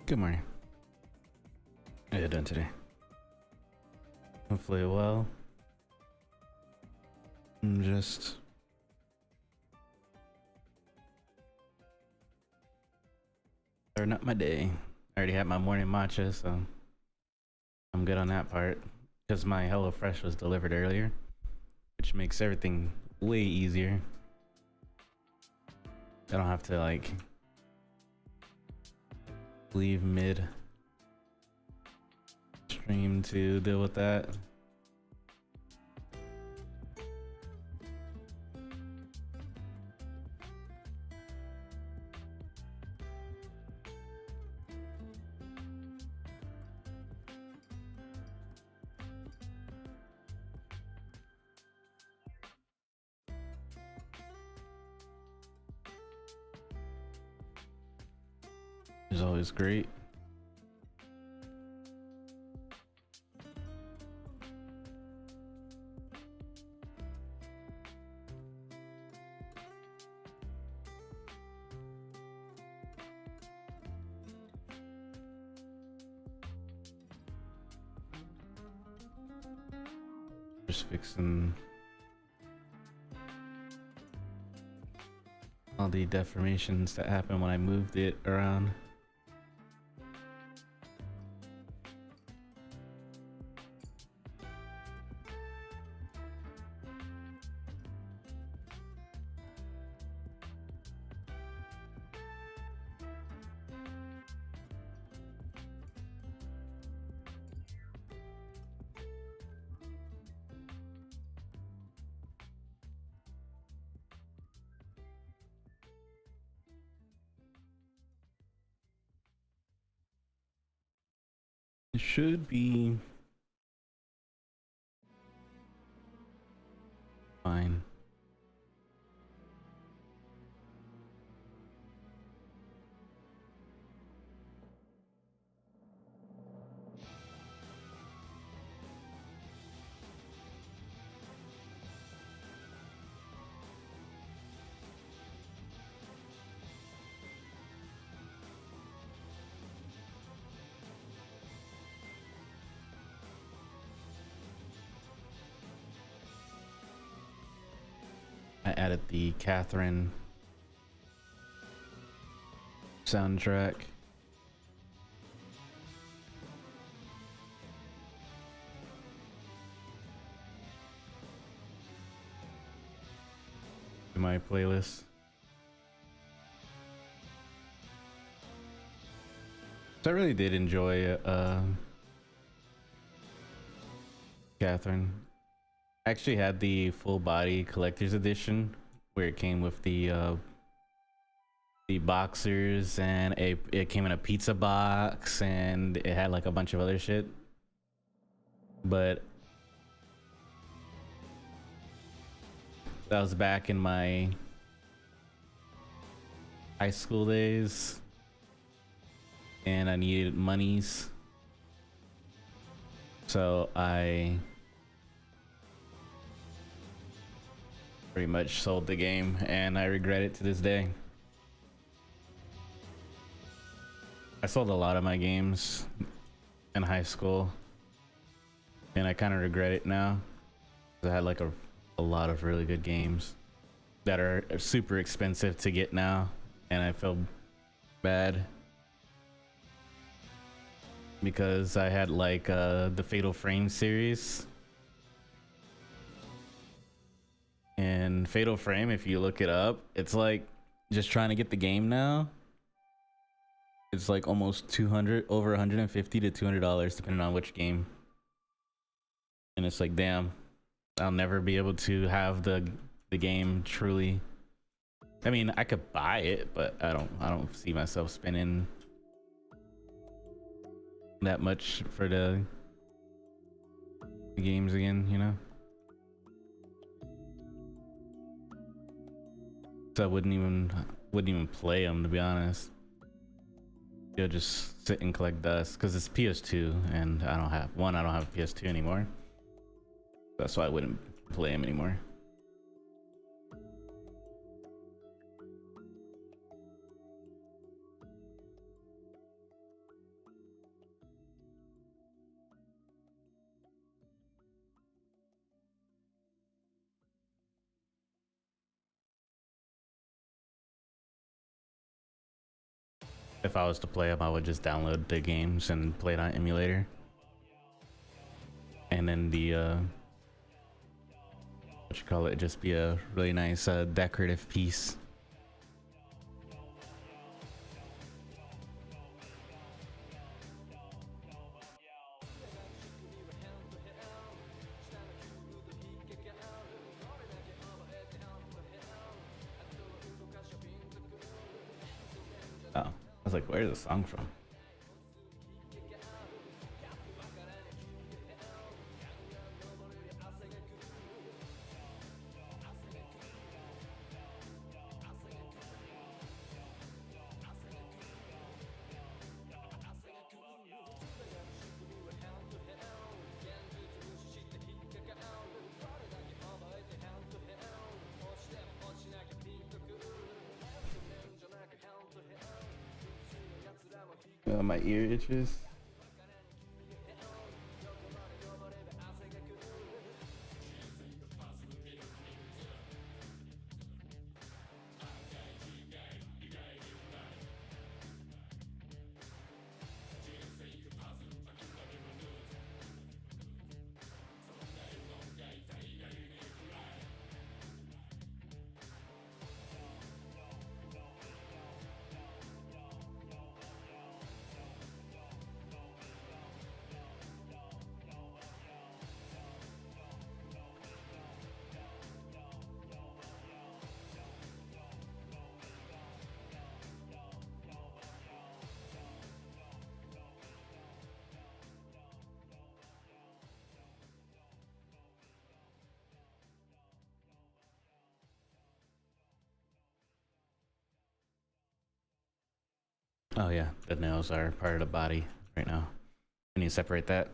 Good morning. How you doing today? Hopefully well. I'm just starting up my day. I already had my morning matcha, so I'm good on that part. Because my HelloFresh was delivered earlier, which makes everything way easier. I don't have to like leave mid stream to deal with that. It's always great. Just fixing all the deformations that happened when I moved it around. It should be fine. I added the Catherine soundtrack. To my playlist. So I really did enjoy Catherine. I actually had the full body collector's edition where it came with the boxers and it came in a pizza box and it had like a bunch of other shit. But that was back in my high school days and I needed monies. So I pretty much sold the game and I regret it to this day. I sold a lot of my games in high school and I kind of regret it now. I had like a lot of really good games that are super expensive to get now and I feel bad because I had like the Fatal Frame series. And Fatal Frame, if you look it up, it's like just trying to get the game now. It's like almost 200, over 150 to $200 depending on which game. And it's like, damn, I'll never be able to have the game truly. I mean, I could buy it, but I don't see myself spending that much for the games again, you know? So I wouldn't even play them, to be honest. You'll just sit and collect dust because it's PS2 and I don't have a PS2 anymore. That's why I wouldn't play them anymore. If I was to play them, I would just download the games and play it on emulator. And then the what you call it, just be a really nice decorative piece. Oh, I was like, where's the song from? My ear itches. Oh yeah, the nails are part of the body right now. Can you separate that?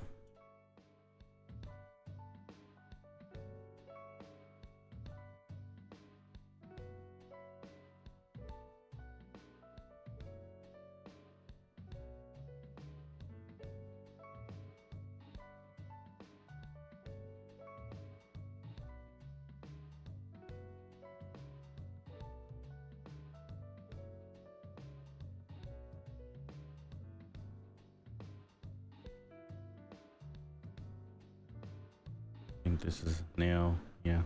I think this is nail, yeah.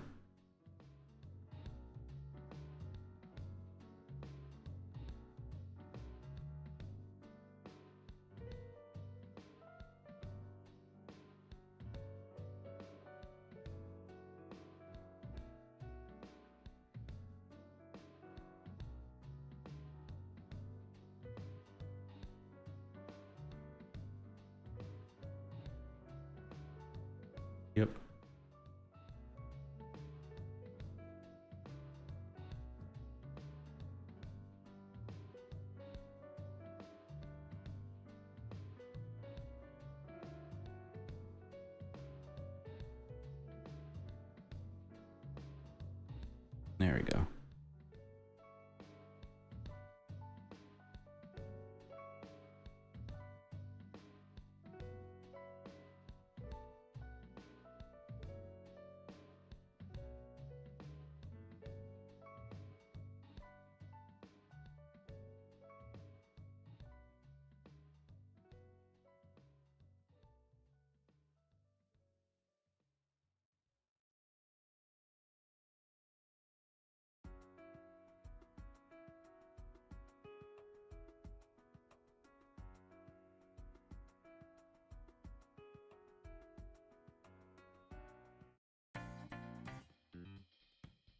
Yep. There we go.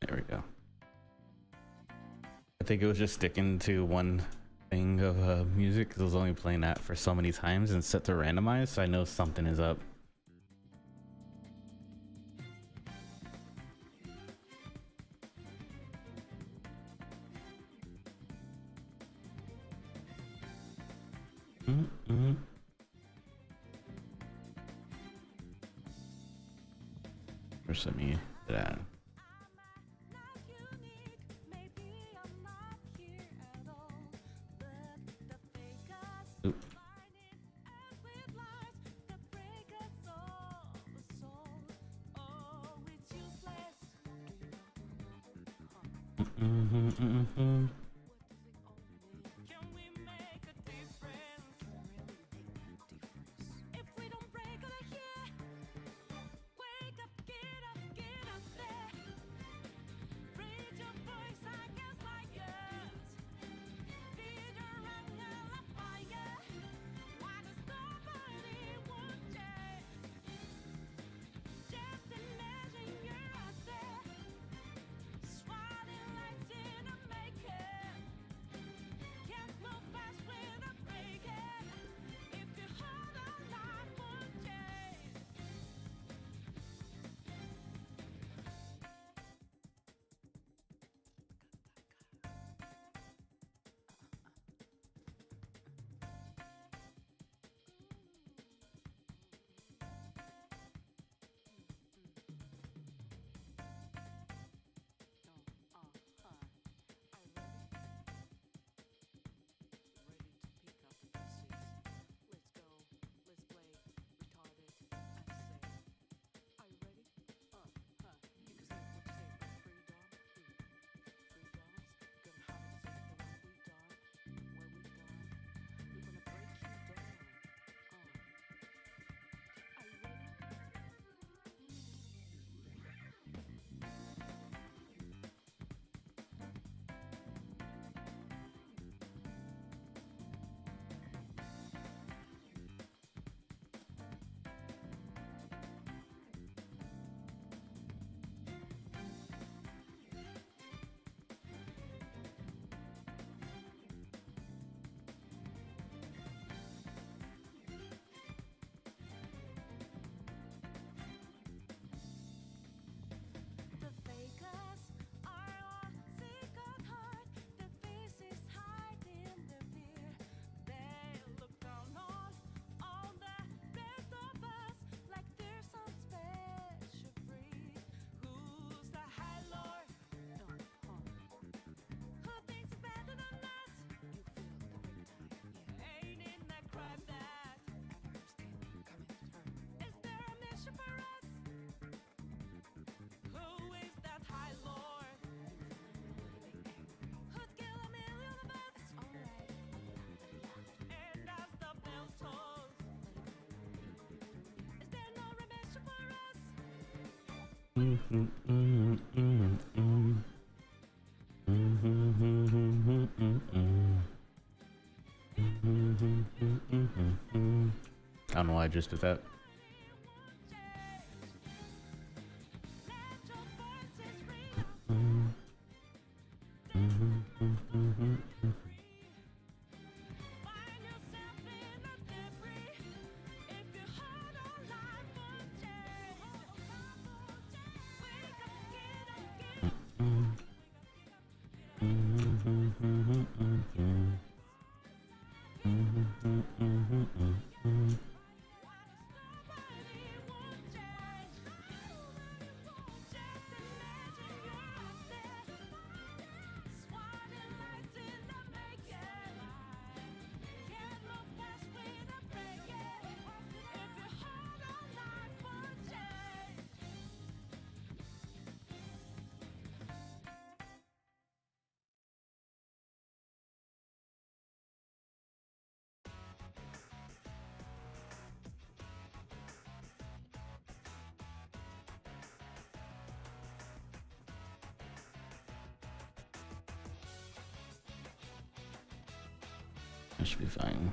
There we go. I think it was just sticking to one thing of music because I was only playing that for so many times and set to randomize, so I know something is up. Where's me that? Oop. I don't know why I just did that. That should be fine.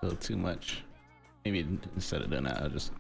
A little too much. Maybe instead of doing that, I'll just.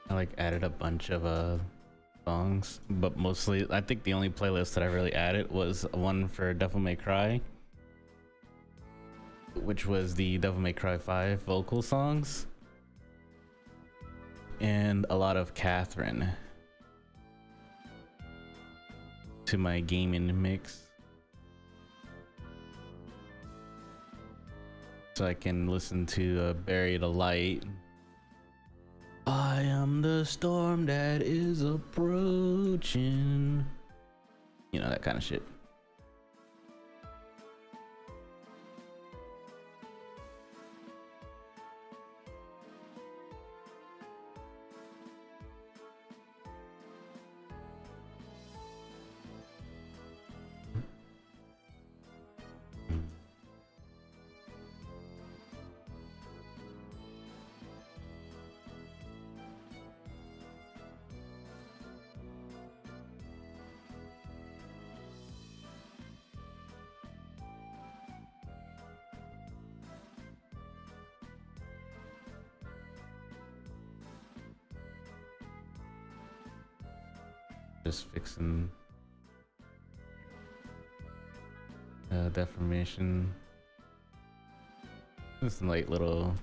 I like added a bunch of songs, but mostly I think the only playlist that I really added was one for Devil May Cry, which was the Devil May Cry 5 vocal songs, and a lot of Catherine to my gaming mix. so I can listen to Bury the Light. I am the storm that is approaching. You know, that kind of shit. Just fixing deformation. Just like little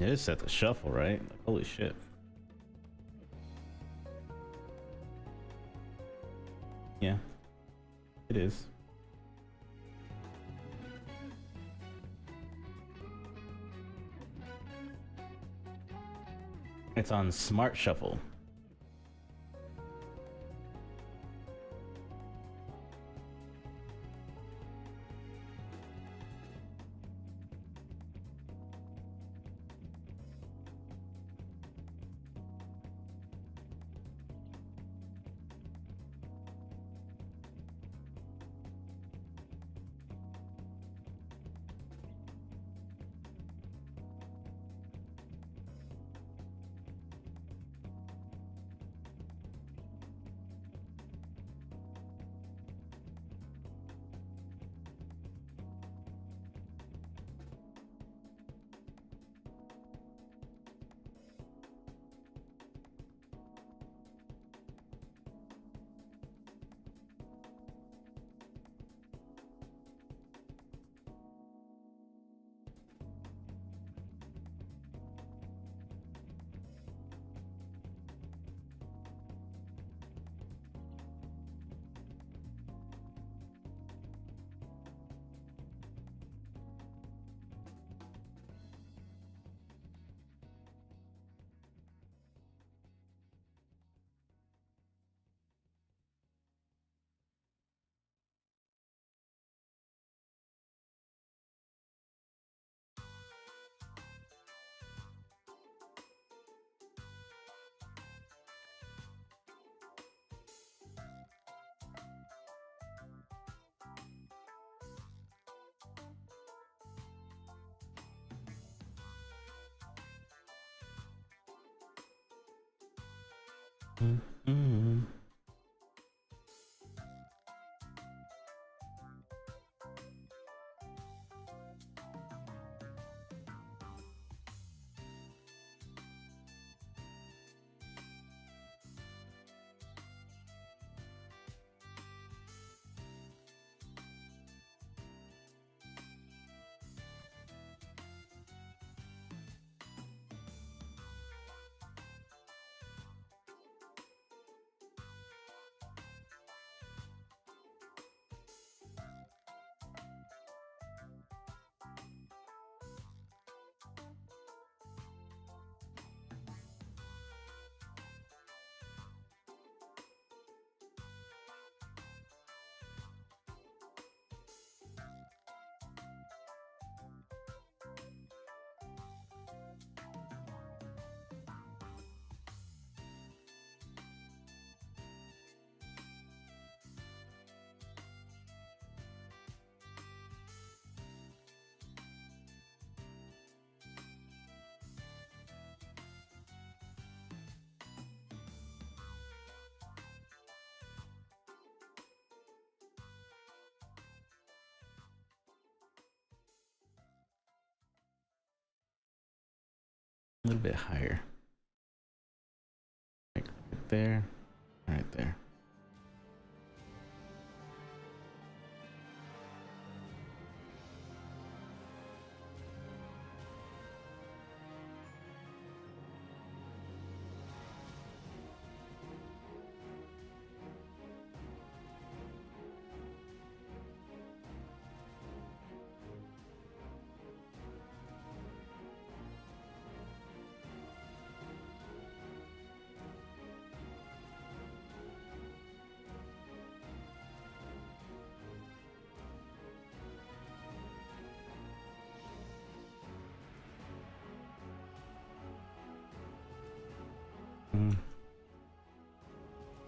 it is set to shuffle, right? Like, holy shit. Yeah, it is. It's on Smart Shuffle. Mm-hmm. A little bit higher. Like right there. Right there.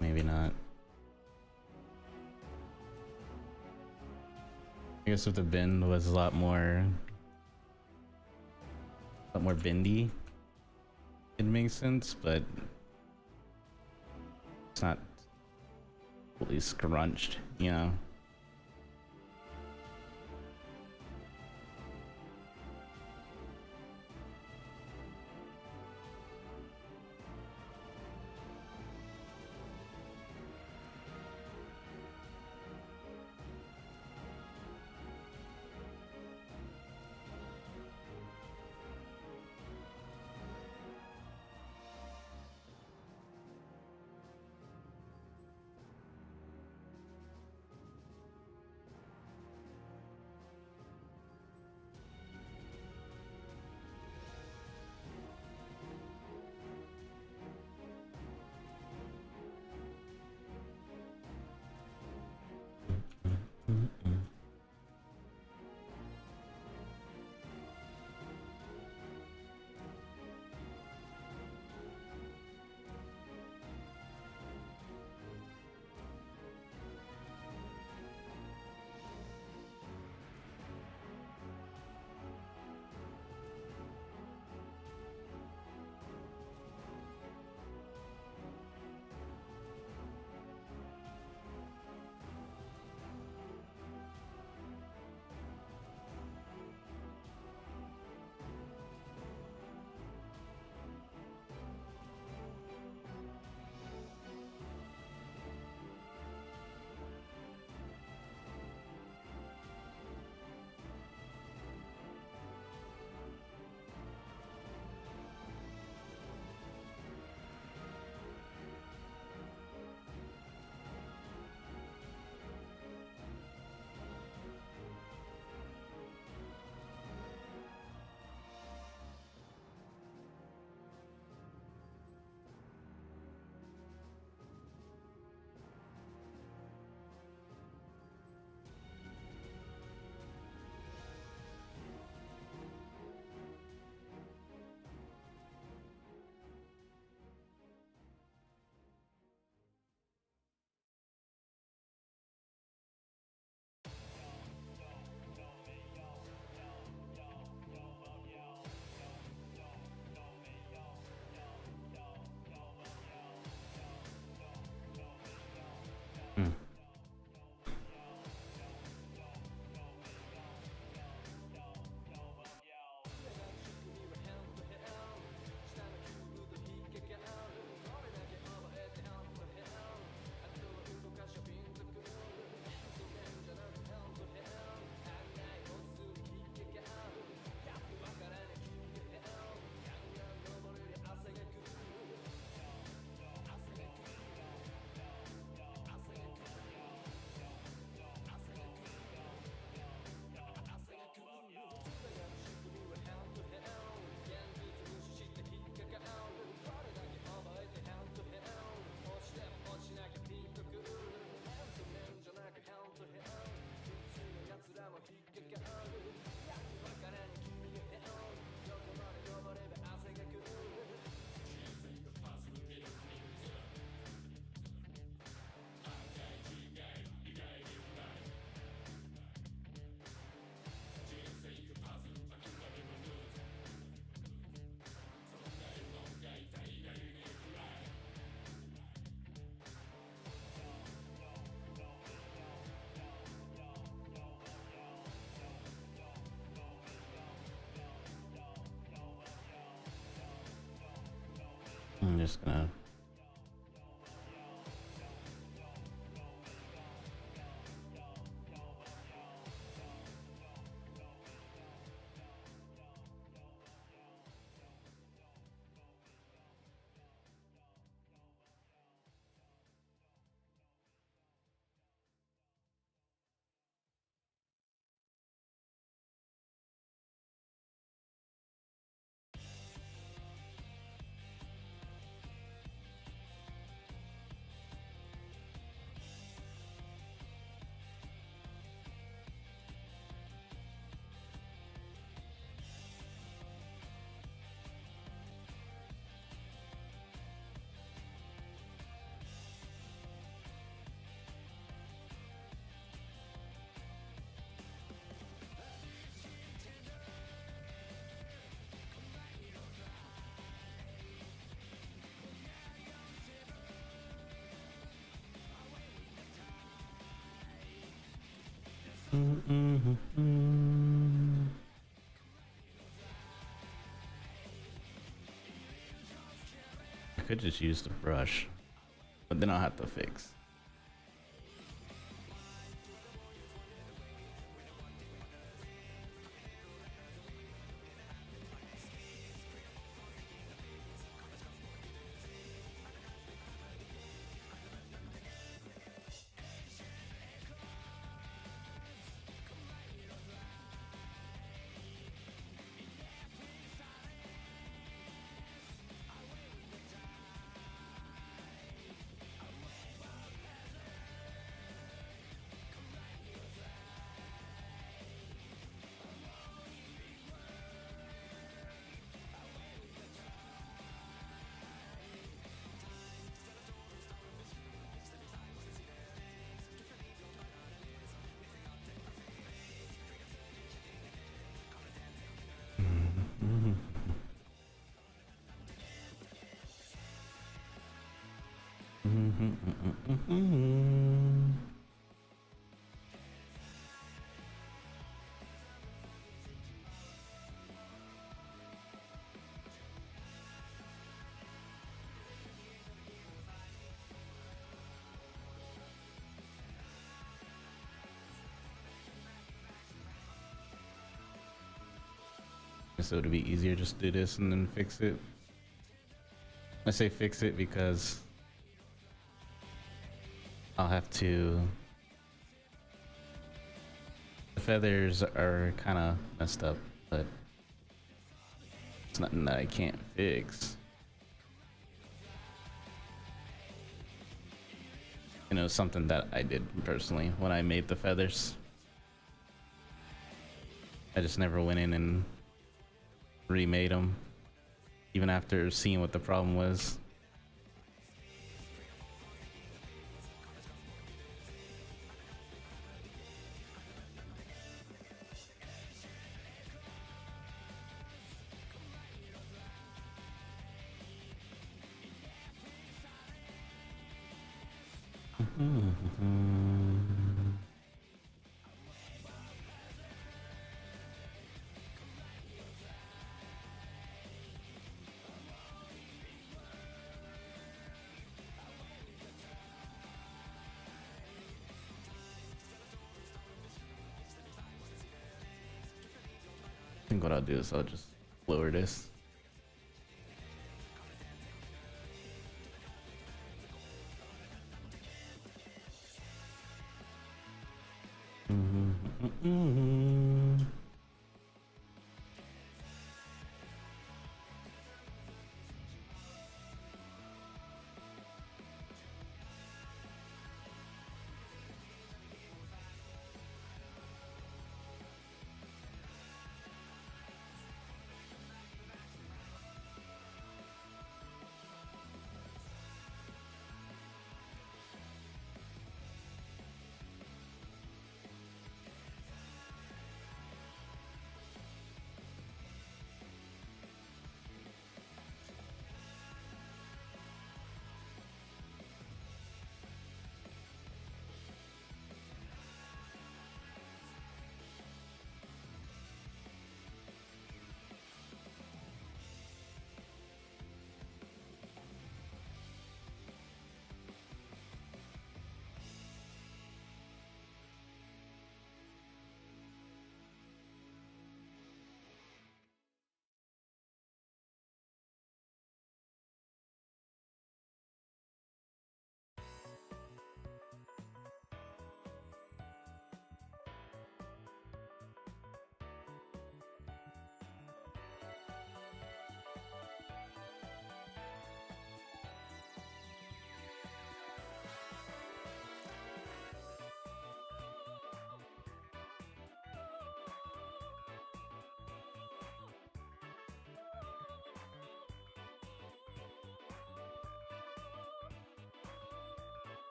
Maybe not. I guess if the bend was a lot more bendy, it makes sense, but it's not fully scrunched, you know. I'm just gonna. I could just use the brush, but then I'll have to fix. So it'd be easier just do this and then fix it. I say fix it because I'll have to. The feathers are kind of messed up, but it's nothing that I can't fix. You know, something that I did personally when I made the feathers. I just never went in and remade them, even after seeing what the problem was. I think what I'll do is I'll just lower this.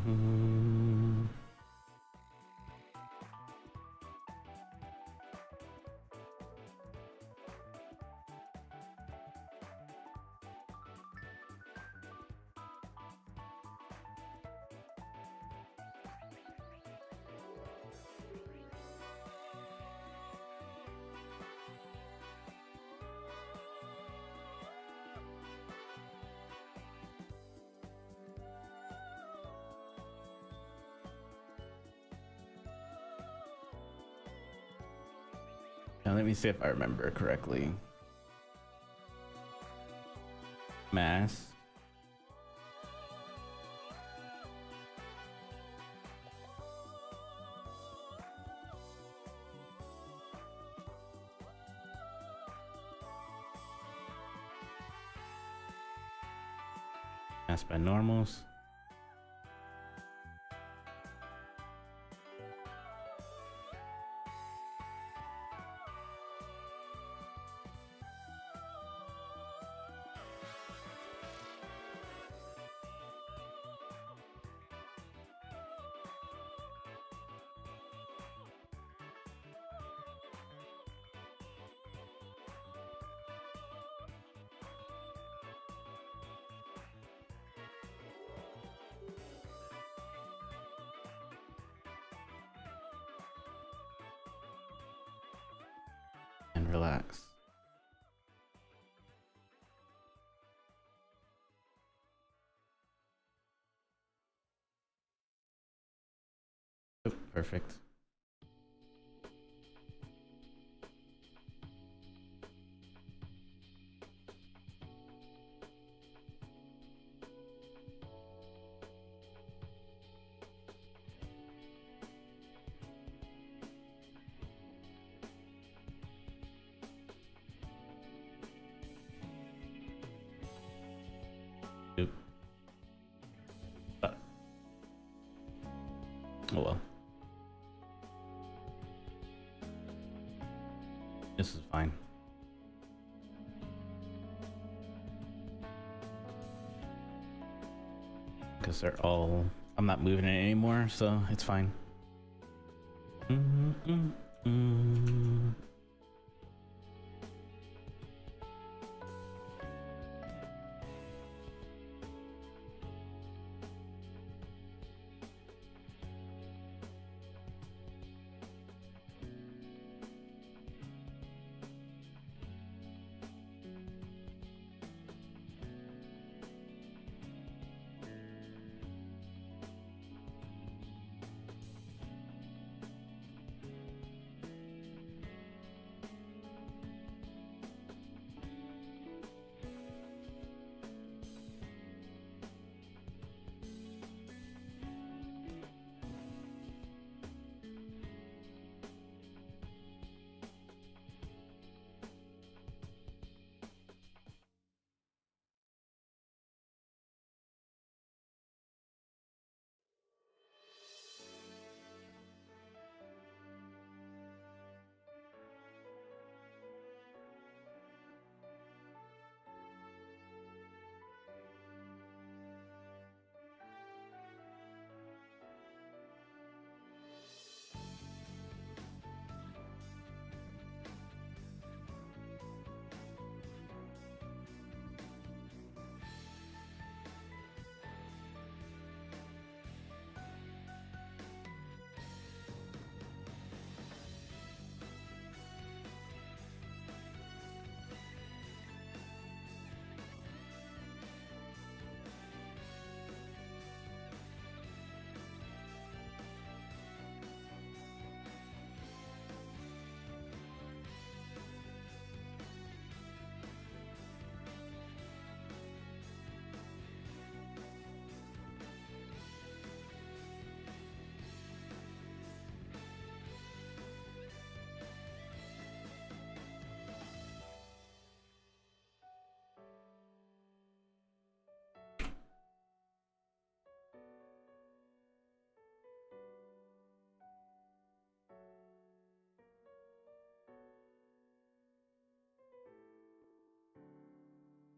Now let me see if I remember correctly. Mass. Mass by normals. And relax. Oh, perfect. Oop. Oh well. This is fine. Because they're all... I'm not moving it anymore, so it's fine.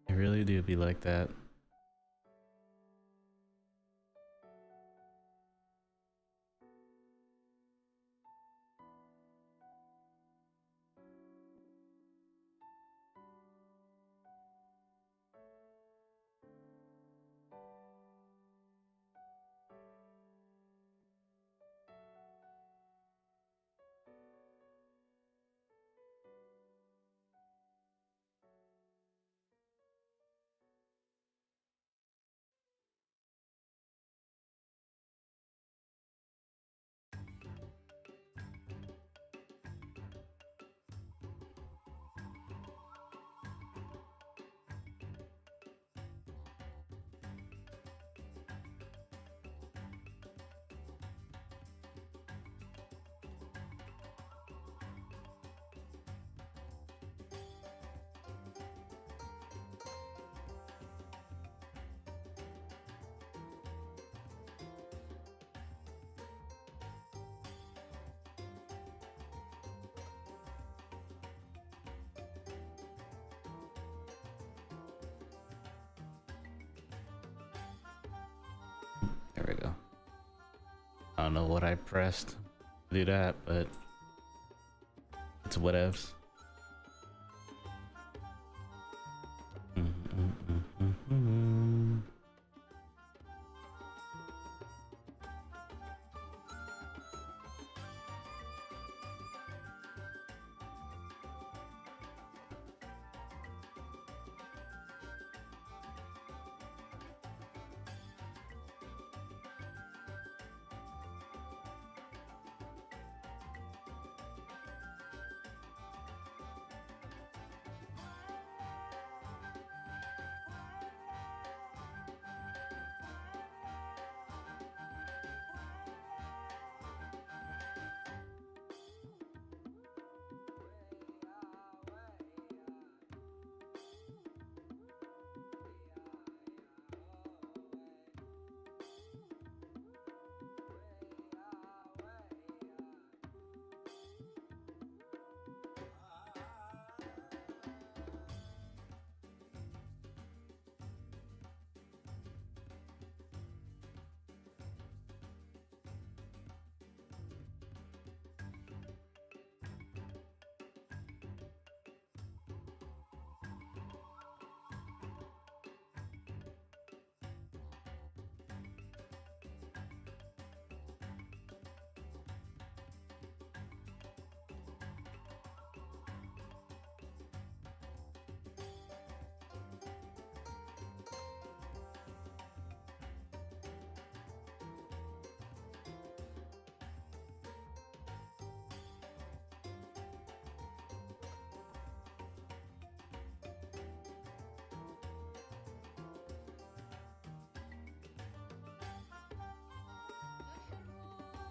I really do be like that. I don't know what I pressed to do that, but it's whatevs.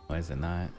Why is it not?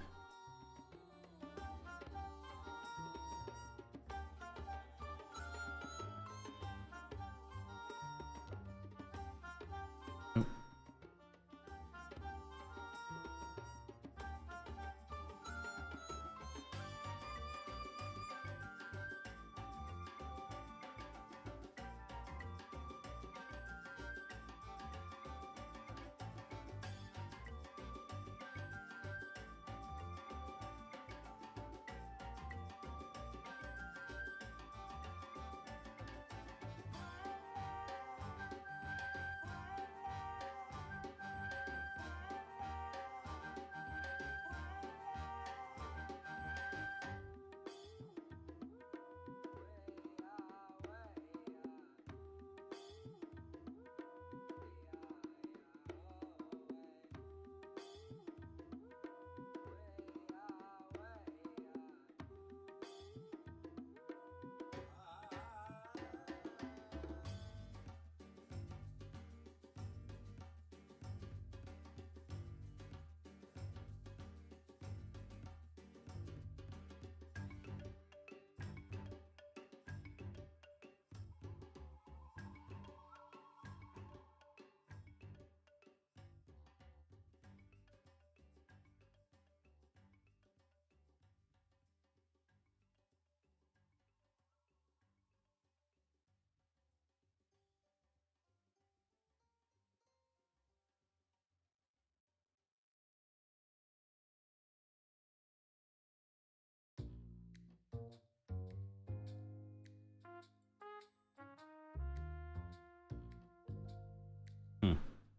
Hmm.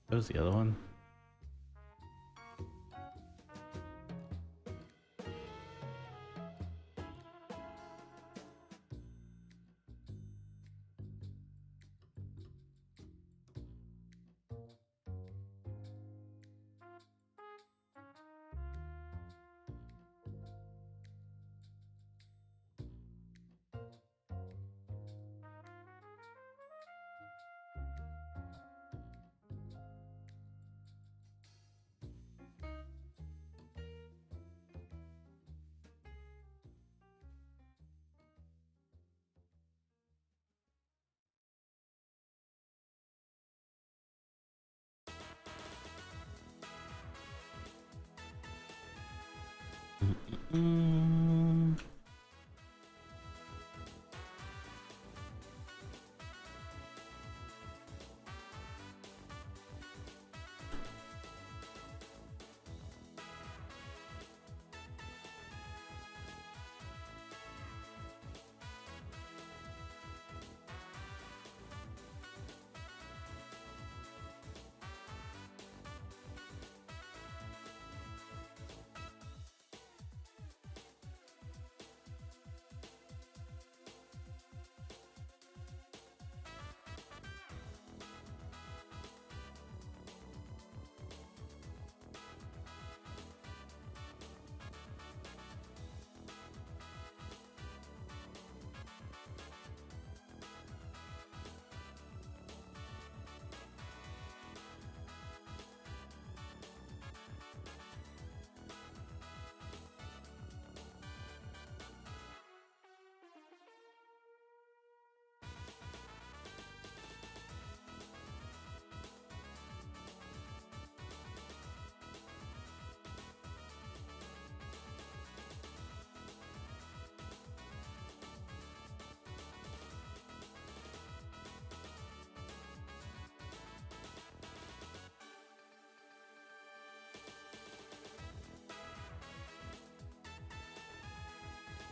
What was the other one?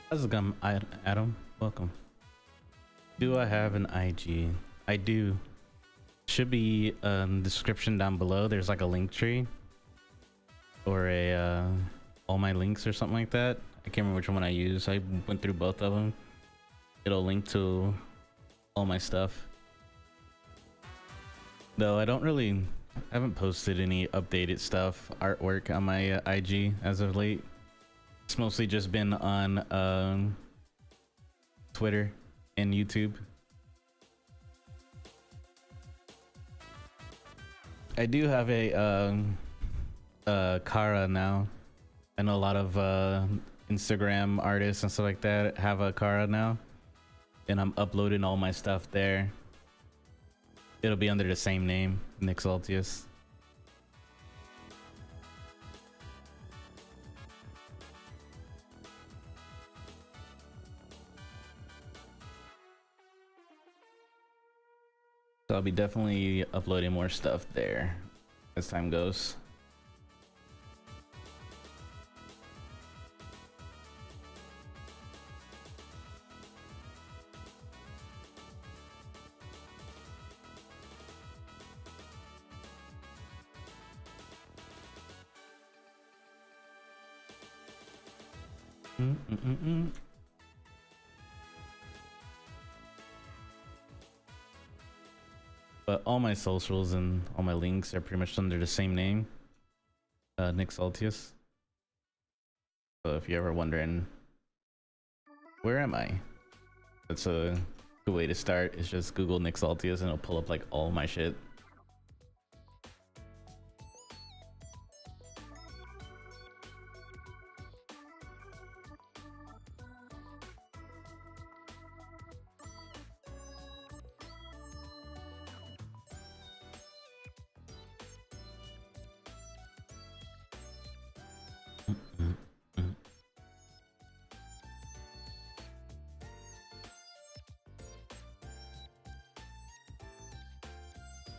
How's it going, Adam? Welcome. Do I have an IG? I do. Should be description down below. There's like a link tree or a all my links or something like that. I can't remember which one I use. I went through both of them. It'll link to all my stuff. Though I haven't posted any updated stuff, artwork on my IG as of late. It's mostly just been on Twitter and YouTube. I do have a Kara now. I know a lot of Instagram artists and stuff like that have a Kara now, and I'm uploading all my stuff there. It'll be under the same name, Nick Saltius. So I'll be definitely uploading more stuff there as time goes. But all my socials and all my links are pretty much under the same name, Nick Saltius. So if you're ever wondering, where am I? That's a good way to start. It's just Google Nick Saltius and it'll pull up like all my shit.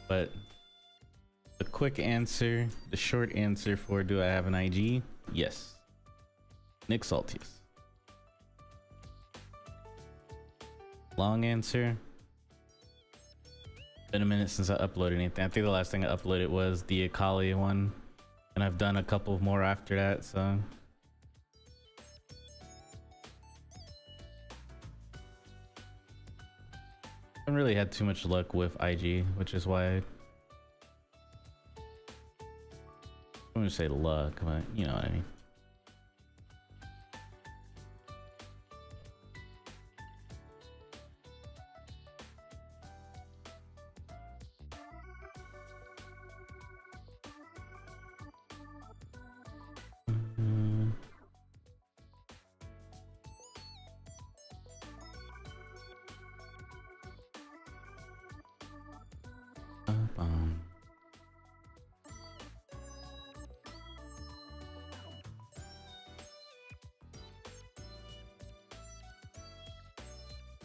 But the quick answer, the short answer for do I have an IG? Yes. Nick Saltius. Long answer. Been a minute since I uploaded anything. I think the last thing I uploaded was the Akali one, and I've done a couple more after that, so. I haven't really had too much luck with IG, which is why I'm gonna say luck, but you know what I mean.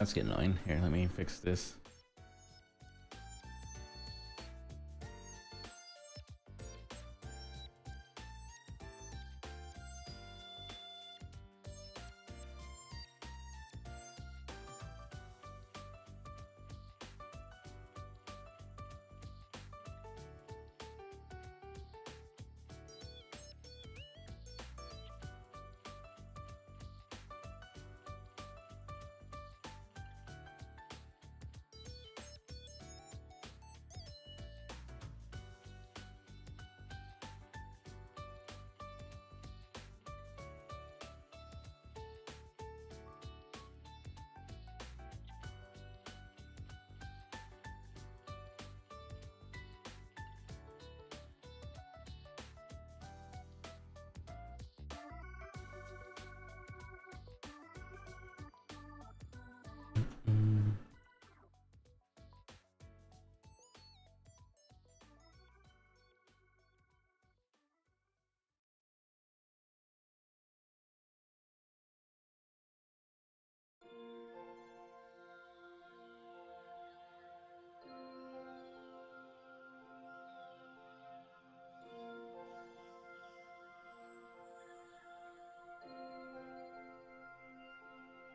That's getting annoying. Here, let me fix this.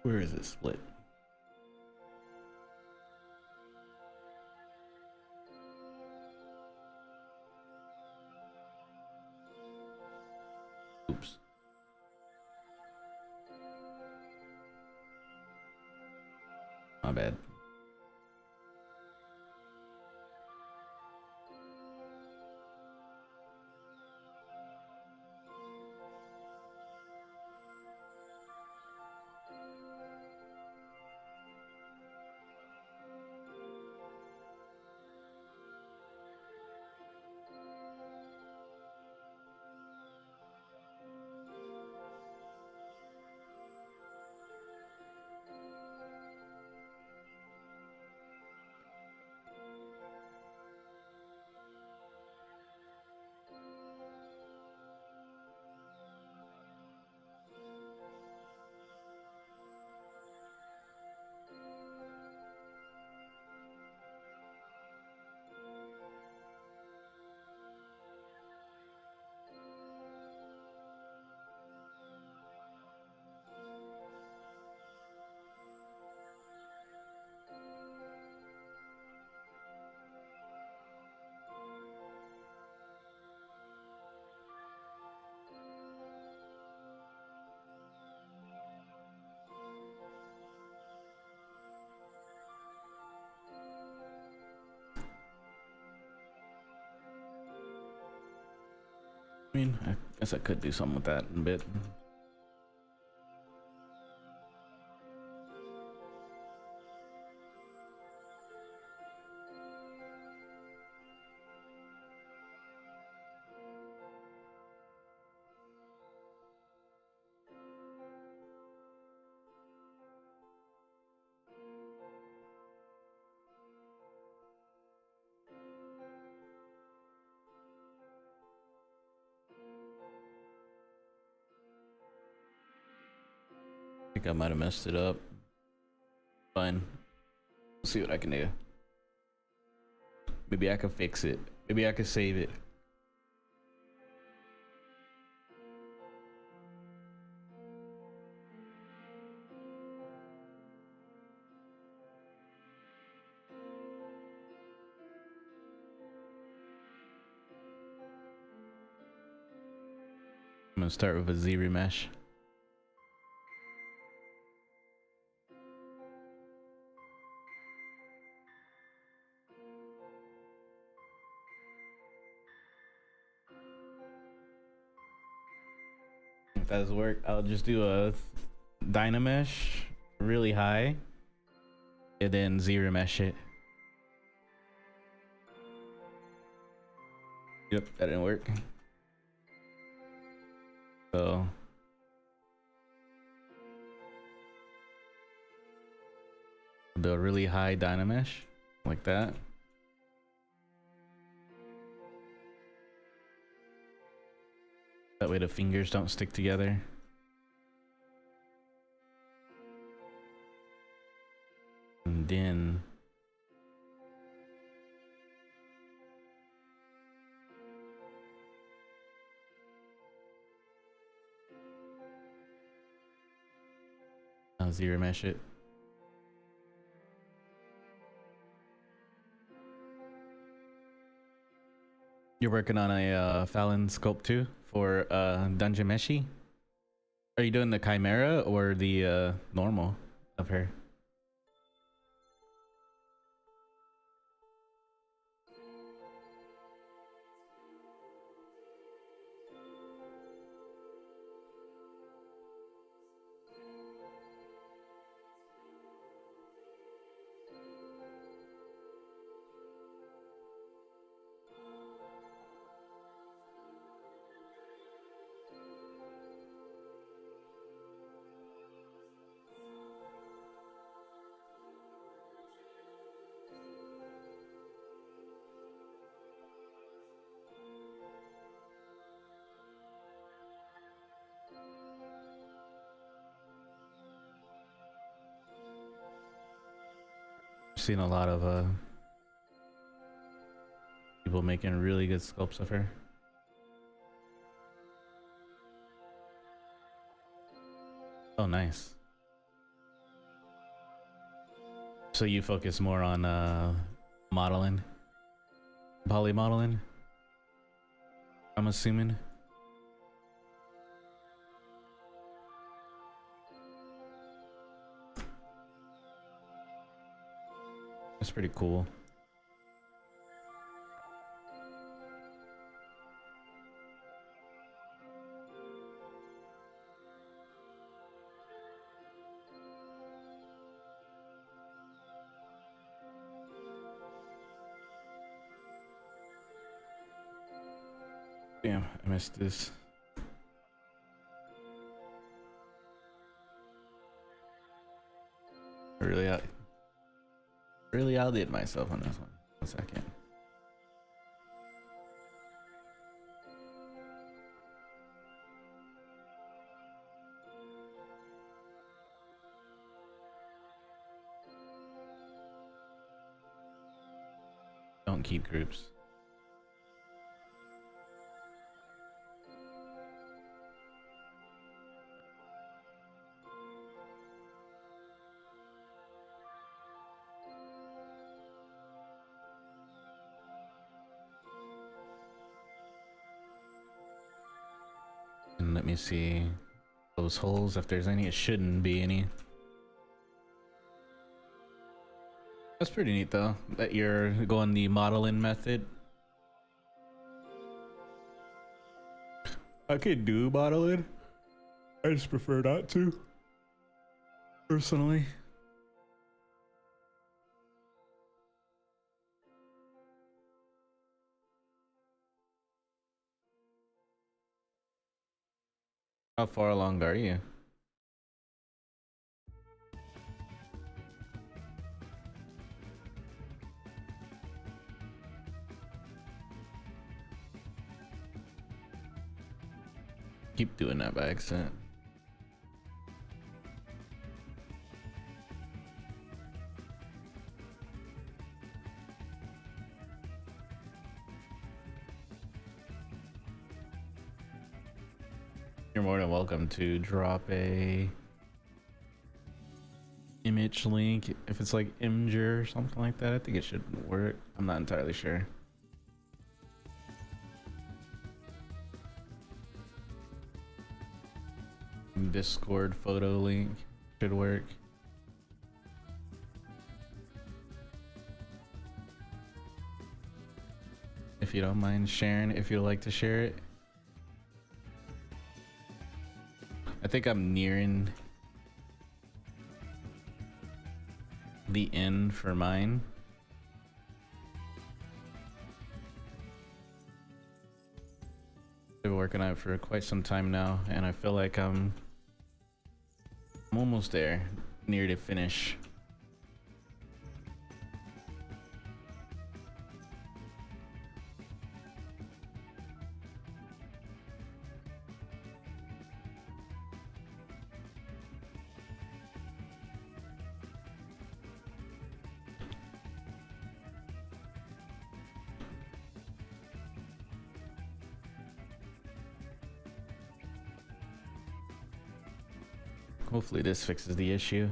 Where is it split? Oops. My bad. I mean, I guess I could do something with that in a bit. I think I might have messed it up. Fine. We'll see what I can do. Maybe I can fix it. Maybe I can save it. I'm gonna start with a Z remesh. If that doesn't work, I'll just do a Dynamesh really high and then Z remesh it. Yep, that didn't work. So I'll do a really high Dynamesh like that. That way the fingers don't stick together. blend in. I'll zero mesh it. You're working on a Falin sculpt too for Dungeon Meshi? Are you doing the Chimera or the normal of her? Seen a lot of people making really good sculpts of her. Oh, nice. So you focus more on modeling, poly modeling, I'm assuming. That's pretty cool. Damn, I missed this. Really outdid myself on this one. 1 second. Don't keep groups. And let me see those holes if there's any. It shouldn't be any. That's pretty neat though, that you're going the modeling method. I could do modeling. I just prefer not to, personally. How far along are you? Keep doing that by accident. You're more than welcome to drop a image link if it's like Imgur or something like that. I think it should work. I'm not entirely sure. Discord photo link should work. If you don't mind sharing, if you'd like to share it. I think I'm nearing the end for mine. I've been working on it for quite some time now, and I feel like I'm almost there, near to finish. Hopefully this fixes the issue.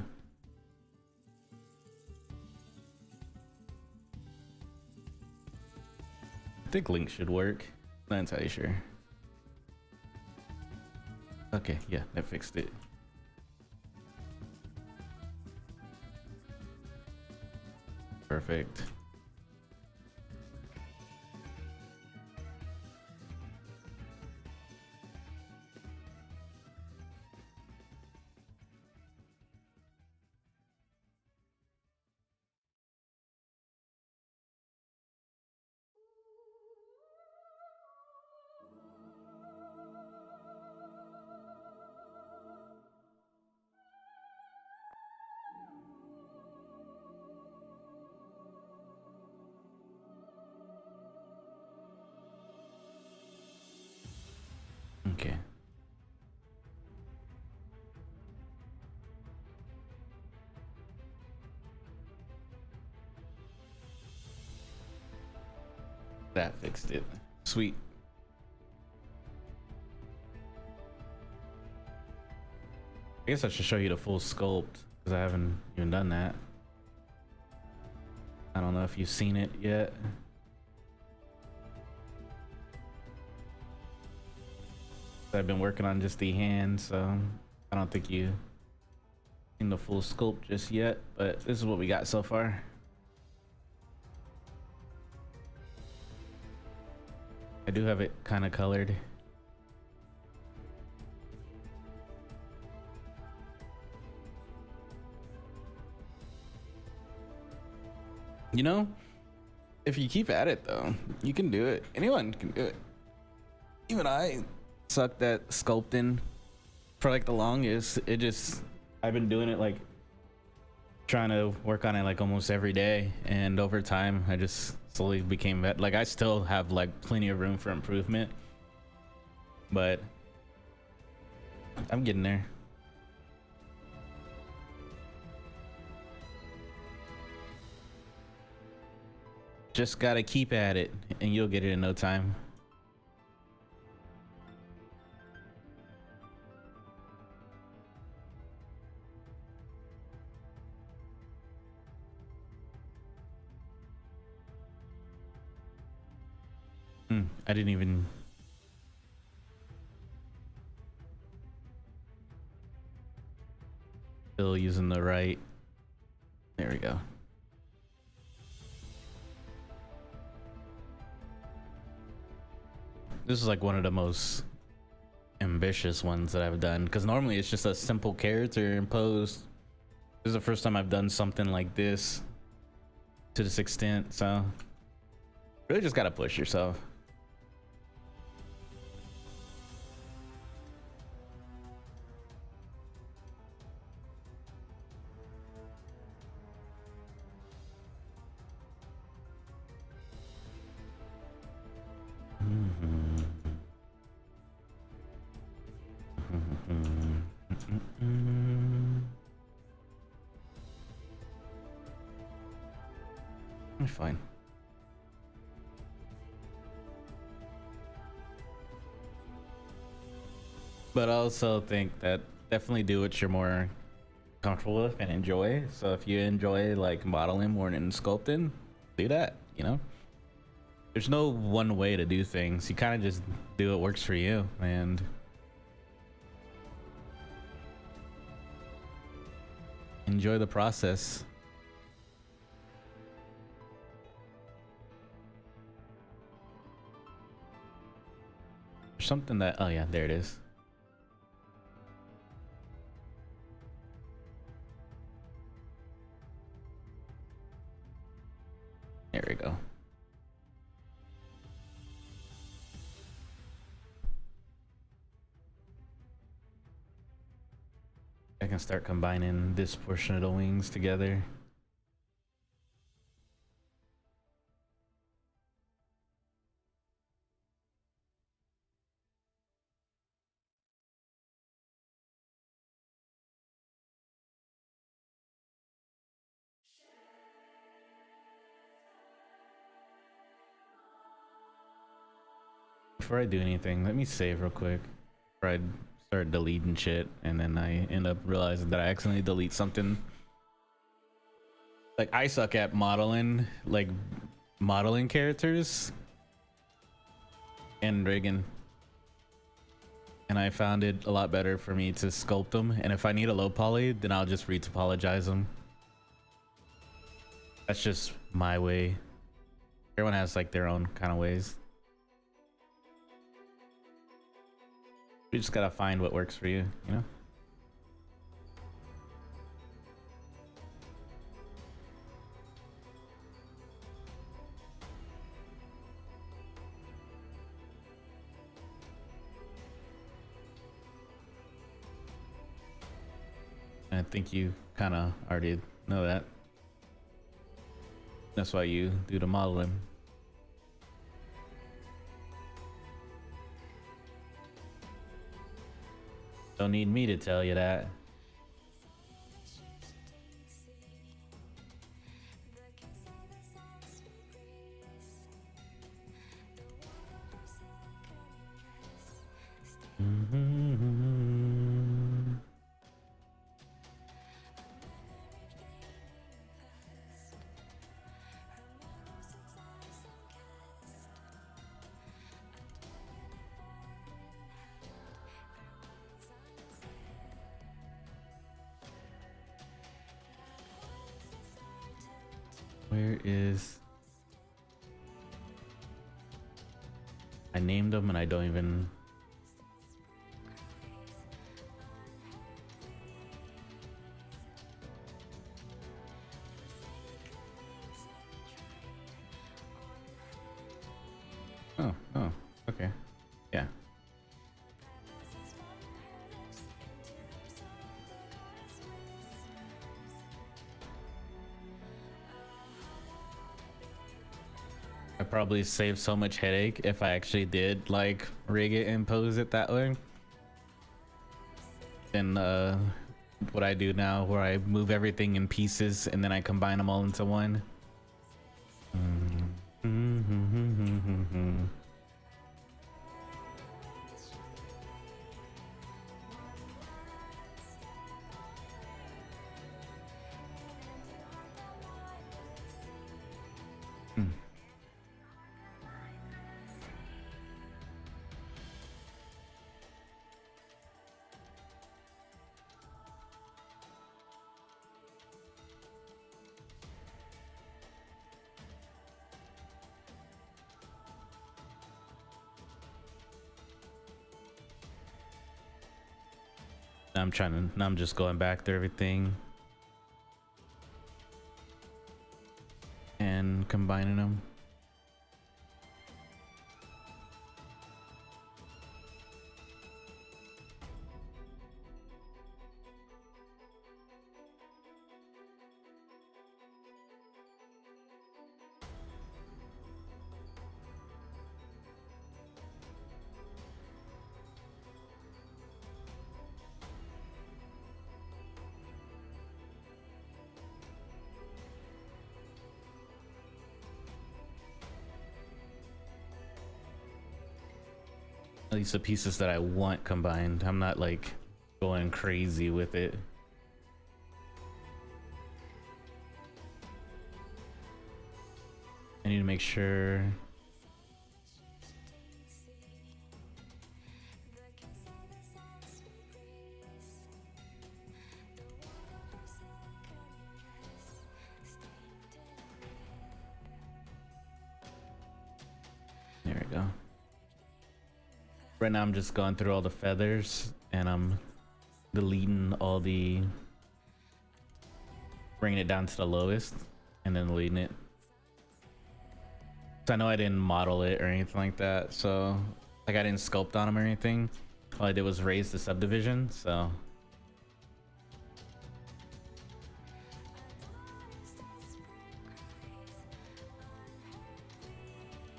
I think link should work. Not entirely sure. Okay, yeah, that fixed it. Perfect. Okay. That fixed it. Sweet. I guess I should show you the full sculpt because I haven't even done that. I don't know if you've seen it yet. I've been working on just the hand, so I don't think you've seen the full sculpt just yet, but this is what we got so far. I do have it kind of colored. You know, if you keep at it though, you can do it. Anyone can do it. Even I sucked at sculpting for like the longest. I've been doing it like trying to work on it like almost every day, and over time I just slowly became like I still have like plenty of room for improvement, but I'm getting there. Just gotta keep at it and you'll get it in no time. I didn't even still using the right. There we go. This is like one of the most ambitious ones that I've done because normally it's just a simple character imposed. This is the first time I've done something like this to this extent, so really just gotta push yourself. Fine. But I also think that definitely do what you're more comfortable with and enjoy. So if you enjoy like modeling more than sculpting, do that, you know? There's no one way to do things. You kind of just do what works for you and enjoy the process. There's something that, oh yeah, there it is. There we go. I can start combining this portion of the wings together. Before I do anything, let me save real quick before I start deleting shit, and then I end up realizing that I accidentally delete something. Like I suck at modeling, like modeling characters and rigging, and I found it a lot better for me to sculpt them, and if I need a low poly, then I'll just retopologize them. That's just my way. Everyone has like their own kind of ways. You just gotta find what works for you, you know? I think you kind of already know that. That's why you do the modeling. Don't need me to tell you that. Where is... I named them and I don't even... Oh, okay. Yeah. I probably saved so much headache if I actually did like rig it and pose it that way. Then what I do now, where I move everything in pieces and then I combine them all into one. Now I'm just going back through everything and combining them. At least the pieces that I want combined. I'm not like going crazy with it. I need to make sure. There we go. Right now I'm just going through all the feathers and I'm deleting all the, bringing it down to the lowest and then deleting it. So I know I didn't model it or anything like that, so like I didn't sculpt on them or anything. All I did was raise the subdivision, so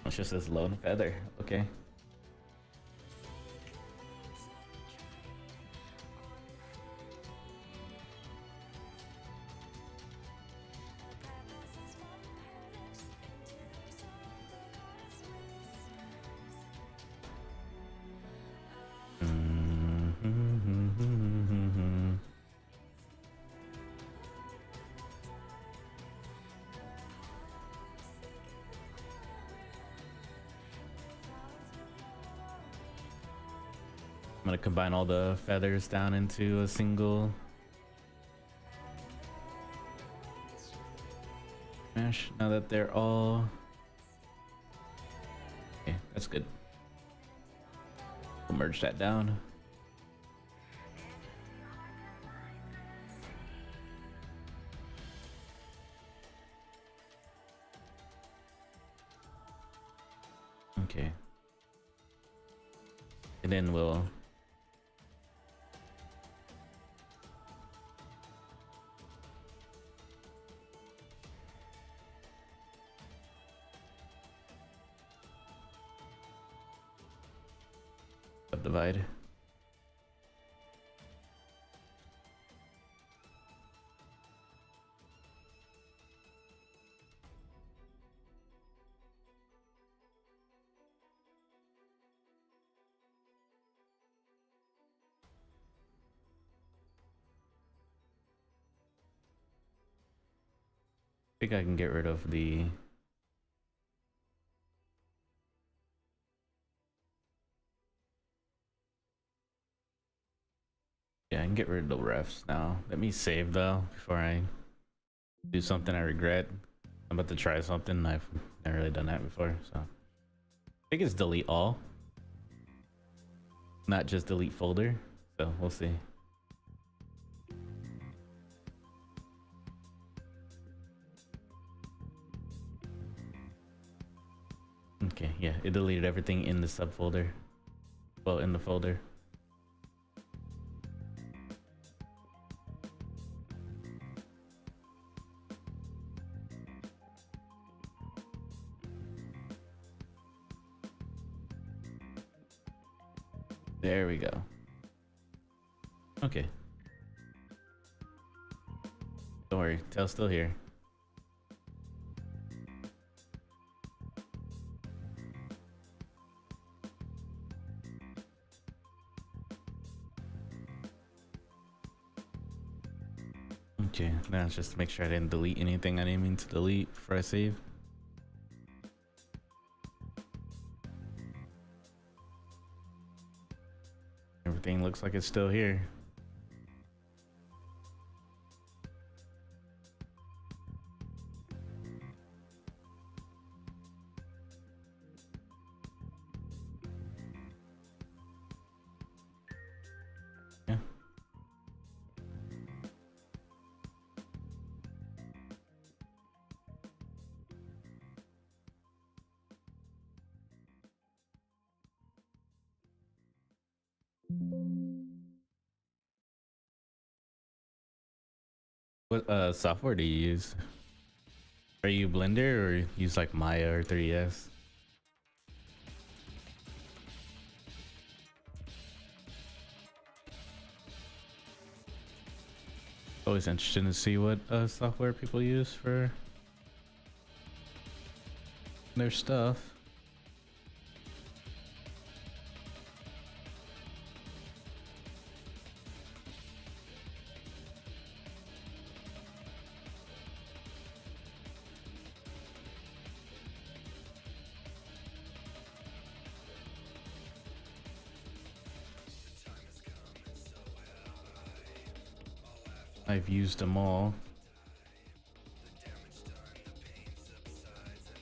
it's just this lone feather. Okay. gonna combine all the feathers down into a single mesh now that they're all okay. That's good. We'll merge that down. Okay. And then we'll subdivide. I think I can get rid of the yeah, I can get rid of the refs now. Let me save though before I do something I regret. I'm about to try something. I've never really done that before, so I think it's delete all, not just delete folder. So we'll see. Okay, yeah, it deleted everything in the subfolder. Well, in the folder. There we go. Okay. Don't worry, Tail's still here. Okay, now it's just to make sure I didn't delete anything I didn't mean to delete before I save. Everything looks like it's still here. Yeah. What software do you use? Are you Blender or use like Maya or 3ds? Always interesting to see what software people use for their stuff. I've used them all,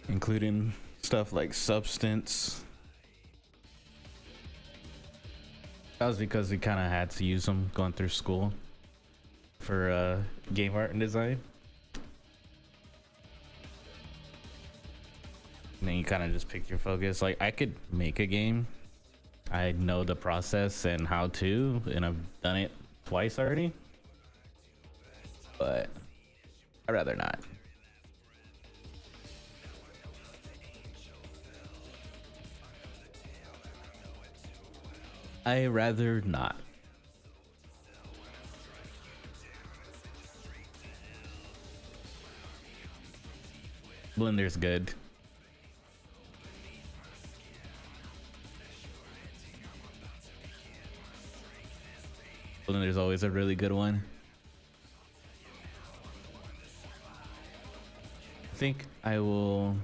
including stuff like Substance. That was because we kind of had to use them going through school for game art and design. And then you kind of just pick your focus. Like, I could make a game. I know the process and how to, and I've done it twice already. But I'd rather not. I'd rather not. Blender's good. Blender's always a really good one. I think I will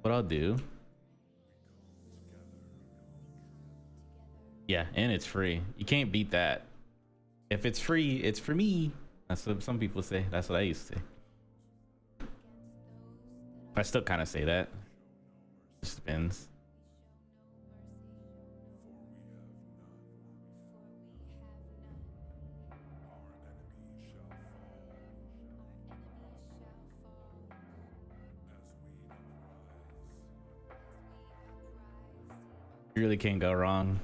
What I'll do, yeah, and it's free. You can't beat that. If it's free, it's for me. That's what some people say. That's what I used to say. I still kind of say that. Just depends. You really can't go wrong.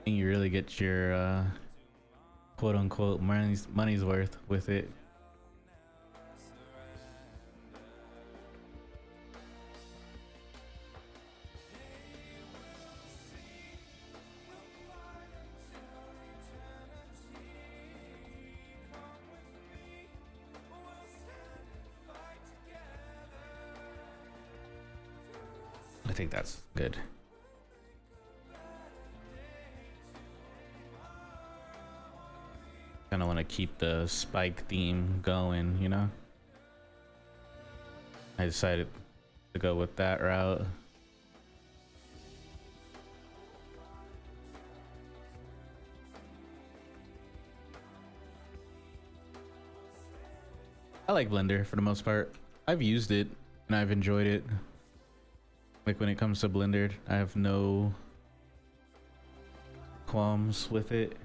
You really get your quote unquote money's worth with it. I think that's good. Kind of want to keep the spike theme going, you know? I decided to go with that route. I like Blender for the most part. I've used it and I've enjoyed it. Like when it comes to Blender, I have no qualms with it.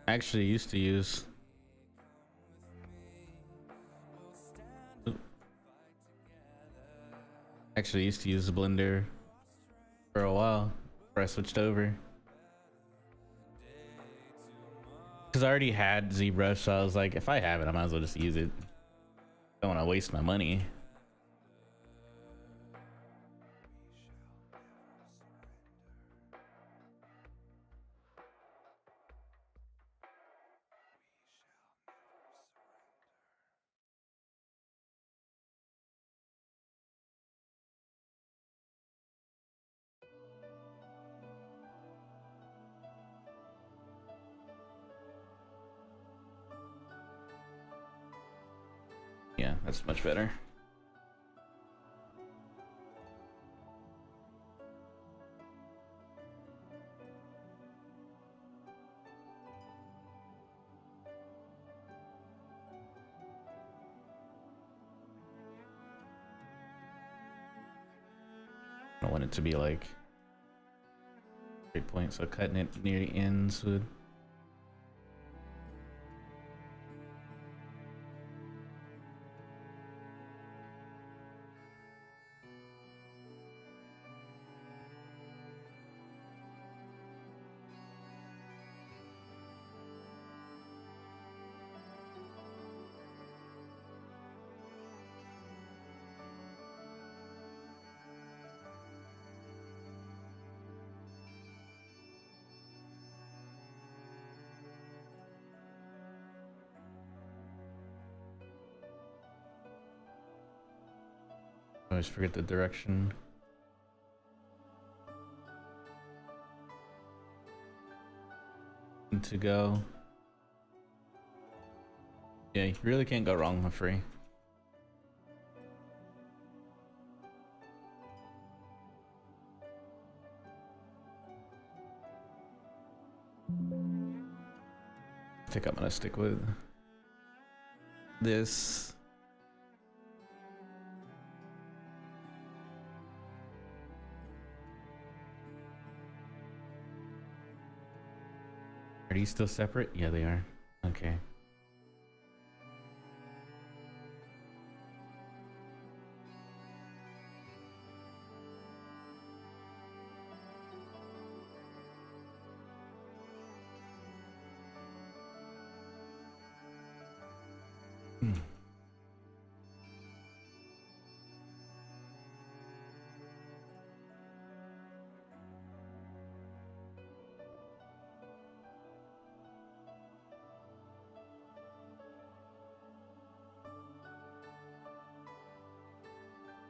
I actually used to use the Blender for a while before I switched over. Because I already had Zbrush, so I was like, if I have it, I might as well just use it. I don't want to waste my money. Yeah, that's much better. I don't want it to be like straight point, so cutting it near the ends would. I always forget the direction. To go. Yeah, you really can't go wrong with free. I think I'm gonna stick with this. Are these still separate? Yeah, they are. Okay.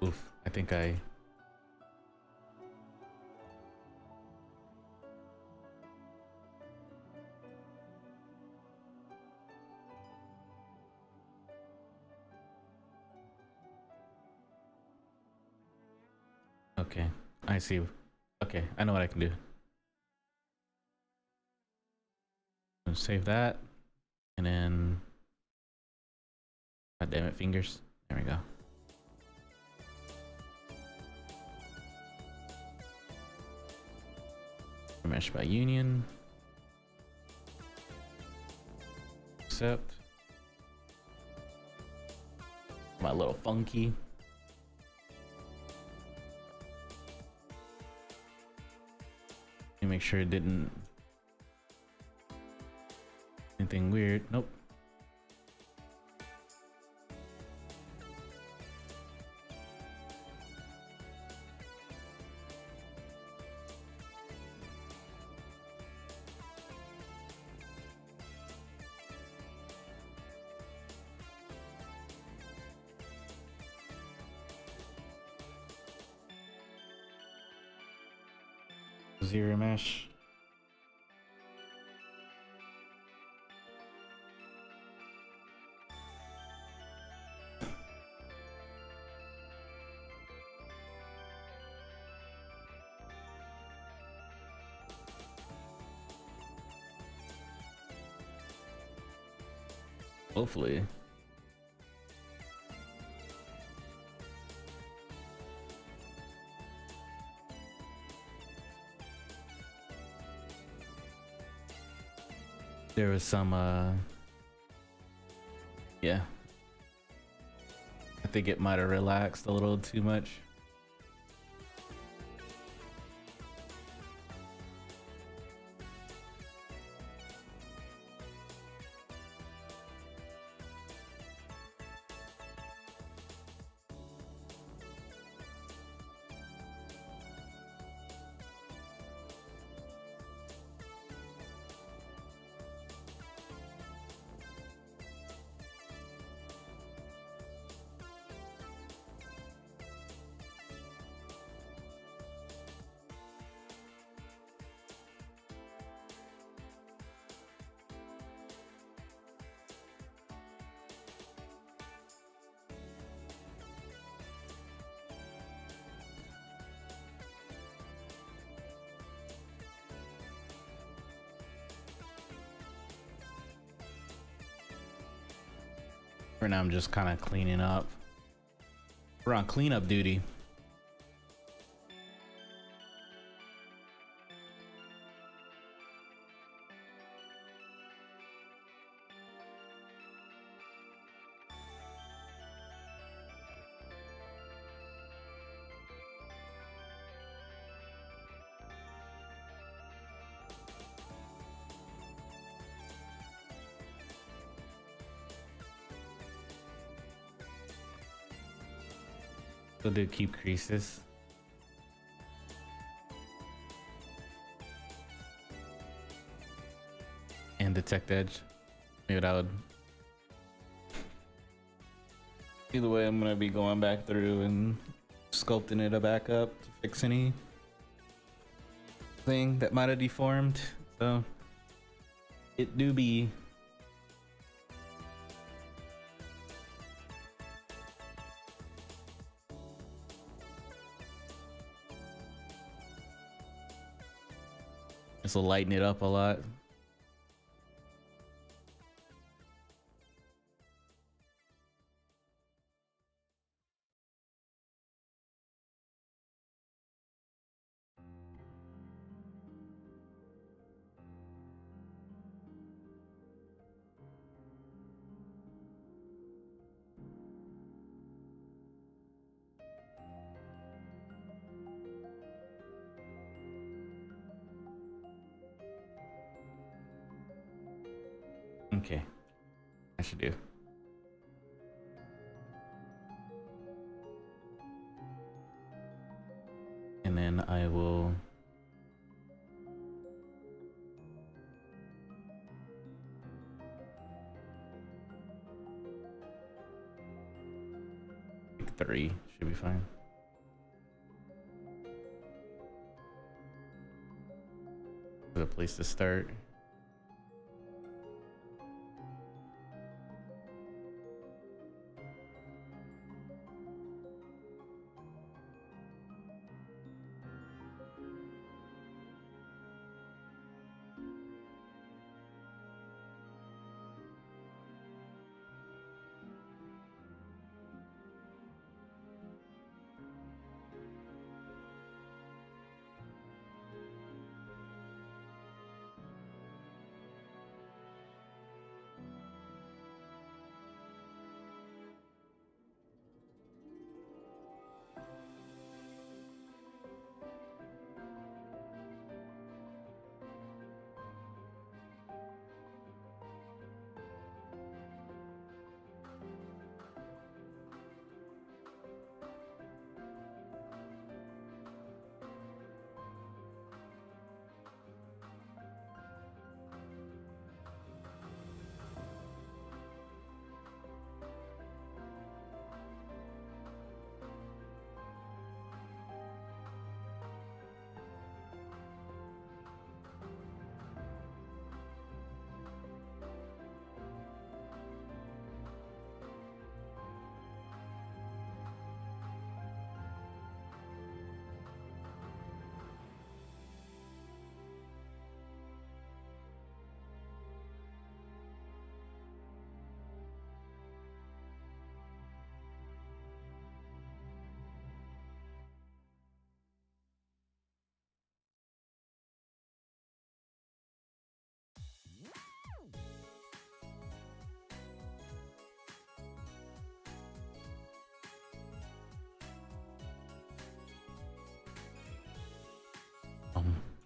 Oof, I think I... Okay, I see. Okay, I know what I can do. Save that, and then... God damn it, fingers. There we go. Mesh by union. Accept. My little funky. Let me make sure it didn't... anything weird. Nope. Zero mesh. Hopefully. There was some yeah, I think it might have relaxed a little too much. For now, I'm just kind of cleaning up. We're on cleanup duty. We'll do keep creases. And detect edge. Maybe that would... Either way, I'm gonna be going back through and sculpting it back up to fix any thing that might have deformed. So it do be... This will lighten it up a lot. Okay, I should do. And then I will pick 3, should be fine. for the place to start.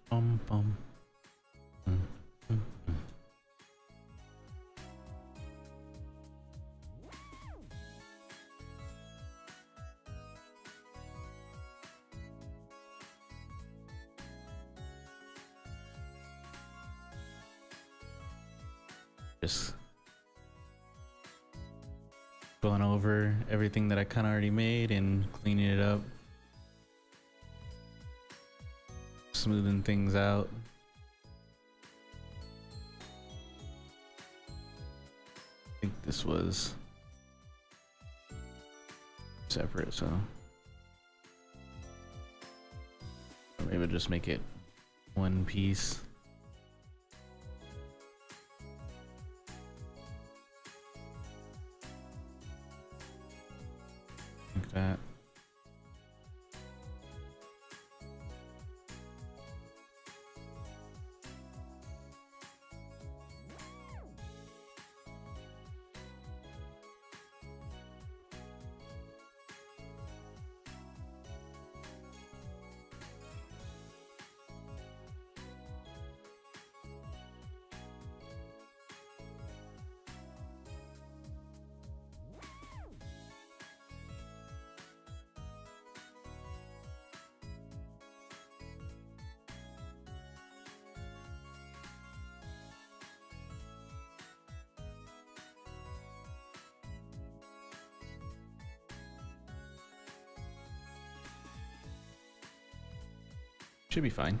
Bum, bum. Mm, mm, mm. Just going over everything that I kind of already made and cleaning it up, smoothing things out. I think this was separate, so or maybe just make it one piece. Like that. Should be fine.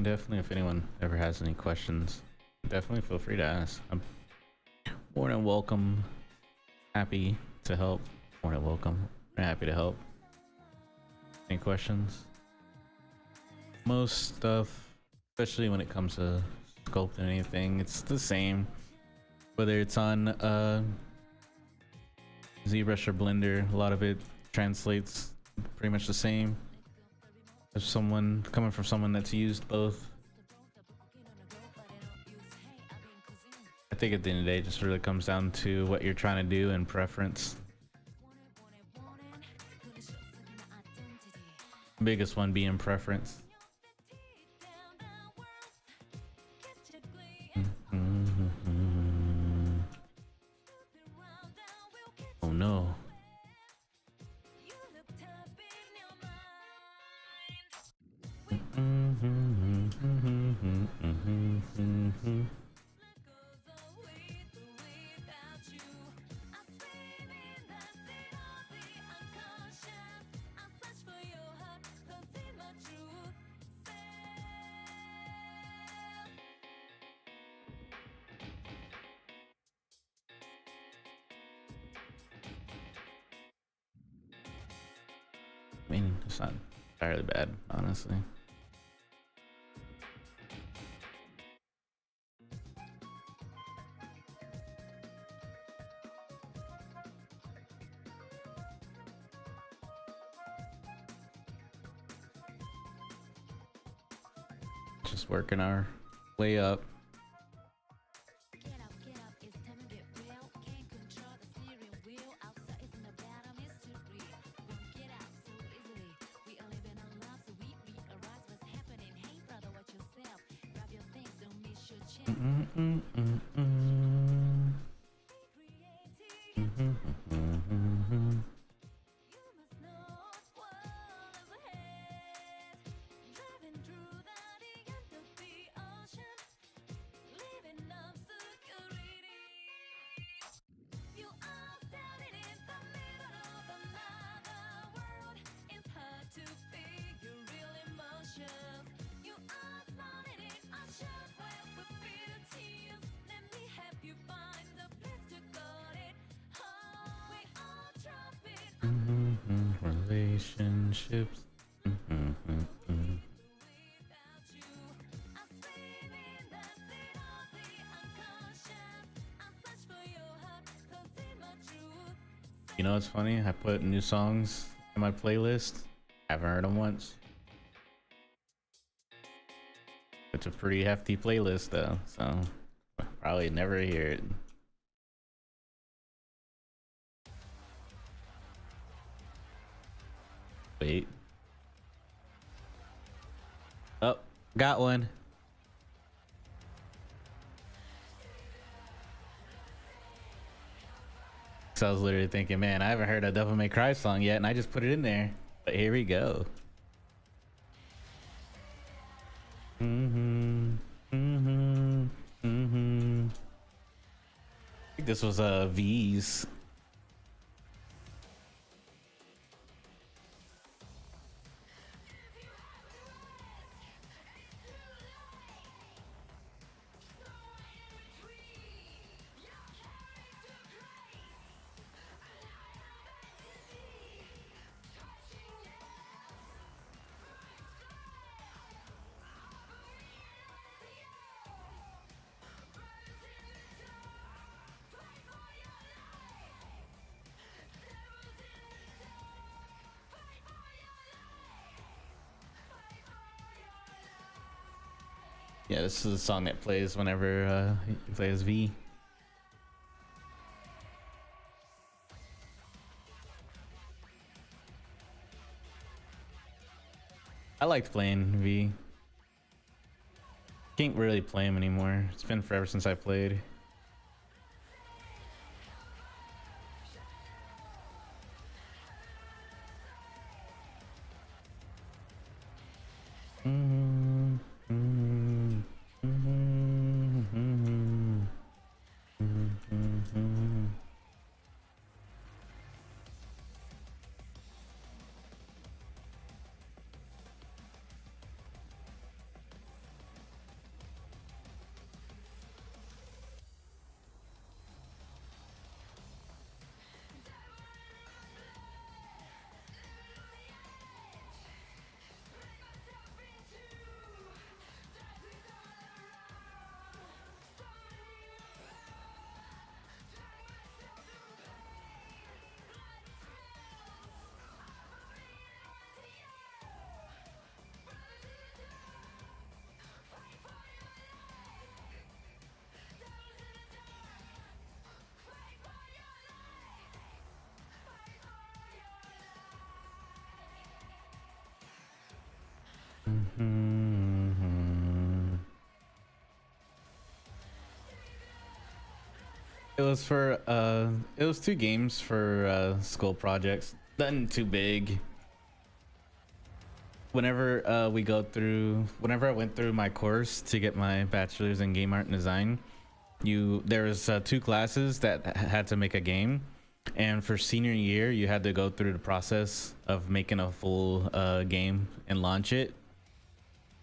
Definitely, if anyone ever has any questions, definitely feel free to ask. I'm more than welcome, happy to help. More than welcome, happy to help. Any questions? Most stuff, especially when it comes to sculpting anything, it's the same. Whether it's on Zbrush or Blender, a lot of it translates pretty much the same as someone coming from someone that's used both. I think at the end of the day, it just really comes down to what you're trying to do and preference. Biggest one being preference. Oh no. I mean, it's not entirely bad, honestly. Just working our way up. Relationships. You know, it's funny. I put new songs in my playlist. Haven't heard them once. It's a pretty hefty playlist, though, so I'll probably never hear it. Wait. Oh, got one. So I was literally thinking, man, I haven't heard a Devil May Cry song yet, and I just put it in there. But here we go. I think this was V's. Yeah, this is a song that plays whenever you play as V. I liked playing V. Can't really play him anymore. It's been forever since I played. It was for it was 2 games for school projects. Nothing too big. Whenever I went through my course to get my bachelor's in game art and design, there was 2 classes that had to make a game, and for senior year you had to go through the process of making a full game and launch it.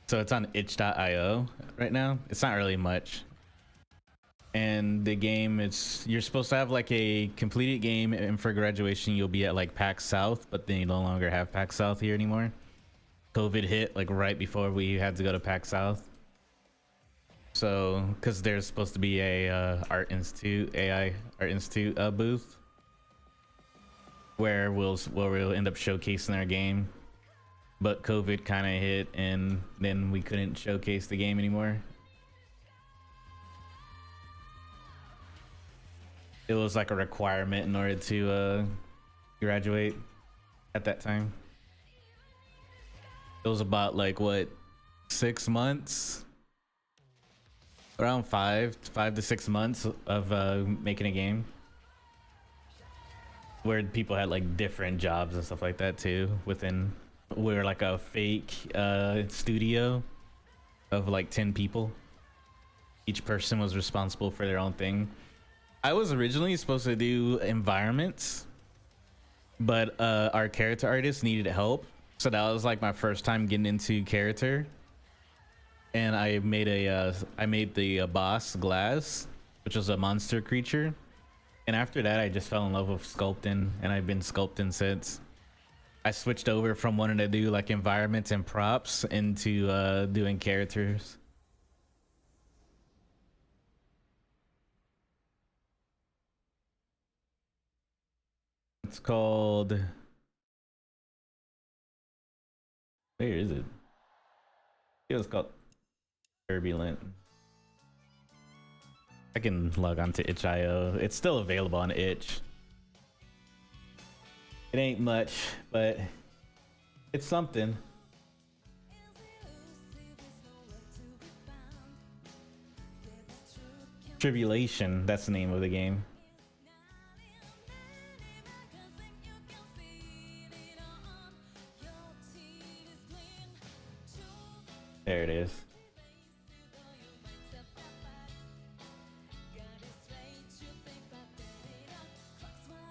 So it's on itch.io right now. It's not really much. And the game, you're supposed to have like a completed game, and for graduation you'll be at like PAX South, but then you no longer have PAX South here anymore. COVID hit like right before we had to go to PAX South. So because there's supposed to be a AI Art Institute booth where we'll end up showcasing our game, but COVID kind of hit and then we couldn't showcase the game anymore. It was like a requirement in order to graduate at that time. It was about like what, 6 months, around 5 to 6 months of making a game, where people had like different jobs and stuff like that too. We're like a fake studio of like 10 people. Each person was responsible for their own thing. I was originally supposed to do environments, but our character artist needed help, so that was like my first time getting into character. And I made the boss Glass, which was a monster creature. And after that I just fell in love with sculpting, and I've been sculpting since. I switched over from wanting to do like environments and props into doing characters. It's called, where is it? It was called Turbulent. I can log on to itch.io. It's still available on itch. It ain't much, but it's something. Tribulation, that's the name of the game. There it is.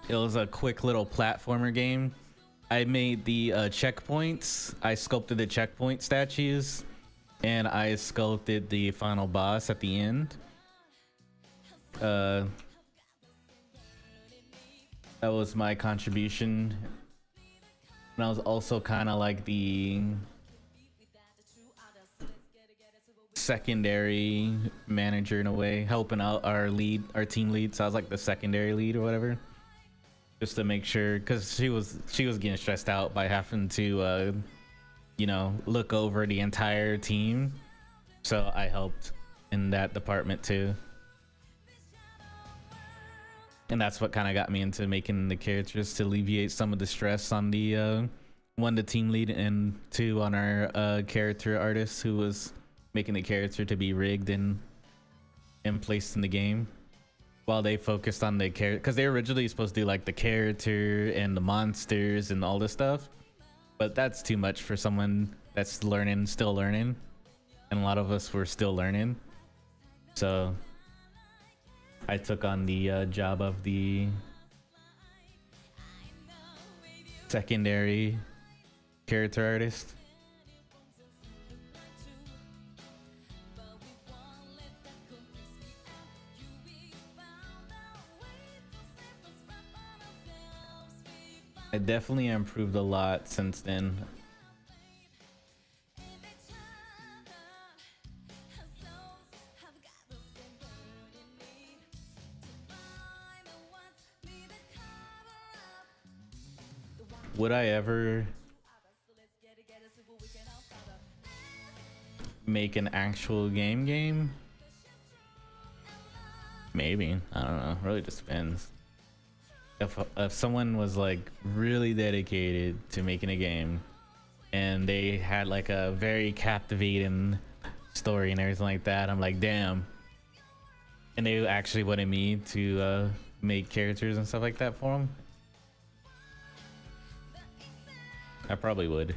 It was a quick little platformer game. I made the checkpoints. I sculpted the checkpoint statues, and I sculpted the final boss at the end. That was my contribution. And I was also kind of like the secondary manager in a way, helping out our team lead. So I was like the secondary lead or whatever, just to make sure, because she was getting stressed out by having to look over the entire team. So I helped in that department too, and that's what kind of got me into making the characters, to alleviate some of the stress on the one, the team lead, and 2, on our character artist, who was making the character to be rigged and placed in the game, while they focused on the character, because they were originally supposed to do like the character and the monsters and all this stuff, but that's too much for someone that's still learning, and a lot of us were still learning. So I took on the job of the secondary character artist. I definitely improved a lot since then. Would I ever make an actual game? Maybe. I don't know. Really just depends. If someone was like really dedicated to making a game, and they had like a very captivating story and everything like that. I'm like, damn. And they actually wanted me to make characters and stuff like that for them. I probably would.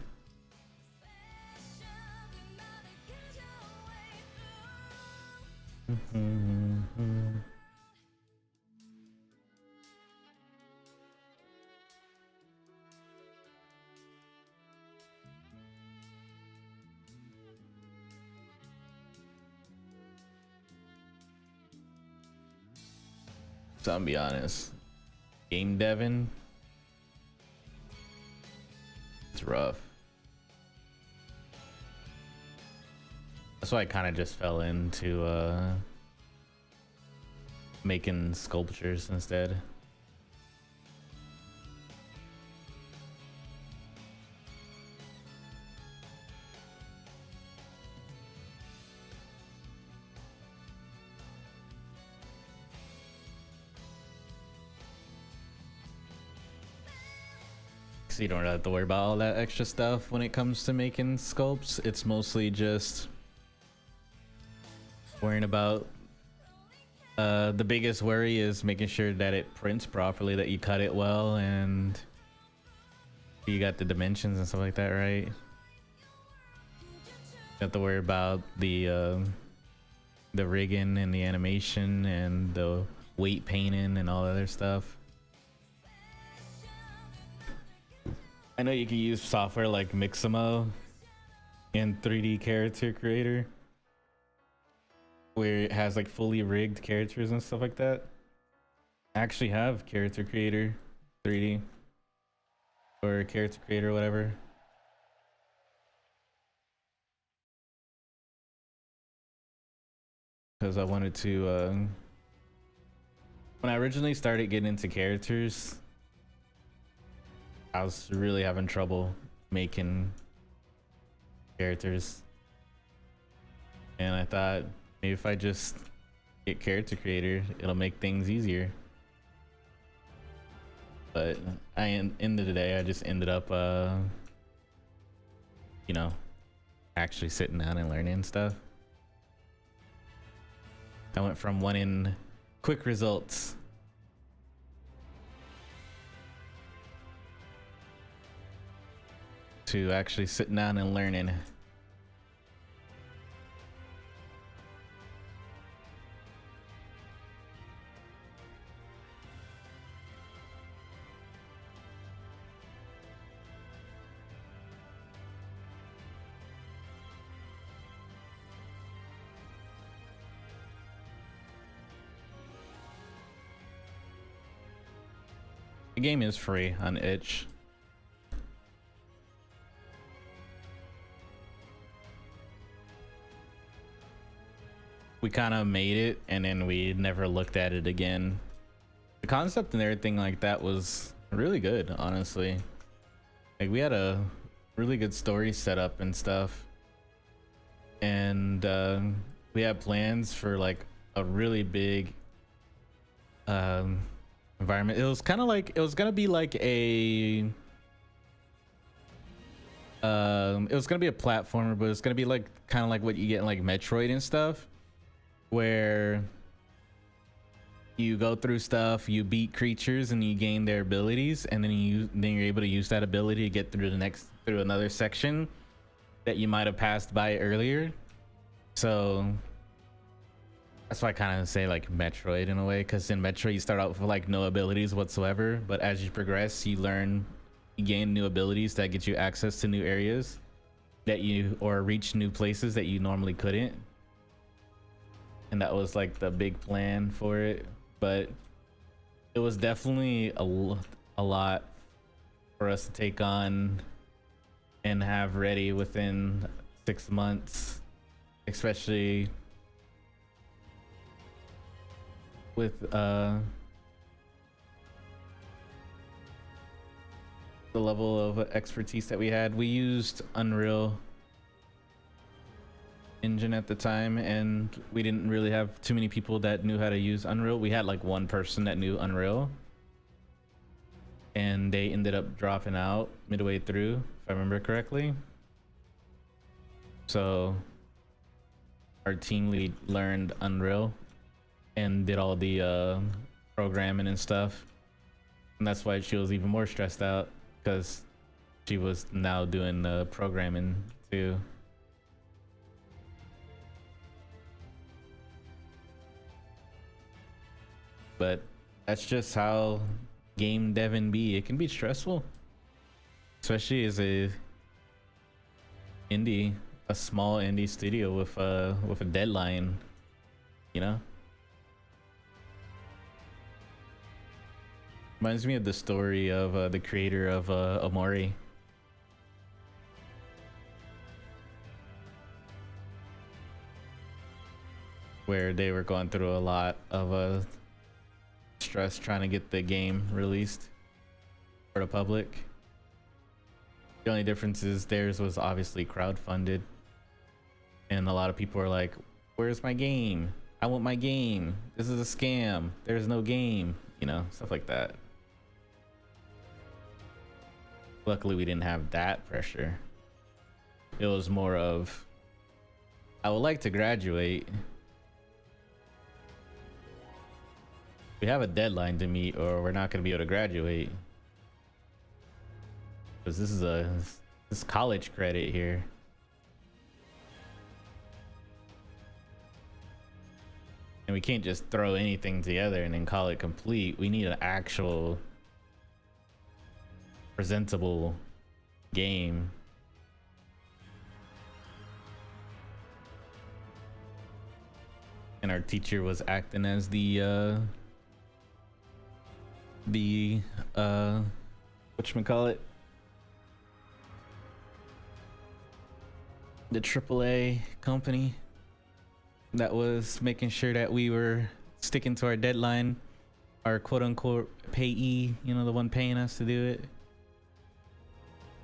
So I'm be honest, game deving, it's rough. That's why I kind of just fell into making sculptures instead. So you don't really have to worry about all that extra stuff when it comes to making sculpts. It's mostly just worrying about the biggest worry is making sure that it prints properly, that you cut it well, and you got the dimensions and stuff like that right. You have to worry about the rigging and the animation and the weight painting and all other stuff. I know you can use software like Mixamo and 3D Character Creator, where it has like fully rigged characters and stuff like that. I actually have Character Creator 3D or Character Creator, whatever. Because I wanted to, when I originally started getting into characters, I was really having trouble making characters. And I thought, maybe if I just get Character Creator, it'll make things easier. But end of the day, I just ended up, you know, actually sitting down and learning stuff. I went from wanting quick results to actually sitting down and learning. The game is free on itch. We kind of made it and then we never looked at it again. The concept and everything like that was really good, honestly. Like, we had a really good story set up and stuff, and we had plans for like a really big environment. It was kind of like, it was gonna be like a it was gonna be a platformer, but it's gonna be like kind of like what you get in like Metroid and stuff, where you go through stuff, you beat creatures and you gain their abilities, and then you're able to use that ability to get through another section that you might have passed by earlier. So that's why I kind of say like Metroid in a way, because in Metroid you start out with like no abilities whatsoever, but as you progress you gain new abilities that get you access to new areas or reach new places that you normally couldn't. And that was like the big plan for it, but it was definitely a lot for us to take on and have ready within 6 months, especially with the level of expertise that we had. We used Unreal Engine at the time, and we didn't really have too many people that knew how to use Unreal. We had like one person that knew Unreal, and they ended up dropping out midway through, if I remember correctly. So our team lead learned Unreal and did all the programming and stuff, and that's why she was even more stressed out, because she was now doing programming too. But that's just how game deving be. It can be stressful, especially as a small indie studio with a deadline, you know. Reminds me of the story of the creator of Amori. Where they were going through a lot of stress trying to get the game released for the public. The only difference is theirs was obviously crowdfunded, and a lot of people are like, where's my game? I want my game. This is a scam. There's no game, you know, stuff like that. Luckily we didn't have that pressure. It was more of, I would like to graduate. We have a deadline to meet or we're not going to be able to graduate, because this is college credit here. And we can't just throw anything together and then call it complete. We need an actual presentable game. And our teacher was acting as the whatchamacallit, the AAA company that was making sure that we were sticking to our deadline, our quote-unquote payee, you know, the one paying us to do it.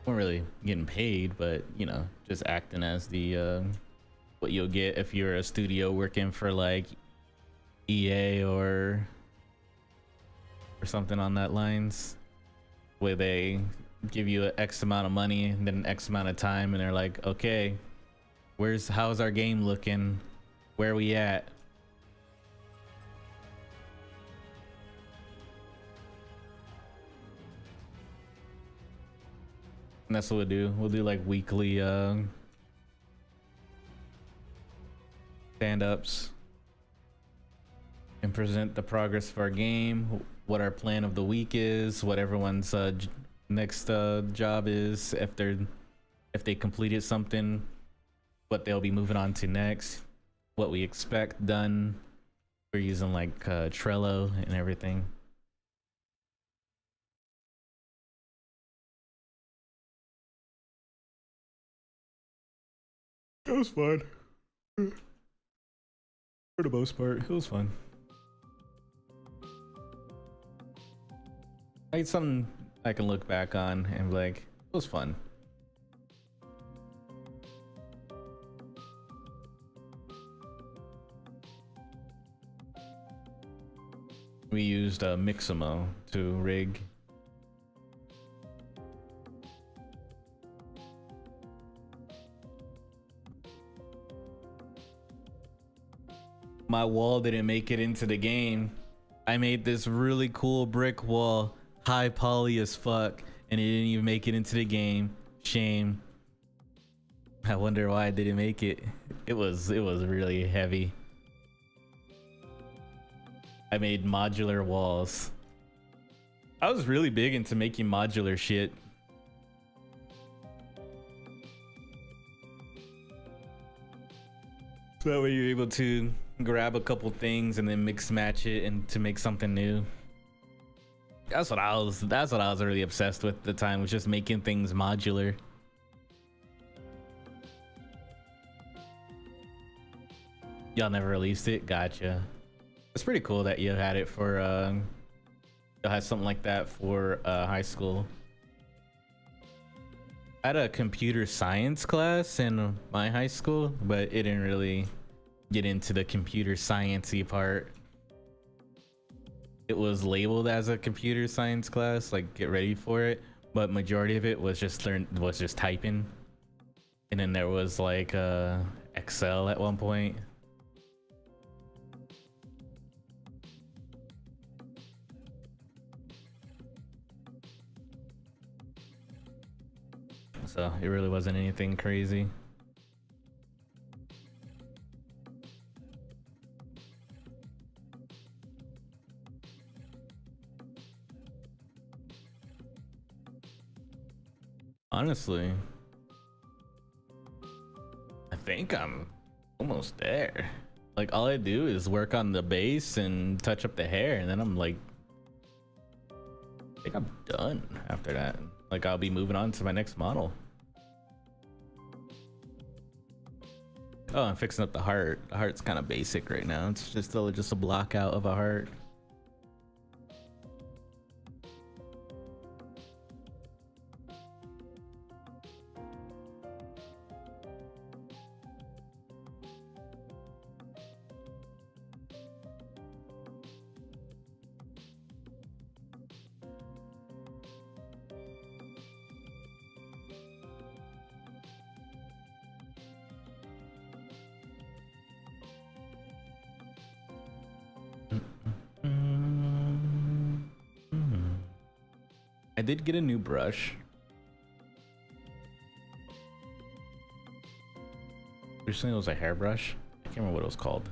Weren't really getting paid, but you know, just acting as the what you'll get if you're a studio working for like EA or something on that lines, where they give you an X amount of money and then an X amount of time, and they're like, okay, how's our game looking? Where are we at? And that's what we'll do. We'll do like weekly stand-ups and present the progress of our game, what our plan of the week is, what everyone's next job is, if they completed something, what they'll be moving on to next, what we expect done. We're using like Trello and everything. It was fun. For the most part, it was fun. It's something I can look back on and be like, it was fun. We used Mixamo to rig. My wall didn't make it into the game. I made this really cool brick wall, high poly as fuck, and it didn't even make it into the game. Shame. I wonder why I didn't make it. It was really heavy. I made modular walls. I was really big into making modular shit. So that way you're able to grab a couple things and then mix match it and to make something new. That's what I was really obsessed with at the time, was just making things modular. Y'all never released it? Gotcha. It's pretty cool that you had it for you'll have something like that for high school. I had a computer science class in my high school, but it didn't really get into the computer science-y part. It was labeled as a computer science class, like get ready for it, but majority of it was just typing, and then there was like Excel at one point. So it really wasn't anything crazy. Honestly, I think I'm almost there. Like all I do is work on the base and touch up the hair, and then I'm like, I think I'm done after that. Like I'll be moving on to my next model. Oh, I'm fixing up the heart. The heart's kind of basic right now. It's just a block out of a heart. I did get a new brush. Recently it was a hairbrush. I can't remember what it was called.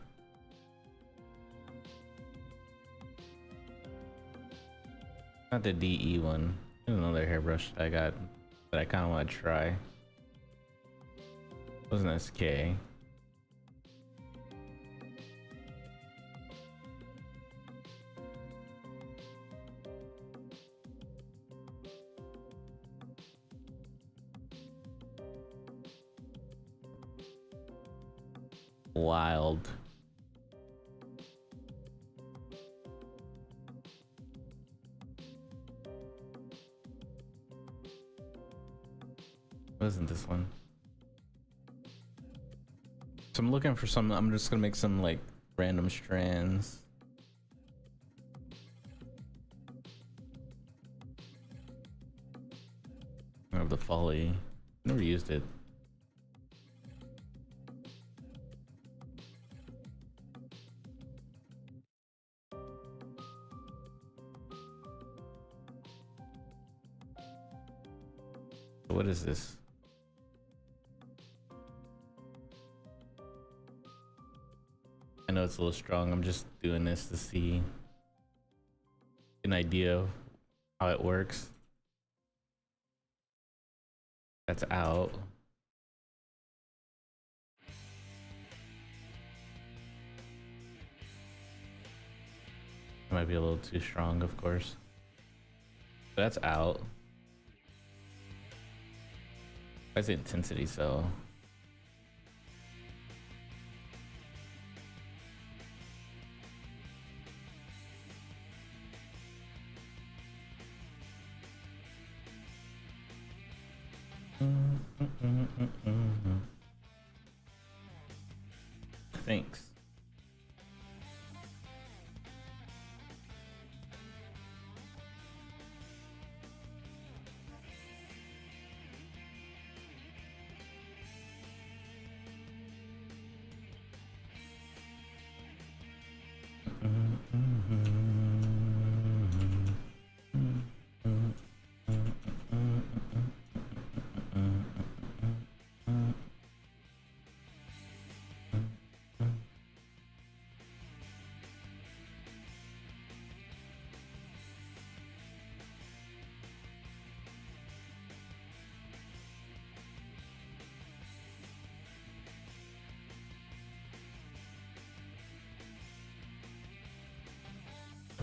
Not the DE one. There's another hairbrush I got that I kind of want to try. It was an SK. Wild. Wasn't this one? So I'm looking for some. I'm just gonna make some like random strands. Of the Folly. Never used it. What is this? I know it's a little strong. I'm just doing this to see an idea of how it works. That's out. It might be a little too strong, of course. That's out. Why's the intensity so? Thanks.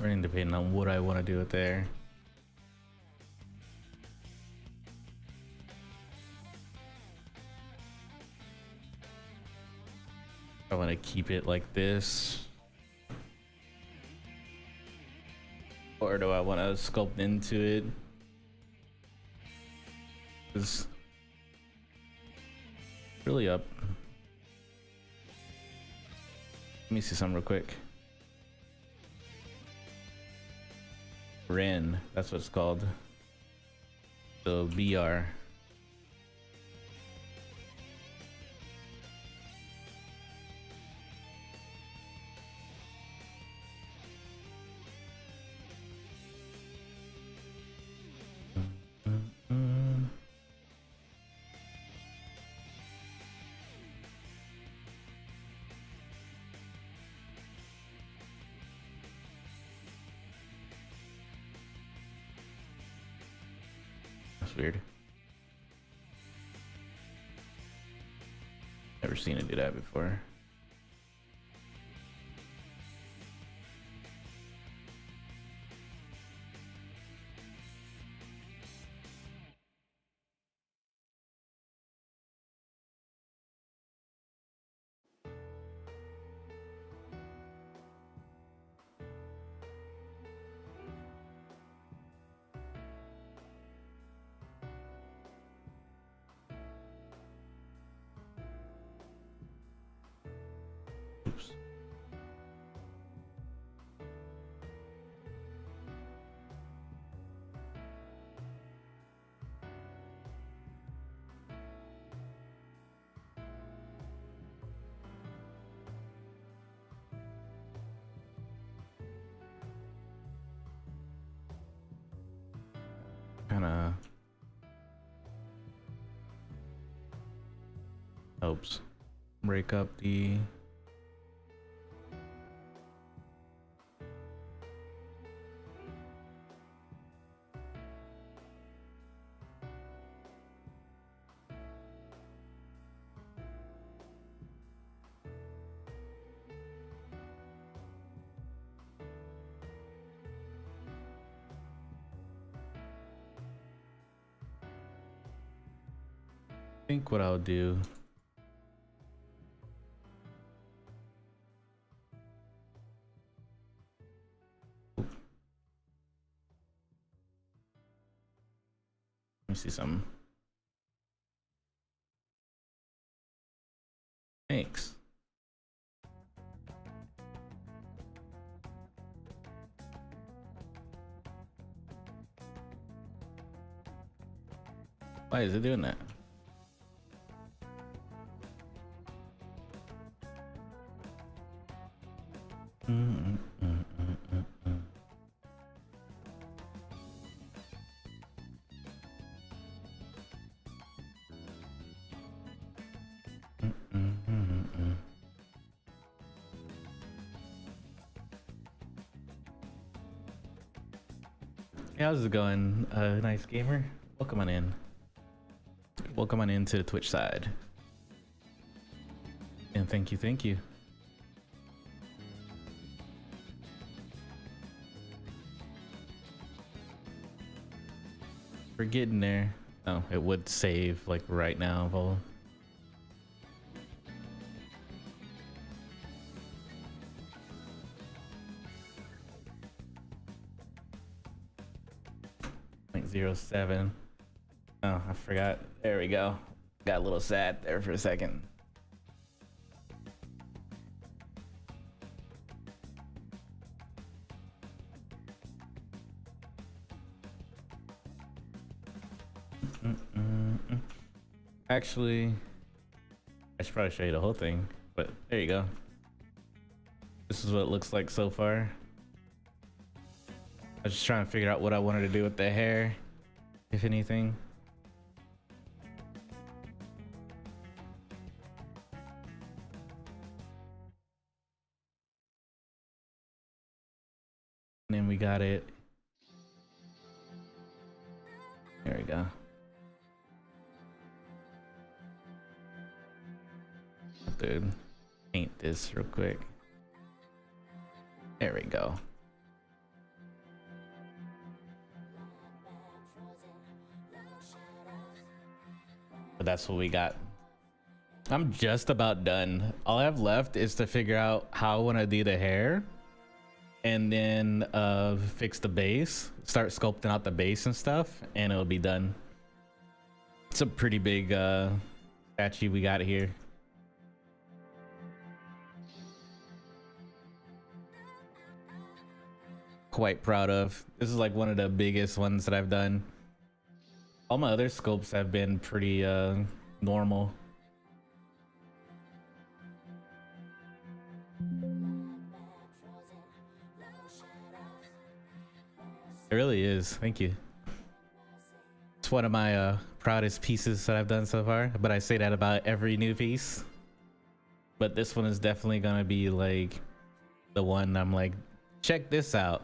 Running depending on what I want to do with there. I want to keep it like this, or do I want to sculpt into it? It's really up. Let me see something real quick. Ren, that's what it's called. So BR. That's weird. Never seen it do that before. Oops. Kind of helps break up the I think what I'll do let me see some. Thanks. Why is it doing that? Hey, how's it going? Nice gamer. Welcome on in. Welcome on into the Twitch side. And thank you, thank you. We're getting there. Oh, it would save like right now, Vol. .07. Oh, I forgot. There we go. Got a little sad there for a second. Actually, I should probably show you the whole thing, but there you go. This is what it looks like so far. I was just trying to figure out what I wanted to do with the hair, if anything. And then we got it. There we go. Dude, paint this real quick. There we go. But that's what we got. I'm just about done. All I have left is to figure out how I want to do the hair, and then fix the base, start sculpting out the base and stuff, and it'll be done. It's a pretty big statue we got here. Quite proud of. This is like one of the biggest ones that I've done. All my other sculpts have been pretty normal. It really is. Thank you. It's one of my proudest pieces that I've done so far, but I say that about every new piece. But this one is definitely gonna be like the one I'm like, check this out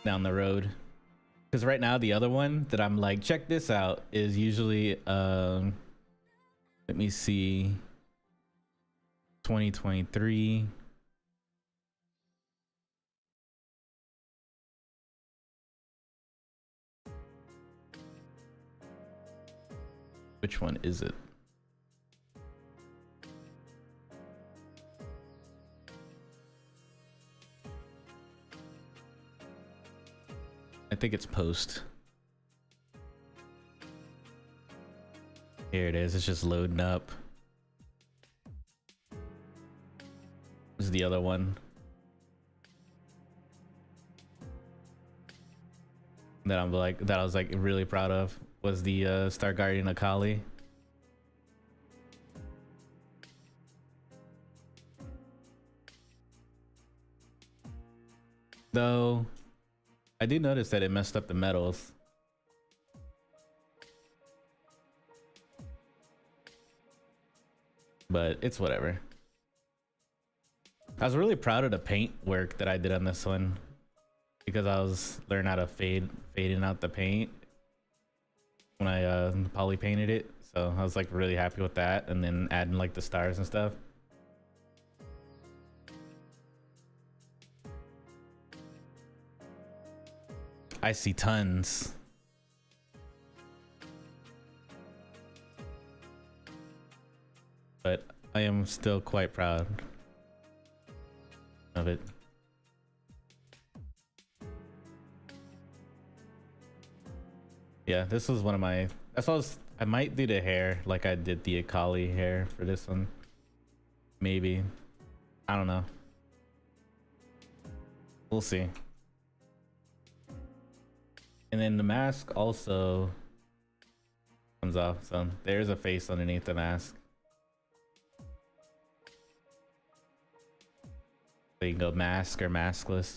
down the road. Because right now the other one that I'm like, check this out is usually let me see, 2023. Which one is it? I think it's post. Here it is. It's just loading up. This is the other one that I'm like, that I was like really proud of, was the Star Guardian Akali. Though I did notice that it messed up the metals. But it's whatever. I was really proud of the paint work that I did on this one, because I was learning how to fading out the paint when I poly painted it. So I was like really happy with that, and then adding like the stars and stuff. I see tons. But I am still quite proud of it. Yeah, this was one of my, I might do the hair like I did the Akali hair for this one. Maybe. I don't know. We'll see. And then the mask also comes off, so there's a face underneath the mask. So you can go mask or maskless.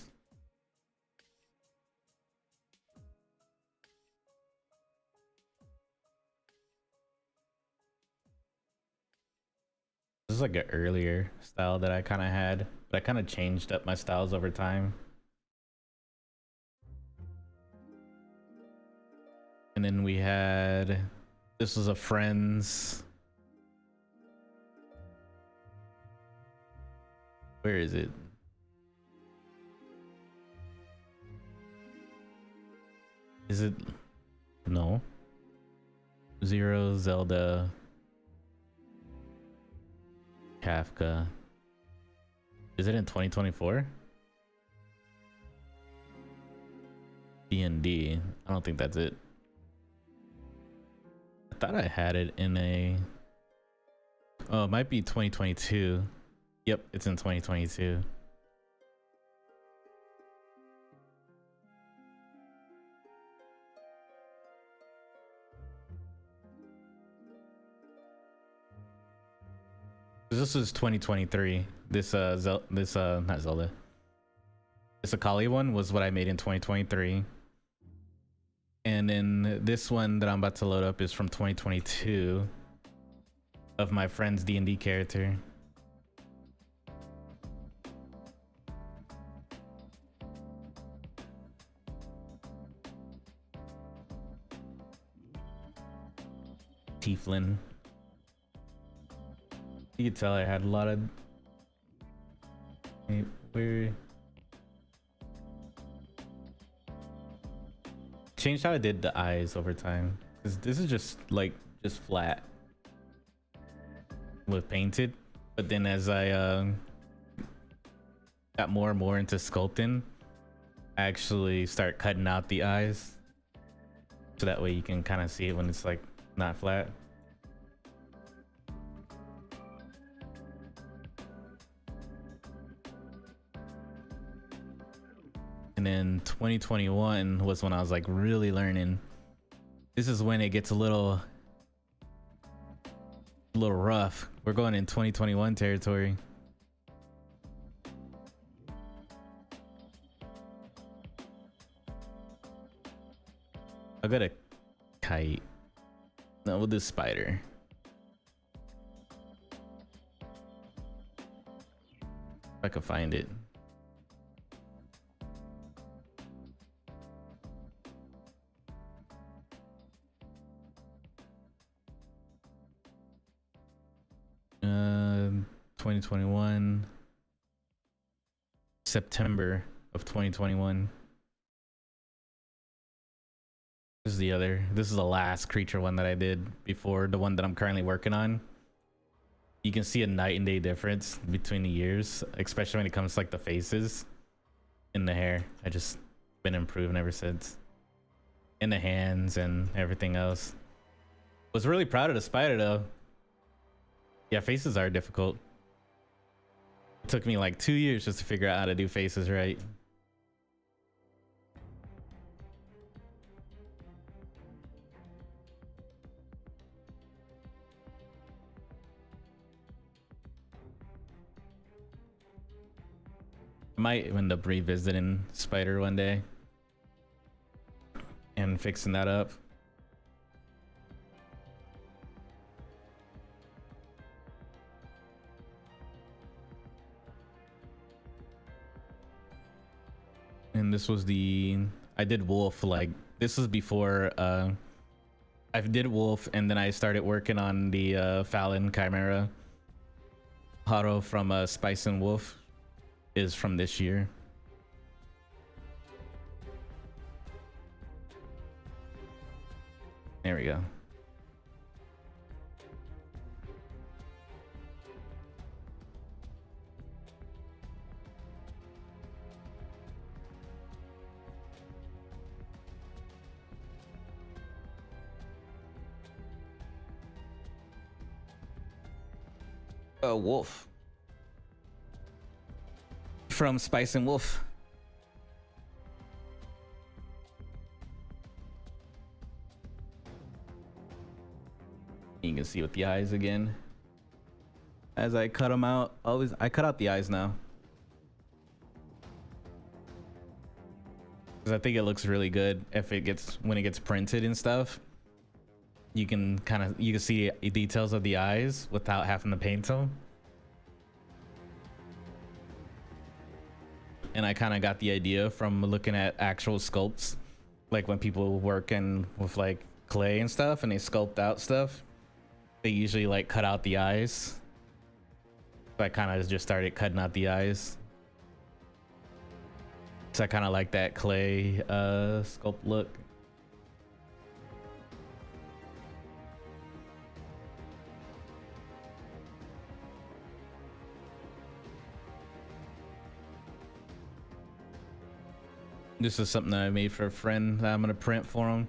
This is like an earlier style that I kind of had, but I kind of changed up my styles over time. And then we had, this was a friend's, where is it? Is it, no. Zero Zelda Kafka. Is it in 2024? D&D. I don't think that's it. I thought I had it in a, oh, it might be 2022. Yep, it's in 2022. This is 2023. This not Zelda. This Akali one was what I made in 2023. And then this one that I'm about to load up is from 2022 of my friend's D&D character. Tieflin. You could tell I had a lot of, where, changed how I did the eyes over time, because this is just like flat with painted, but then as I got more and more into sculpting, I actually start cutting out the eyes so that way you can kind of see it when it's like not flat. And then 2021 was when I was like really learning This is when it gets a little rough. We're going in 2021 territory. I got a kite. No, we'll do spider. If I can find it. Um, 2021. September of 2021. This is the other. This is the last creature one that I did before the one that I'm currently working on. You can see a night and day difference between the years, especially when it comes to like the faces and the hair. I just been improving ever since. And the hands and everything else. Was really proud of the spider though. Yeah, faces are difficult. It took me like 2 years just to figure out how to do faces right. I might end up revisiting Spider one day and fixing that up. And this was I did wolf, like this was before I did wolf, and then I started working on the Falin Chimera. Haro from Spice and Wolf is from this year. There we go. Wolf from Spice and Wolf. You can see with the eyes again. As I cut them out, I cut out the eyes now. Because I think it looks really good when it gets printed and stuff. You can see the details of the eyes without having to paint them. And I kind of got the idea from looking at actual sculpts, like when people working with like clay and stuff and they sculpt out stuff, they usually like cut out the eyes. So I kind of just started cutting out the eyes. So I kind of like that clay sculpt look. This is something that I made for a friend that I'm gonna print for him.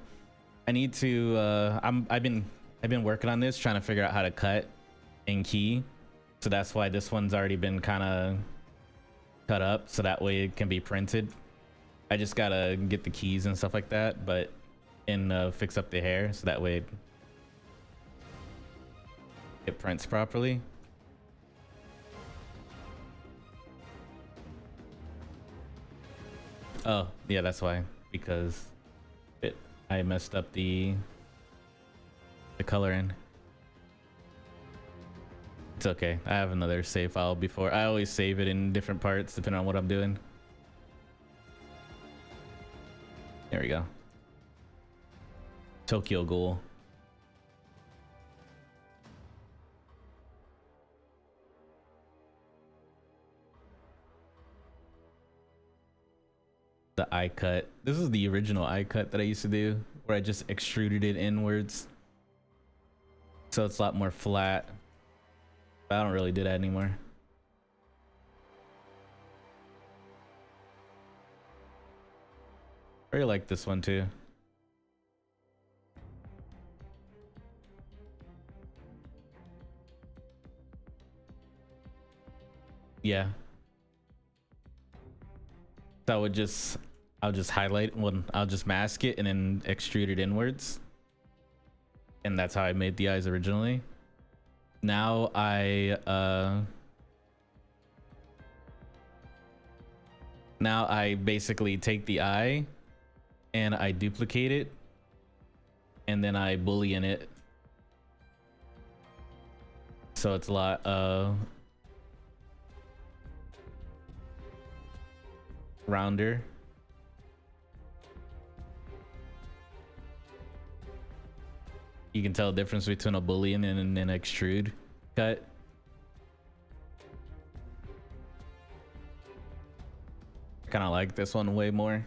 I need to I've been working on this, trying to figure out how to cut and key. So that's why this one's already been kind of cut up, so that way it can be printed. I just gotta get the keys and stuff like that, but fix up the hair so that way it prints properly. Oh, yeah, that's why. Because I messed up the coloring. It's okay. I have another save file before. I always save it in different parts depending on what I'm doing. There we go. Tokyo Ghoul. The eye cut. This is the original eye cut that I used to do, where I just extruded it inwards. So it's a lot more flat. But I don't really do that anymore. I really like this one too. Yeah. So I'll just highlight one. I'll just mask it and then extrude it inwards. and that's how I made the eyes originally. Now I basically take the eye and I duplicate it, and then I boolean it, so it's a lot rounder. You can tell the difference between a boolean and an extrude cut. Kind of like this one way more.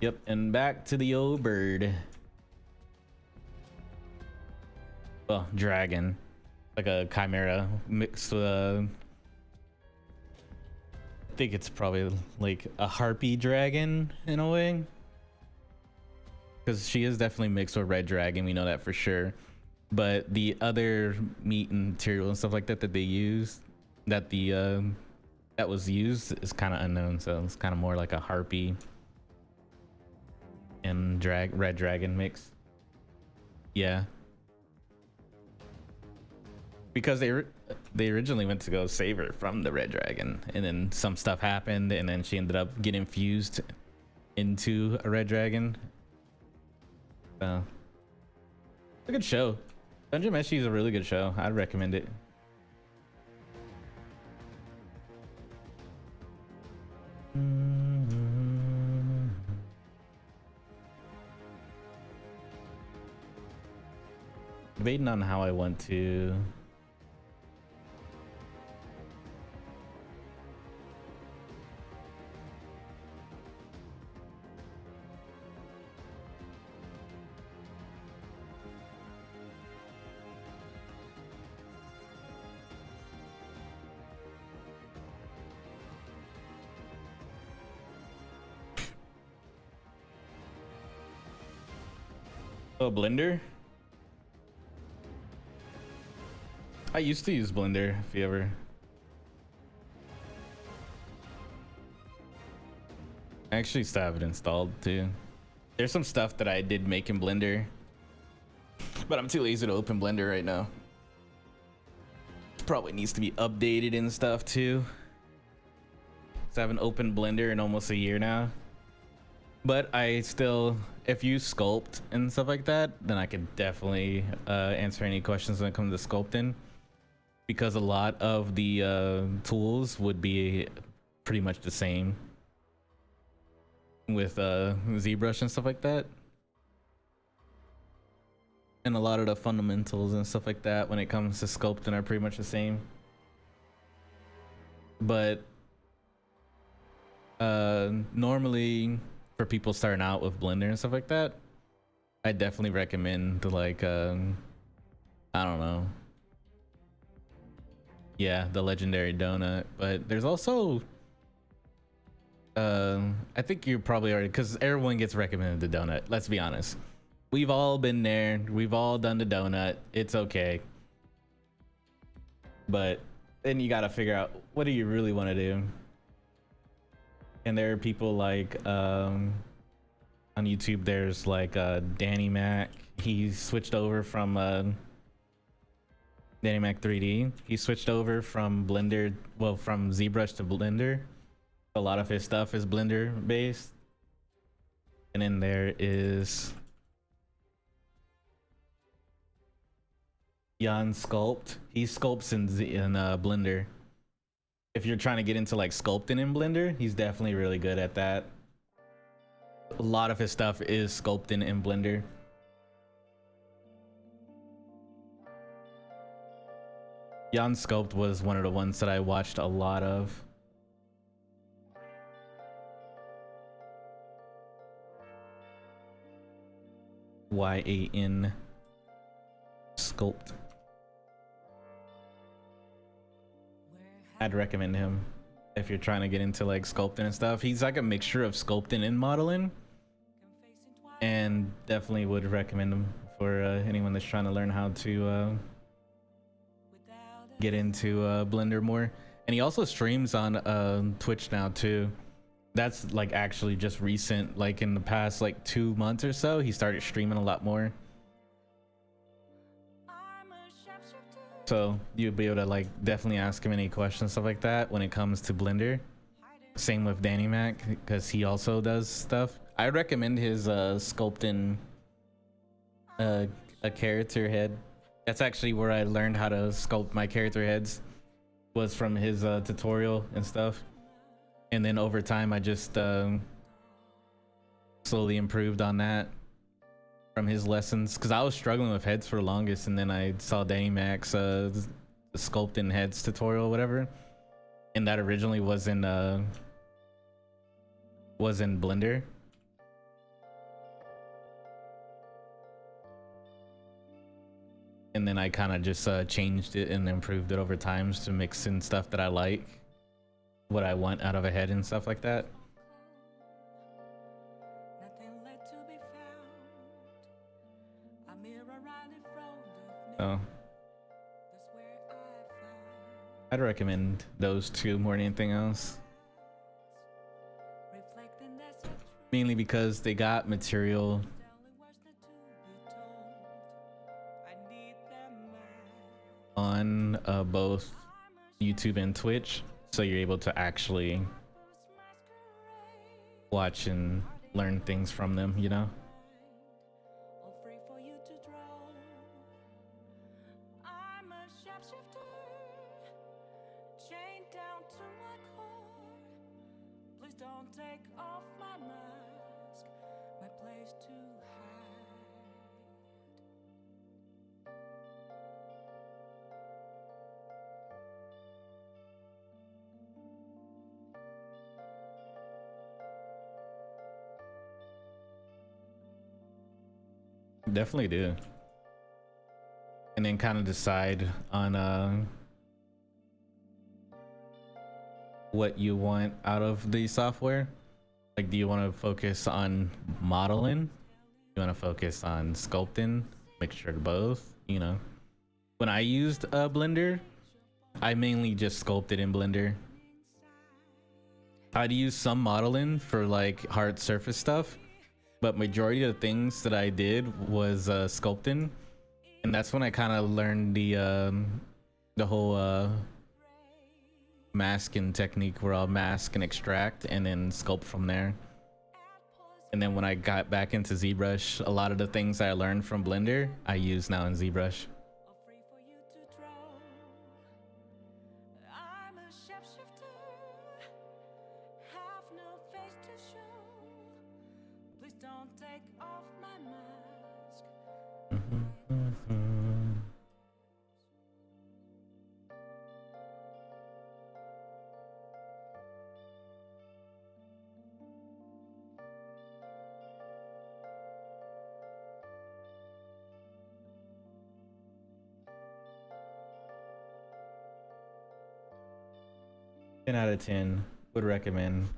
Yep, and back to the old bird. Well, dragon. Like a chimera mixed with a... I think it's probably like a harpy dragon in a way. Because she is definitely mixed with red dragon, we know that for sure. But the other meat and material and stuff like that that they use, that was used, is kind of unknown. So it's kind of more like a harpy and red dragon mix. Yeah. Because they originally went to go save her from the red dragon, and then some stuff happened, and then she ended up getting fused into a red dragon. It's a good show. Dungeon Meshi is a really good show. I'd recommend it. Debating on how I want to... Oh, Blender? I used to use Blender, if you ever... I actually still have it installed too. There's some stuff that I did make in Blender, but I'm too lazy to open Blender right now. Probably needs to be updated and stuff too. So I haven't opened Blender in almost a year now. But I still, if you sculpt and stuff like that, then I could definitely answer any questions when it comes to sculpting, because a lot of the tools would be pretty much the same with Zbrush and stuff like that. And a lot of the fundamentals and stuff like that when it comes to sculpting are pretty much the same. But normally, for people starting out with Blender and stuff like that, I definitely recommend like I don't know, yeah, the legendary donut. But there's also I think you're probably already, because everyone gets recommended the donut, let's be honest. We've all been there, we've all done the donut, it's okay. But then you got to figure out, what do you really want to do? And there are people like on YouTube, there's like Danny Mac. He switched over from Danny Mac 3D. He switched over from Blender, well, from ZBrush to Blender. A lot of his stuff is Blender based. And then there is Jan Sculpt. He sculpts in Blender. If you're trying to get into like sculpting in Blender, he's definitely really good at that. A lot of his stuff is sculpting in Blender. Jan Sculpt was one of the ones that I watched a lot of. YAN Sculpt. I'd recommend him if you're trying to get into like sculpting and stuff. He's like a mixture of sculpting and modeling, and definitely would recommend him for anyone that's trying to learn how to get into Blender more. And he also streams on Twitch now too. that's like actually just recent, like in the past like 2 months or so, he started streaming a lot more. So you'll be able to like definitely ask him any questions, stuff like that when it comes to Blender. Same with Danny Mac, because he also does stuff. I recommend his Sculpting a character head. That's actually where I learned how to sculpt my character heads, was from his tutorial and stuff. And then over time I just slowly improved on that from his lessons, because I was struggling with heads for the longest, and then I saw Danny Mac's sculpting heads tutorial or whatever, and that originally was in Blender. And then I kind of just changed it and improved it over times to mix in stuff that I like, what I want out of a head and stuff like that. Oh, I'd recommend those two more than anything else, mainly because they got material on both YouTube and Twitch, so you're able to actually watch and learn things from them, you know? Definitely do. And then kind of decide on what you want out of the software. Like, do you want to focus on modeling? You want to focus on sculpting? Mixture of both, you know? When I used Blender, I mainly just sculpted in Blender. I'd use some modeling for like hard surface stuff, but majority of the things that I did was sculpting, and that's when I kind of learned the whole masking technique, where I'll mask and extract and then sculpt from there. And then when I got back into ZBrush, a lot of the things I learned from Blender I use now in ZBrush. Ten out of 10 would recommend.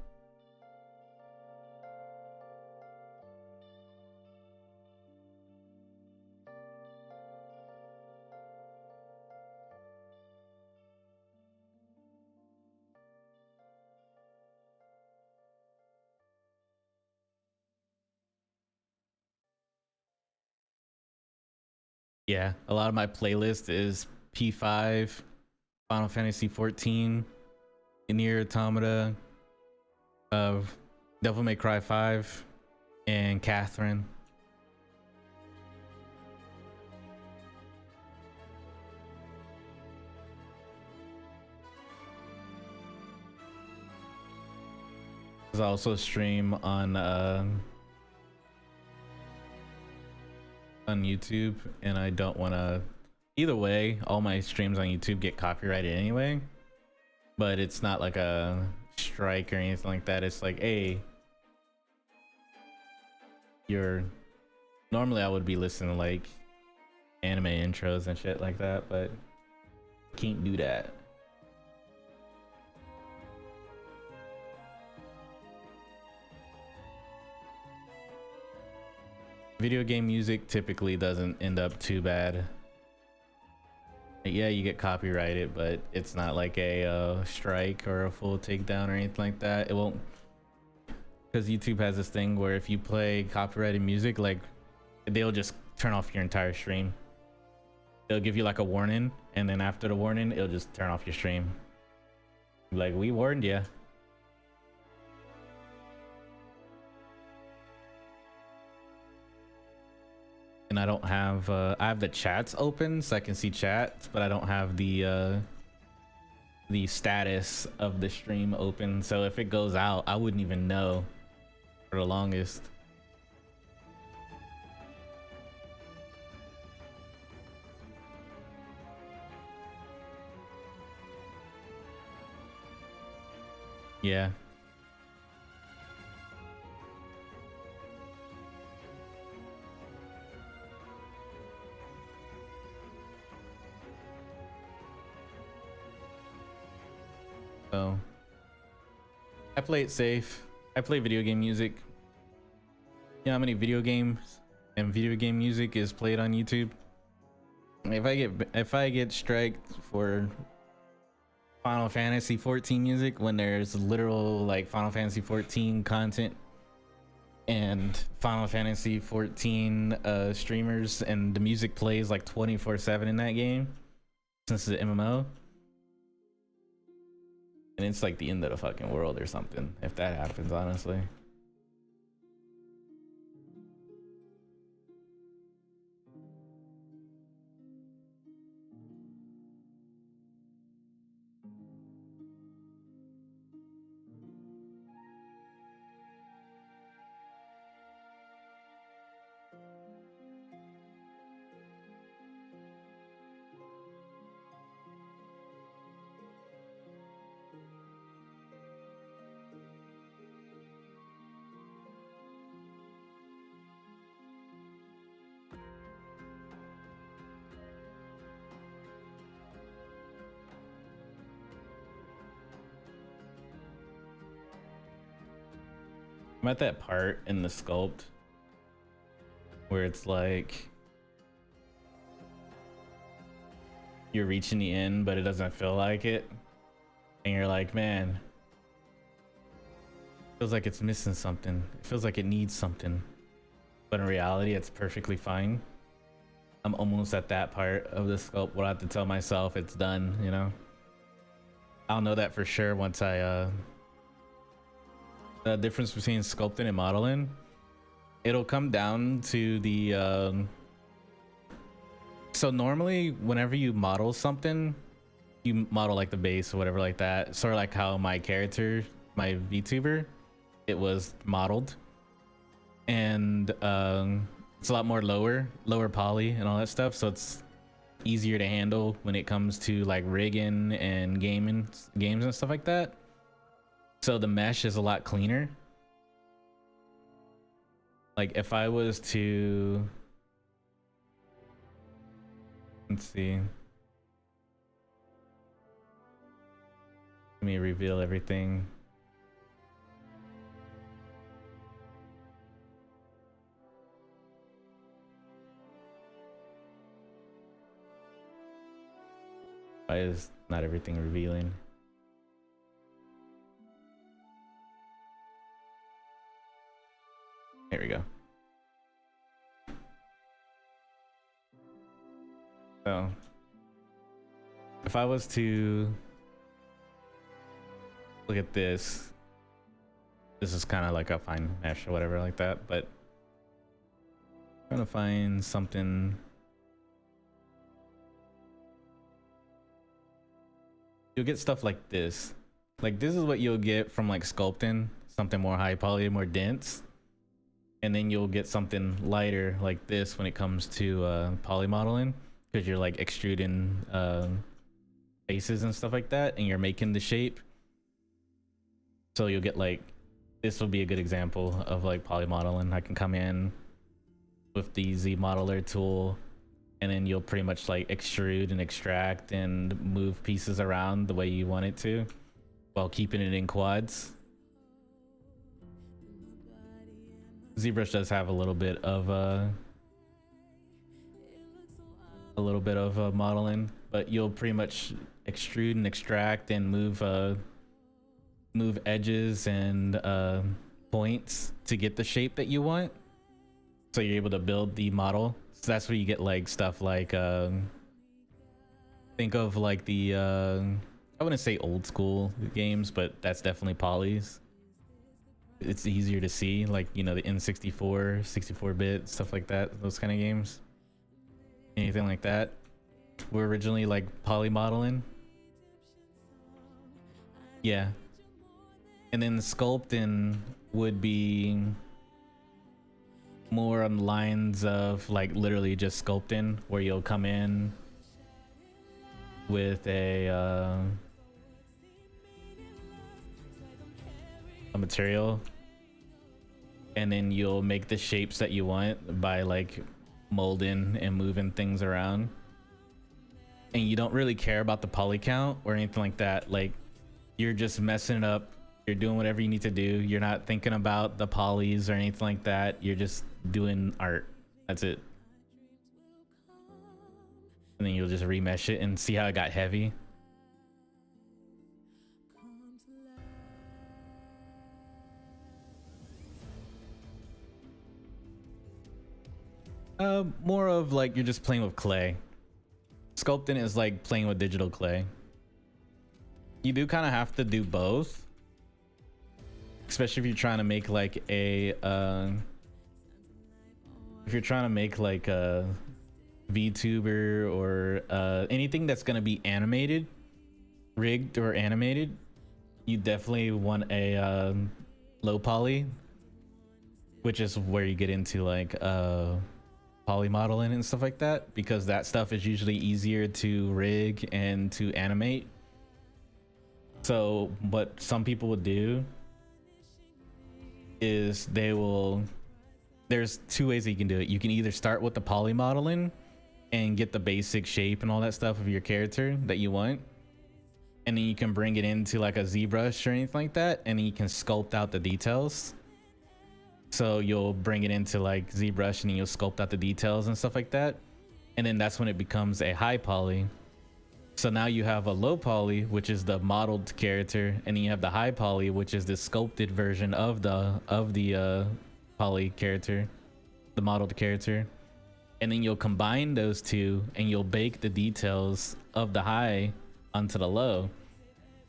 Yeah, a lot of my playlist is P5, Final Fantasy 14, Nier Automata, of Devil May Cry 5, and Catherine. There's also a stream on YouTube, and I don't want to. Either way, all my streams on YouTube get copyrighted anyway, but it's not like a strike or anything like that. It's like, hey, you're normally I would be listening to like anime intros and shit like that, but can't do that. Video game music typically doesn't end up too bad. Yeah, you get copyrighted, but it's not like a strike or a full takedown or anything like that. It won't because YouTube has this thing where if you play copyrighted music, like they'll just turn off your entire stream. They'll give you like a warning, and then after the warning, it'll just turn off your stream. Like, we warned you. And I don't have I have the chats open so I can see chats, but I don't have the status of the stream open. So if it goes out, I wouldn't even know for the longest. Yeah. So I play it safe. I play video game music. You know how many video games and video game music is played on YouTube? If I get striked for Final Fantasy 14 music when there's literal like Final Fantasy 14 content and Final Fantasy 14 streamers, and the music plays like 24/7 in that game since it's an MMO, and it's like the end of the fucking world or something if that happens, honestly. I'm at that part in the sculpt where it's like you're reaching the end, but it doesn't feel like it. And you're like, man, it feels like it's missing something. It feels like it needs something. But in reality, it's perfectly fine. I'm almost at that part of the sculpt where I have to tell myself it's done, you know? I'll know that for sure once I, the difference between sculpting and modeling, it'll come down to the, so normally whenever you model something, you model like the base or whatever like that, sort of like how my character, my VTuber, it was modeled. And it's a lot more lower poly and all that stuff, so it's easier to handle when it comes to like rigging and games and stuff like that. So the mesh is a lot cleaner. Like if I was to, let's see, let me reveal everything. Why is not everything revealing? There we go. So if I was to look at this, this is kind of like a fine mesh or whatever like that, but I'm trying to find something. You'll get stuff like this. Like this is what you'll get from like sculpting, something more high poly, more dense. And then you'll get something lighter like this when it comes to poly modeling, because you're like extruding faces and stuff like that, and you're making the shape. So you'll get like, this will be a good example of like poly modeling. I can come in with the Z modeler tool, and then you'll pretty much like extrude and extract and move pieces around the way you want it to while keeping it in quads. Zbrush does have a little bit of modeling, but you'll pretty much extrude and extract and move edges and points to get the shape that you want. So you're able to build the model. So that's where you get like stuff like think of like the I wouldn't say old school games, but that's definitely polys. It's easier to see, like, you know, the N64, 64-bit, stuff like that, those kind of games. Anything like that were originally like poly modeling. Yeah. And then sculpting would be more on the lines of like literally just sculpting, where you'll come in with a material, and then you'll make the shapes that you want by like molding and moving things around, and you don't really care about the poly count or anything like that. Like, you're just messing it up, you're doing whatever you need to do, you're not thinking about the polys or anything like that, you're just doing art. That's it. And then you'll just remesh it and see how it got heavy. More of like you're just playing with clay. Sculpting is like playing with digital clay. You do kind of have to do both, especially if you're trying to make like a if you're trying to make like a VTuber or anything that's gonna be animated, rigged or animated. You definitely want a low poly, which is where you get into like poly modeling and stuff like that, because that stuff is usually easier to rig and to animate. So what some people would do is there's two ways that you can do it. You can either start with the poly modeling and get the basic shape and all that stuff of your character that you want, and then you can bring it into like a ZBrush or anything like that, and then you can sculpt out the details. So you'll bring it into like ZBrush and then you'll sculpt out the details and stuff like that, and then that's when it becomes a high poly. So now you have a low poly, which is the modeled character, and then you have the high poly, which is the sculpted version of the poly character, the modeled character. And then you'll combine those two and you'll bake the details of the high onto the low,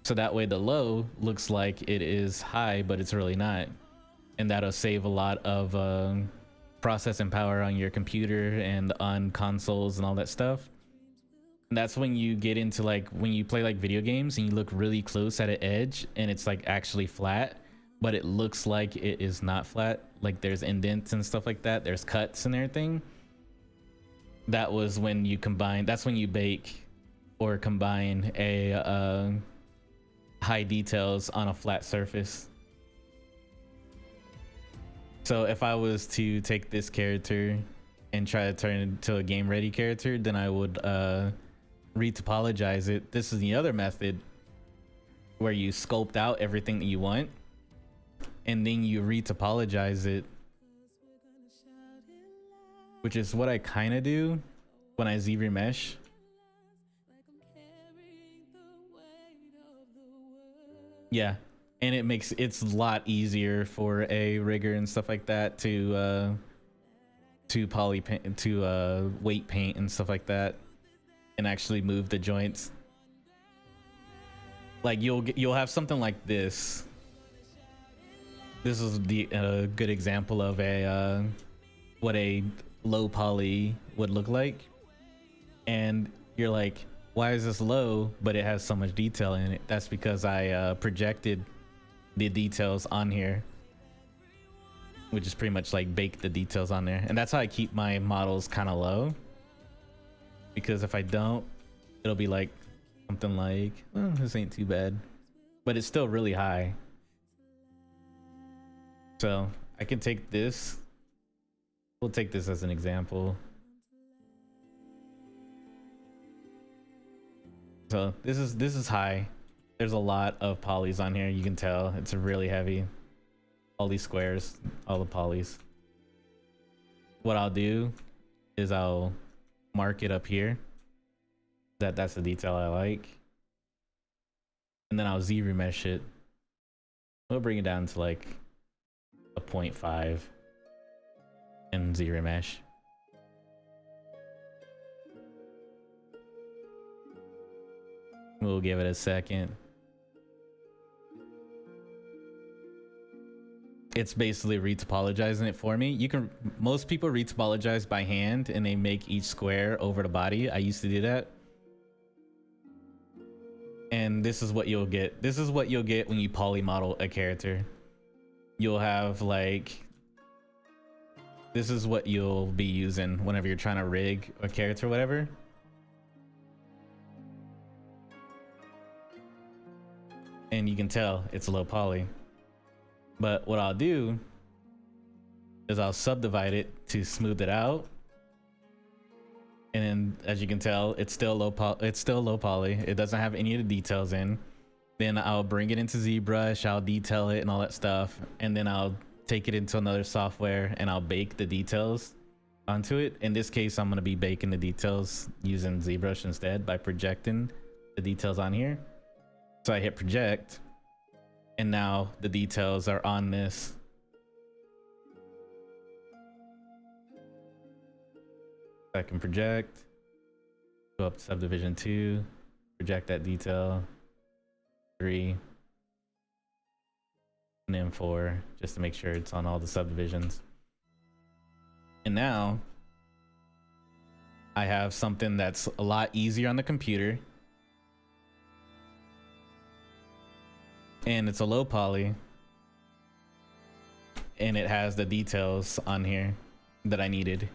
so that way the low looks like it is high but it's really not, and that'll save a lot of processing power on your computer and on consoles and all that stuff. And that's when you get into like when you play like video games and you look really close at an edge and it's like actually flat, but it looks like it is not flat, like there's indents and stuff like that, there's cuts and everything. That was when you combine, that's when you bake or combine a high details on a flat surface. So if I was to take this character and try to turn it into a game ready character, then I would retopologize it. This is the other method where you sculpt out everything that you want and then you retopologize it, which is what I kind of do when I ZRemesh. Yeah, and it makes it's a lot easier for a rigger and stuff like that to poly paint, to weight paint and stuff like that, and actually move the joints. Like you'll have something like this. This is the good example of a what a low poly would look like, and you're like, why is this low but it has so much detail in it? That's because I projected the details on here, which is pretty much like bake the details on there. And that's how I keep my models kind of low, because if I don't, it'll be like something like, oh, this ain't too bad, but it's still really high. So I can take this, we'll take this as an example. So this is high. There's a lot of polys on here. You can tell it's really heavy. All these squares, all the polys. What I'll do is I'll mark it up here. That's the detail I like. And then I'll ZRemesh it. We'll bring it down to like 0.5 in ZRemesh. We'll give it a second. It's basically retopologizing it for me. Most people retopologize by hand and they make each square over the body. I used to do that. And this is what you'll get. This is what you'll get when you poly model a character. You'll have like, this is what you'll be using whenever you're trying to rig a character or whatever. And you can tell it's low poly. But what I'll do is I'll subdivide it to smooth it out. And then, as you can tell, it's still low poly. It doesn't have any of the details in. Then I'll bring it into Zbrush, I'll detail it and all that stuff. And then I'll take it into another software and I'll bake the details onto it. In this case, I'm gonna be baking the details using Zbrush instead by projecting the details on here. So I hit project. And now the details are on this. I can project, go up to subdivision 2, project that detail, 3, and then 4, just to make sure it's on all the subdivisions. And now I have something that's a lot easier on the computer. And it's a low poly, and it has the details on here that I needed.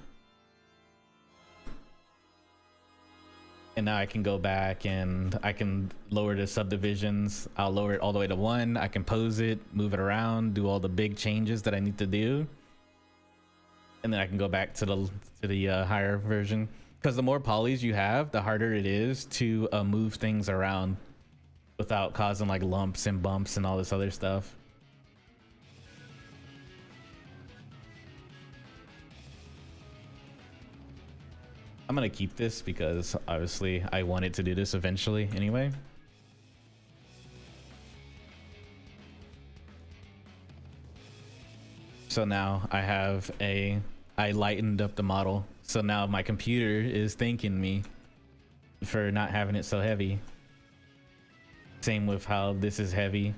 And now I can go back and I can lower the subdivisions. I'll lower it all the way to 1. I can pose it, move it around, do all the big changes that I need to do. And then I can go back to the higher version. Because the more polys you have, the harder it is to move things around without causing like lumps and bumps and all this other stuff. I'm gonna keep this because obviously I wanted to do this eventually anyway. So now I lightened up the model. So now my computer is thanking me for not having it so heavy. Same with how this is heavy.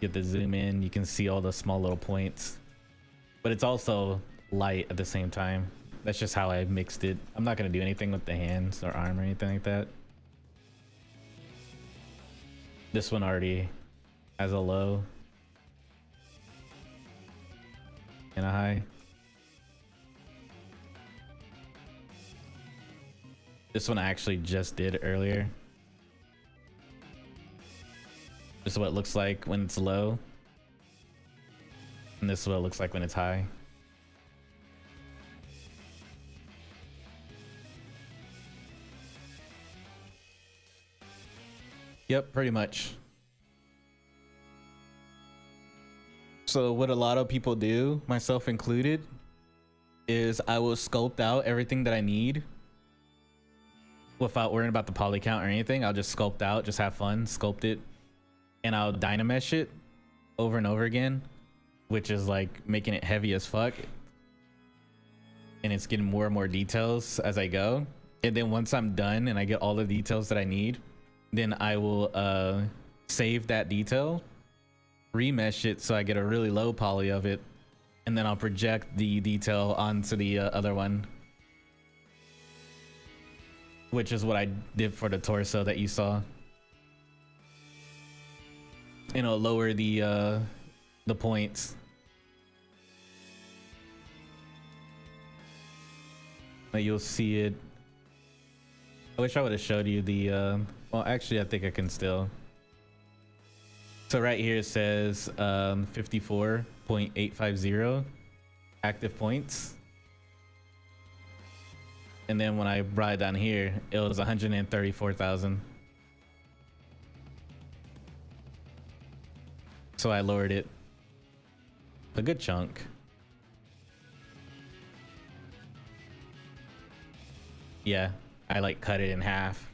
Get the zoom in, you can see all the small little points. But it's also light at the same time. That's just how I mixed it. I'm not gonna do anything with the hands or arm or anything like that. This one already has a low and a high. This one I actually just did earlier. This is what it looks like when it's low. And this is what it looks like when it's high. Yep, pretty much. So what a lot of people do, myself included, is I will sculpt out everything that I need without worrying about the poly count or anything. I'll just sculpt out, just have fun, sculpt it. And I'll dynamesh it over and over again, which is like making it heavy as fuck. And it's getting more and more details as I go. And then once I'm done and I get all the details that I need, then I will save that detail, remesh it so I get a really low poly of it, and then I'll project the detail onto the other one, which is what I did for the torso that you saw. And it'll lower the points. But you'll see it. I wish I would have showed you the well, actually I think I can still. So right here it says 54.850 active points. And then when I brought it down here, it was 134,000. So I lowered it a good chunk. Yeah, I like cut it in half.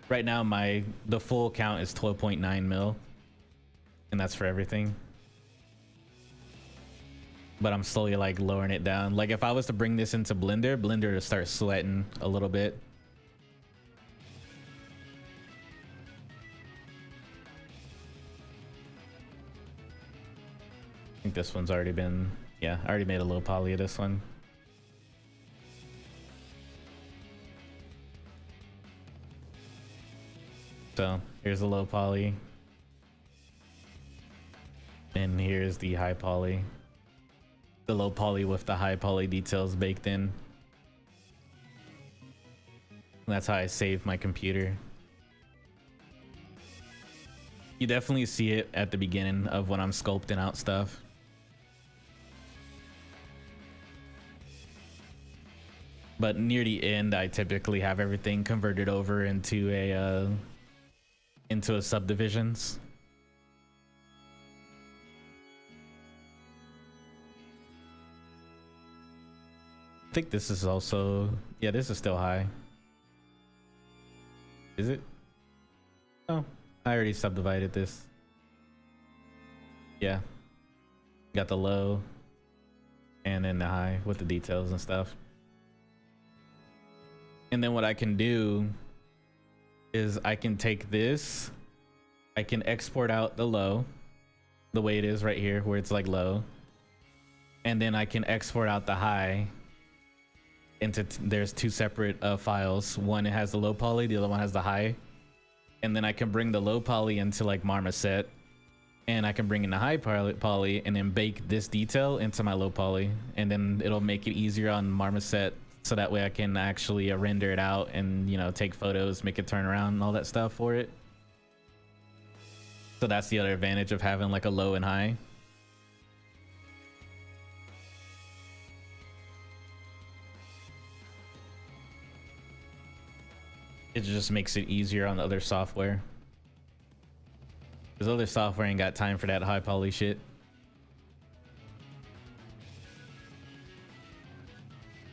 Right now the full count is 12.9 mil. and that's for everything. But I'm slowly like lowering it down. Like if I was to bring this into Blender to start sweating a little bit. I think this one's already been, yeah, I already made a low poly of this one. So here's the low poly. And here's the high poly. The low poly with the high poly details baked in. And that's how I save my computer. You definitely see it at the beginning of when I'm sculpting out stuff. But near the end, I typically have everything converted over into a subdivisions. I think this is also, yeah, this is still high. Is it? Oh, I already subdivided this. Yeah. Got the low and then the high with the details and stuff. And then what I can do is I can take this, I can export out the low the way it is right here where it's like low, and then I can export out the high into there's two separate files. One it has the low poly, the other one has the high, and then I can bring the low poly into like Marmoset, and I can bring in the high poly and then bake this detail into my low poly, and then it'll make it easier on Marmoset, so that way I can actually render it out and, you know, take photos, make it turn around and all that stuff for it. So that's the other advantage of having like a low and high. It just makes it easier on the other software. Because other software ain't got time for that high poly shit.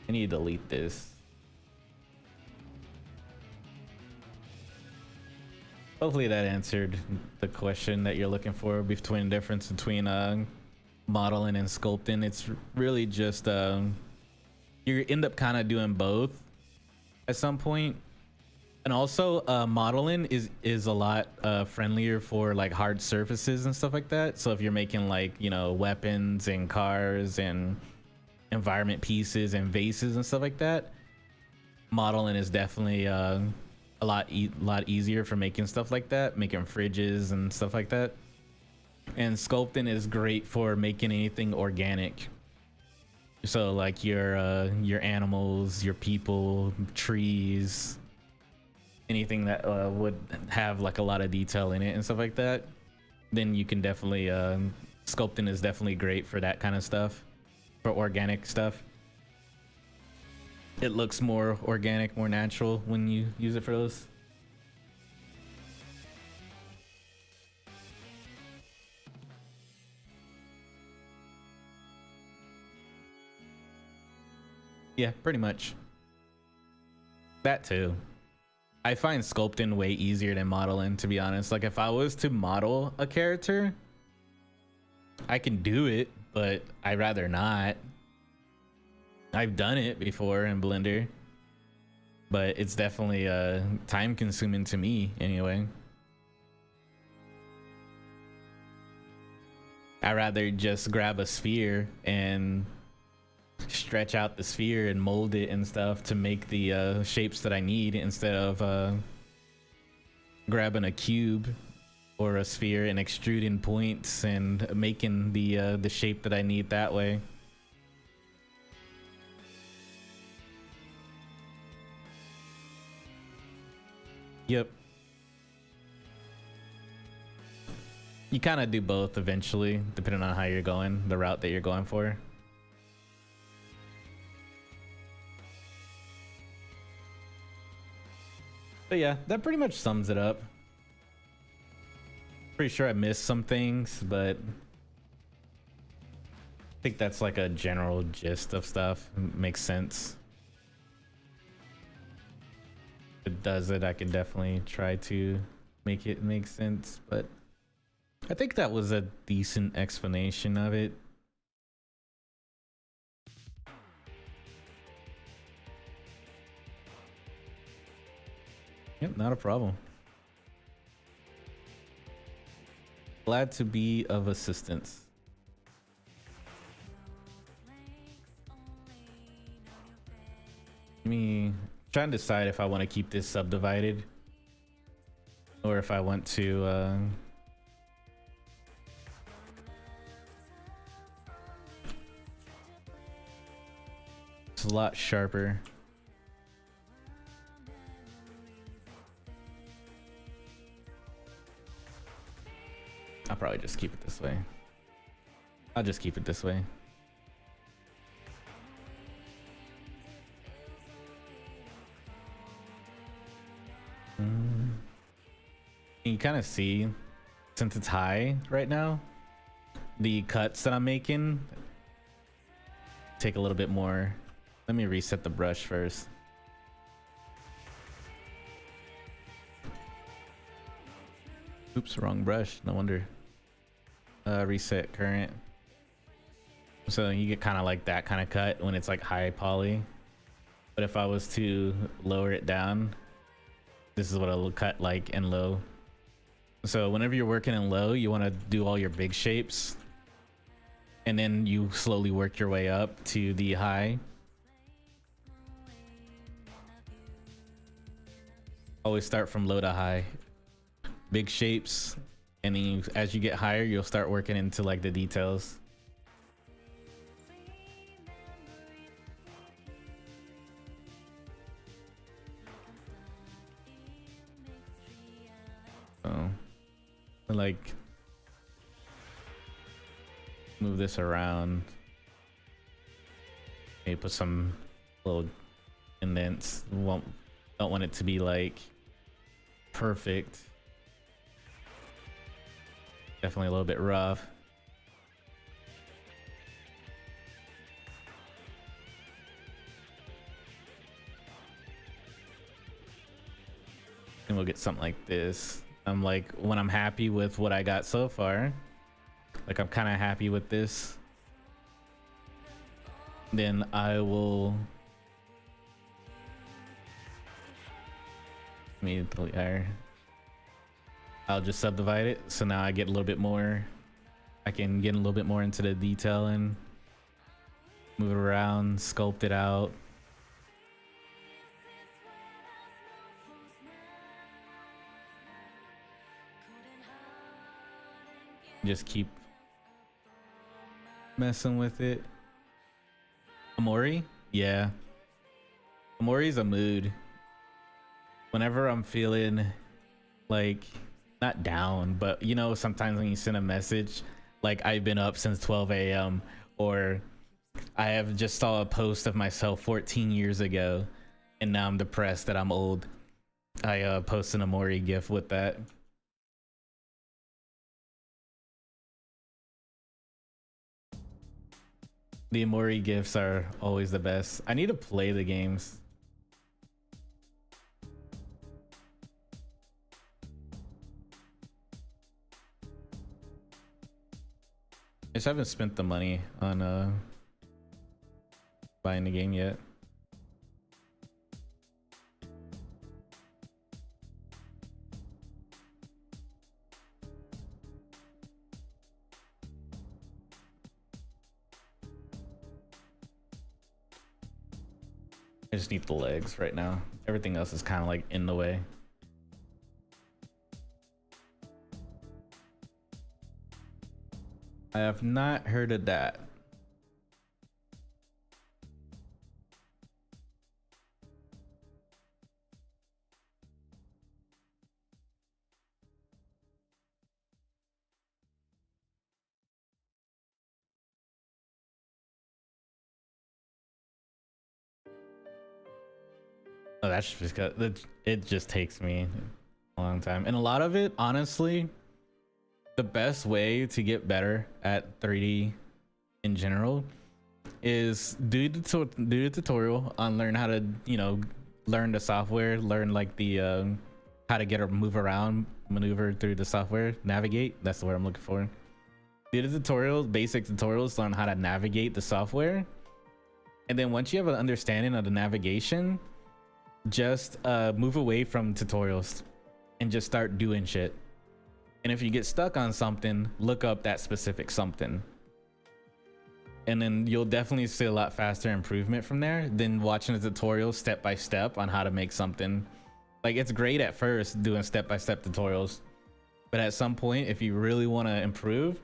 I need to delete this. Hopefully that answered the question that you're looking for between the difference between modeling and sculpting. It's really just you end up kind of doing both at some point. And also modeling is a lot friendlier for like hard surfaces and stuff like that. So if you're making like, you know, weapons and cars and environment pieces and vases and stuff like that, modeling is definitely a lot easier for making stuff like that, making fridges and stuff like that. And sculpting is great for making anything organic. So like your animals, your people, trees, anything that would have like a lot of detail in it and stuff like that, then you can definitely sculpting is definitely great for that kind of stuff, for organic stuff. It looks more organic, more natural when you use it for those. Yeah, pretty much. That too. I find sculpting way easier than modeling, to be honest. Like if I was to model a character, I can do it, but I'd rather not. I've done it before in Blender, but it's definitely time consuming to me anyway. I'd rather just grab a sphere and stretch out the sphere and mold it and stuff to make the shapes that I need, instead of grabbing a cube or a sphere and extruding points and making the shape that I need that way. Yep. You kind of do both eventually, depending on how you're going, the route that you're going for. But yeah, that pretty much sums it up. Pretty sure I missed some things, but I think that's like a general gist of stuff. Makes sense. If it does it, I can definitely try to make it make sense, but I think that was a decent explanation of it. Yep, not a problem. Glad to be of assistance. Me trying to decide if I want to keep this subdivided or if I want to it's a lot sharper. I'll probably just keep it this way. I'll just keep it this way. You kind of see, since it's high right now, the cuts that I'm making take a little bit more. Let me reset the brush first. Oops, wrong brush. No wonder. Reset current. So you get kind of like that kind of cut when it's like high poly. But if I was to lower it down, this is what it'll cut like in low. So whenever you're working in low, you want to do all your big shapes. And then you slowly work your way up to the high. Always start from low to high. Big shapes, and then you, as you get higher, you'll start working into like the details. So, like, move this around. Maybe put some little indents. Don't want it to be like perfect. Definitely a little bit rough. And we'll get something like this. I'm like, when I'm happy with what I got so far, like I'm kind of happy with this, then I will I'll just subdivide it. So now I get a little bit more, I can get a little bit more into the detail and move it around, sculpt it out. Just keep messing with it. Amori? Yeah. Amori's a mood. Whenever I'm feeling like not down, but you know, sometimes when you send a message like I've been up since 12 a.m. or I have just saw a post of myself 14 years ago and now I'm depressed that I'm old, I post an Amori gif with that. The Amori gifs are always the best. I need to play the games. I just haven't spent the money on buying the game yet. I just need the legs right now. Everything else is kind of like in the way. I have not heard of that. Oh, that's just because it just takes me a long time. And a lot of it, honestly, the best way to get better at 3D in general is do the tutorial on learn how to, you know, learn the software, learn like the how to get or move around maneuver through the software, navigate. That's the word I'm looking for. Do the tutorials, basic tutorials, learn how to navigate the software. And then once you have an understanding of the navigation, just move away from tutorials and just start doing shit. And if you get stuck on something, look up that specific something. And then you'll definitely see a lot faster improvement from there than watching a tutorial step by step on how to make something. Like, it's great at first doing step-by-step tutorials, but at some point, if you really want to improve,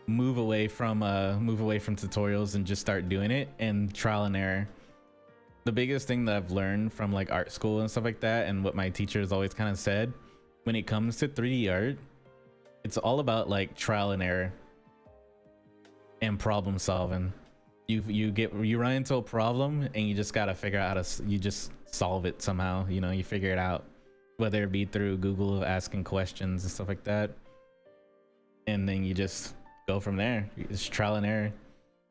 move away from tutorials and just start doing it and trial and error. The biggest thing that I've learned from like art school and stuff like that, and what my teachers always kind of said, when it comes to 3D art, it's all about like trial and error and problem solving. You run into a problem and you just gotta figure out how to, you just solve it somehow. You know, you figure it out, whether it be through Google asking questions and stuff like that, and then you just go from there. It's trial and error.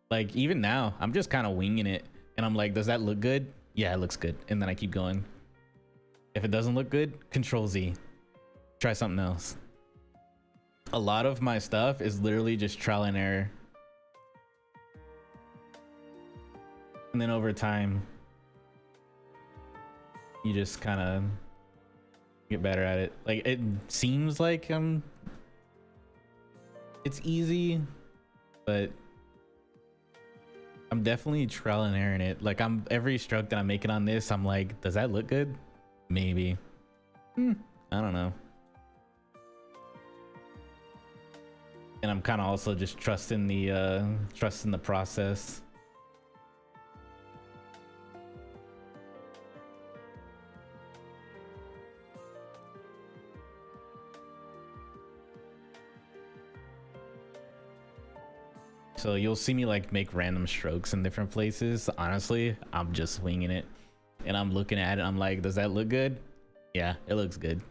Like, even now I'm just kind of winging it, and I'm like, does that look good? Yeah, it looks good. And then I keep going. If it doesn't look good, Control Z, try something else. A lot of my stuff is literally just trial and error. And then over time, you just kind of get better at it. Like, it seems like it's easy, but I'm definitely trial and error in it. Like, every stroke that I'm making on this, I'm like, does that look good? Maybe. I don't know. And I'm kind of also just trusting the process. So you'll see me like make random strokes in different places. Honestly, I'm just winging it, and I'm looking at it. I'm like, does that look good? Yeah, it looks good.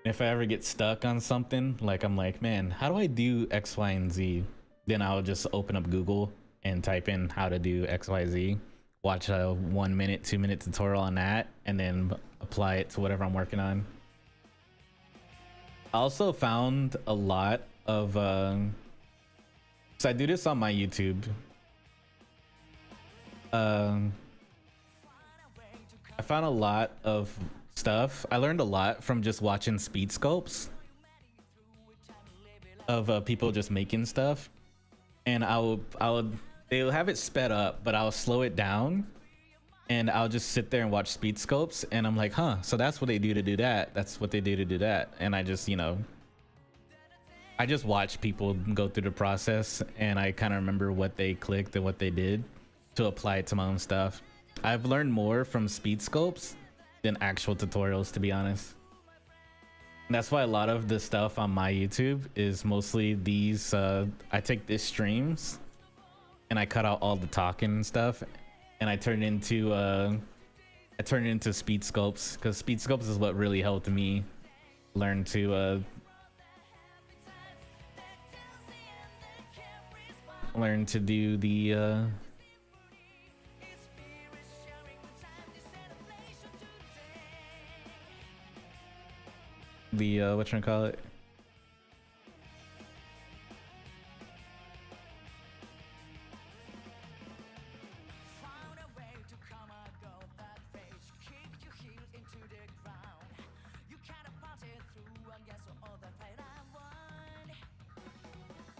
If I ever get stuck on something, like I'm like, man, how do I do X, Y, and Z? Then I'll just open up Google and type in how to do X, Y, Z, watch a 1 minute, 2 minute tutorial on that, and then apply it to whatever I'm working on. I also found a lot of, so I do this on my YouTube. I found a lot of stuff. I learned a lot from just watching speed sculpts of people just making stuff, and they'll have it sped up, but I'll slow it down, and I'll just sit there and watch speed sculpts, and I'm like, huh, so that's what they do to do that. That's what they do to do that. And I just, you know, I just watch people go through the process, and I kind of remember what they clicked and what they did to apply it to my own stuff. I've learned more from speed sculpts than actual tutorials, to be honest. And that's why a lot of the stuff on my YouTube is mostly these. I take these streams and I cut out all the talking and stuff, and I turn it into speed sculpts, because speed sculpts is what really helped me learn to do the what you call it,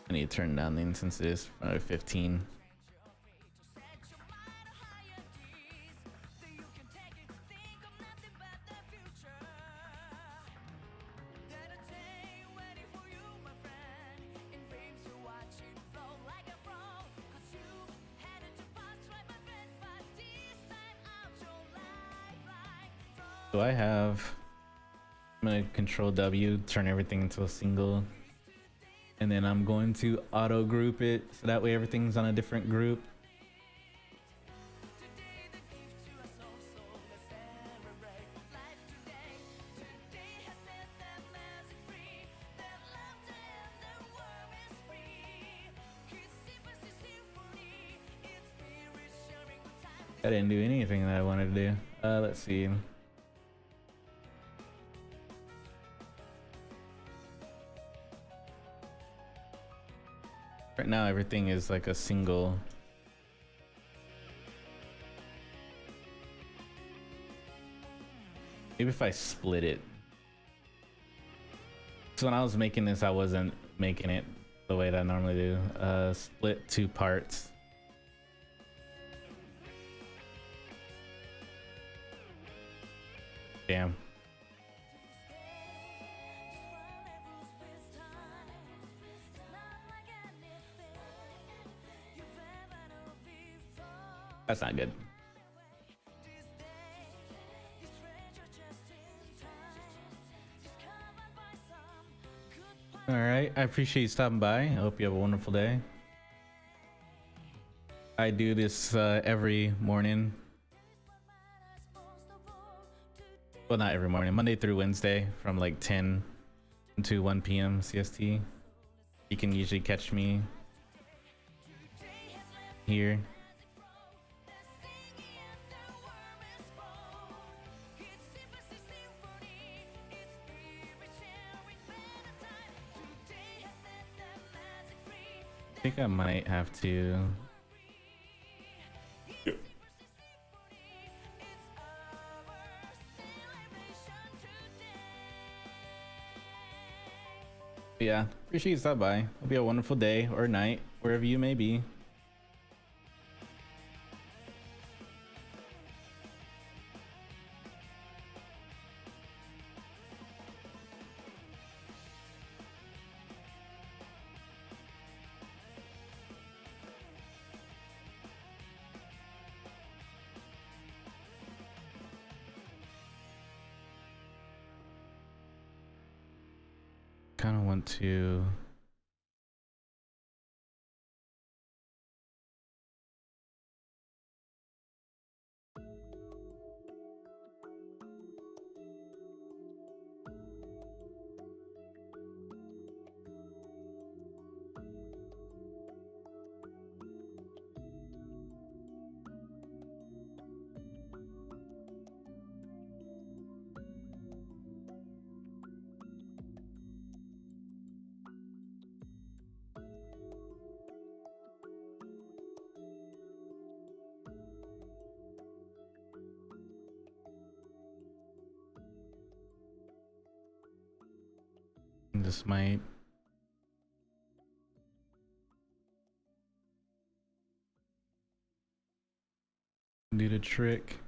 I need to turn down the instances for 15. So I have, I'm gonna Control W, turn everything into a single, and then I'm going to auto group it so that way everything's on a different group. I didn't do anything that I wanted to do. Let's see. Right now, everything is like a single. Maybe if I split it. So when I was making this, I wasn't making it the way that I normally do. Split 2 parts. Damn. That's not good. All right, I appreciate you stopping by. I hope you have a wonderful day. I do this every morning. Well, not every morning, Monday through Wednesday from like 10 to 1 p.m. CST. You can usually catch me here. I think I might have to. Yeah, appreciate you stopping by. Hope you have a wonderful day or night, wherever you may be. Kind of want to this might do the trick.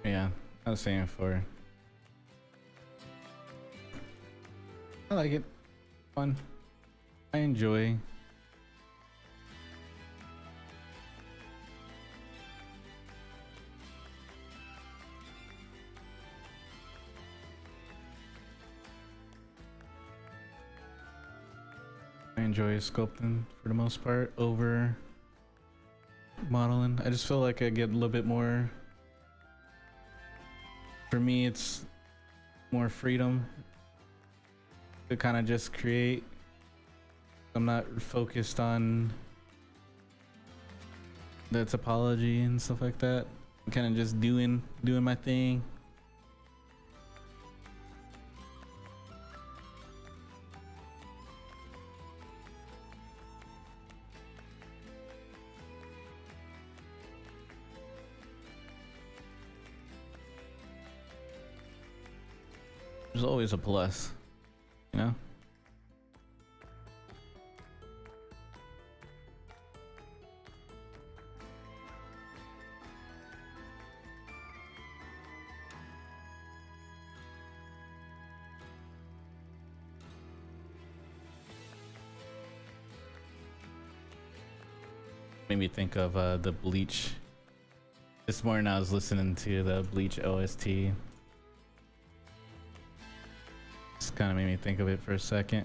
Yeah, I was saying for. I like it. Fun. I enjoy. I enjoy sculpting for the most part over modeling. I just feel like I get a little bit more. For me, it's more freedom to kind of just create. I'm not focused on the topology and stuff like that. I'm kind of just doing my thing. There's always a plus. you know. Made me think of the Bleach. This morning I was listening to the Bleach OST. Just kind of made me think of it for a second.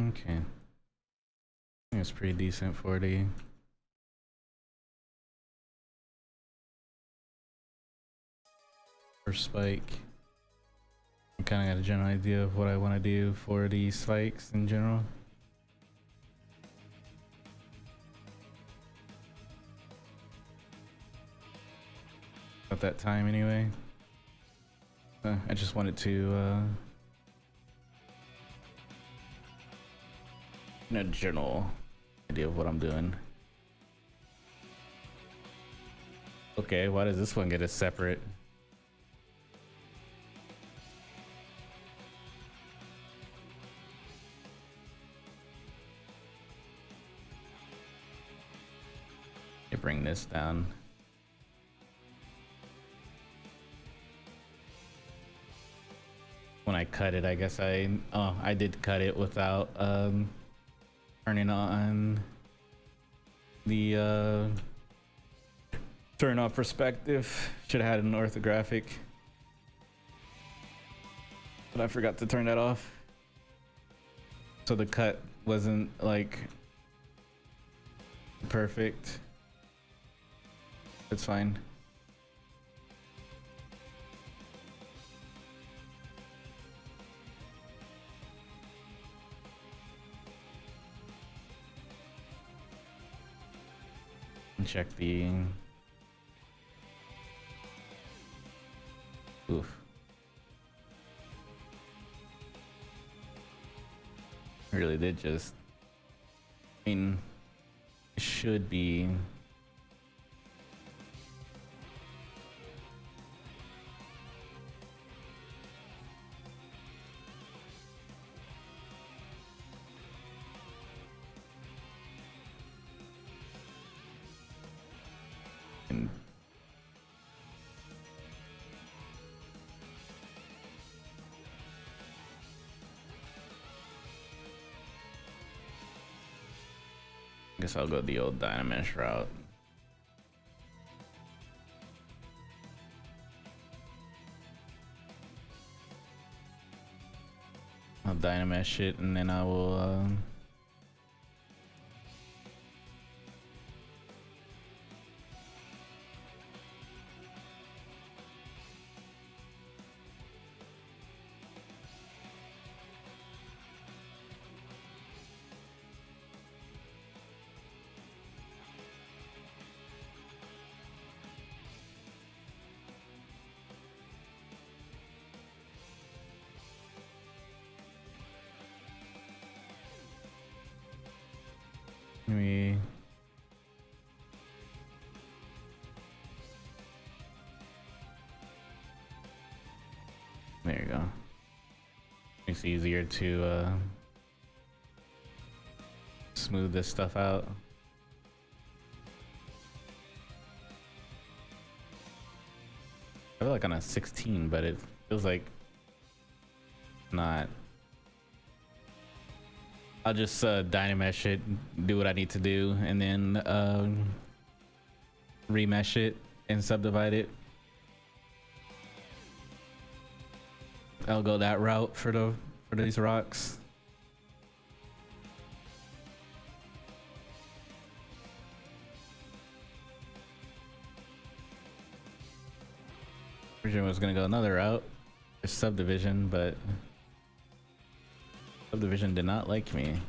Okay. I think it's pretty decent for the first spike. I kind of got a general idea of what I want to do for these spikes in general. At that time anyway. I just wanted to a general idea of what I'm doing. Okay, why does this one get a separate? You bring this down. When I cut it, I guess I did cut it without turning on the turn off perspective. Should have had an orthographic, but I forgot to turn that off, so the cut wasn't like perfect. It's fine. Check the oof. Really did just, I mean, it should be guess I'll go the old Dynamesh route. I'll Dynamesh it and then I will maybe there you go. Makes it easier to smooth this stuff out. I feel like on a 16, but it feels like not. I'll just Dynamesh it, do what I need to do, and then remesh it and subdivide it. I'll go that route for these rocks. Originally was gonna go another route, a subdivision, but subdivision did not like me.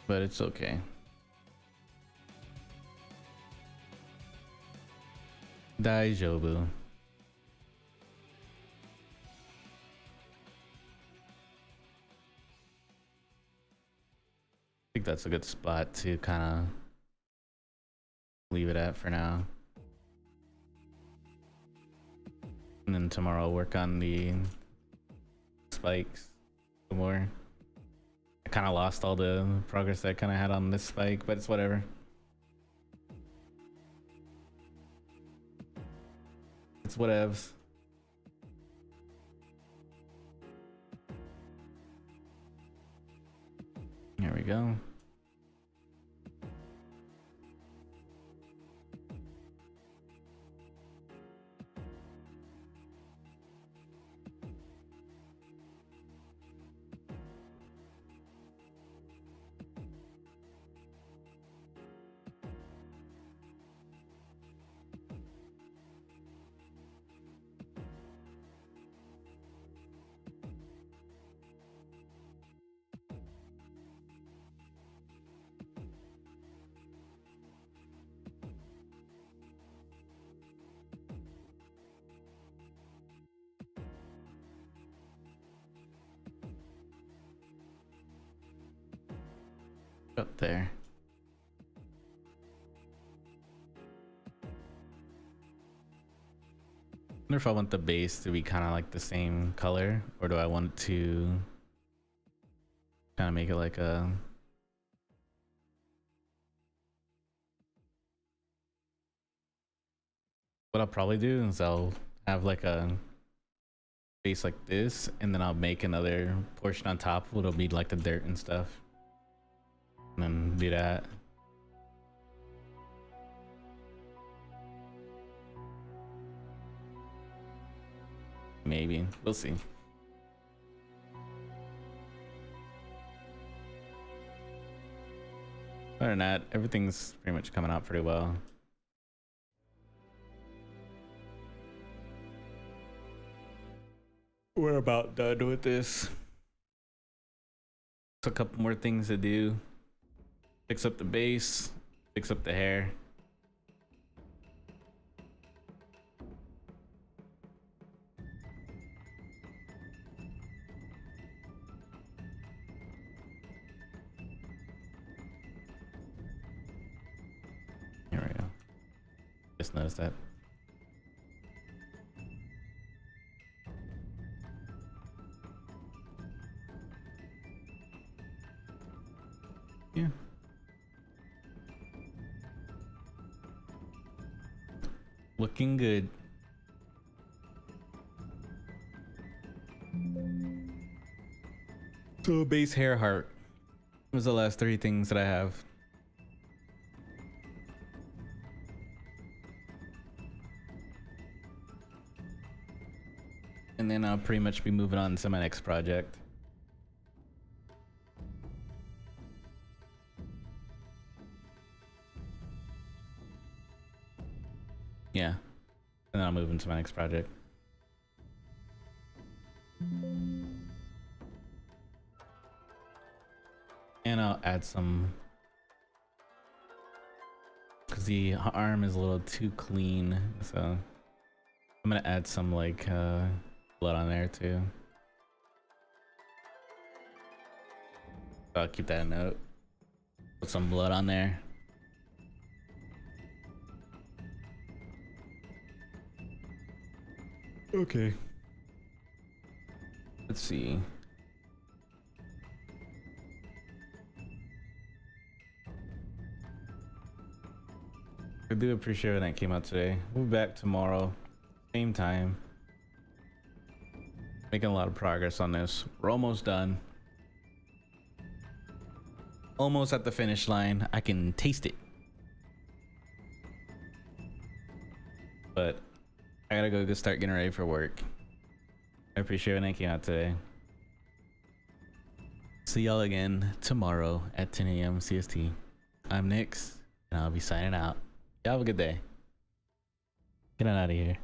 But it's okay. Daijobu. I think that's a good spot to kind of leave it at for now. And then tomorrow I'll work on the spikes some more. I kind of lost all the progress that I kind of had on this spike, but it's whatever. It's whatevs. Here we go. Up there. I wonder if I want the base to be kind of like the same color, or do I want to kind of make it like a what I'll probably do is I'll have like a base like this, and then I'll make another portion on top. It'll be like the dirt and stuff. And then do that. Maybe. We'll see. Other than that, everything's pretty much coming out pretty well. We're about done with this. Just a couple more things to do. Fix up the base, fix up the hair. Here we go. Just noticed that. Yeah. Looking good. So base hair heart. Those are the last 3 things that I have. And then I'll pretty much be moving on to my next project. Yeah. And then I'll move into my next project. And I'll add some, because the arm is a little too clean, so I'm gonna add some like blood on there too. I'll keep that a note. Put some blood on there. Okay. Let's see. I do appreciate when that came out today. We'll be back tomorrow, same time. Making a lot of progress on this. We're almost done. Almost at the finish line. I can taste it. But I gotta go start getting ready for work. I appreciate when that came out today. See y'all again tomorrow at 10 a.m. CST. I'm Nix, and I'll be signing out. Y'all have a good day. Get on out of here.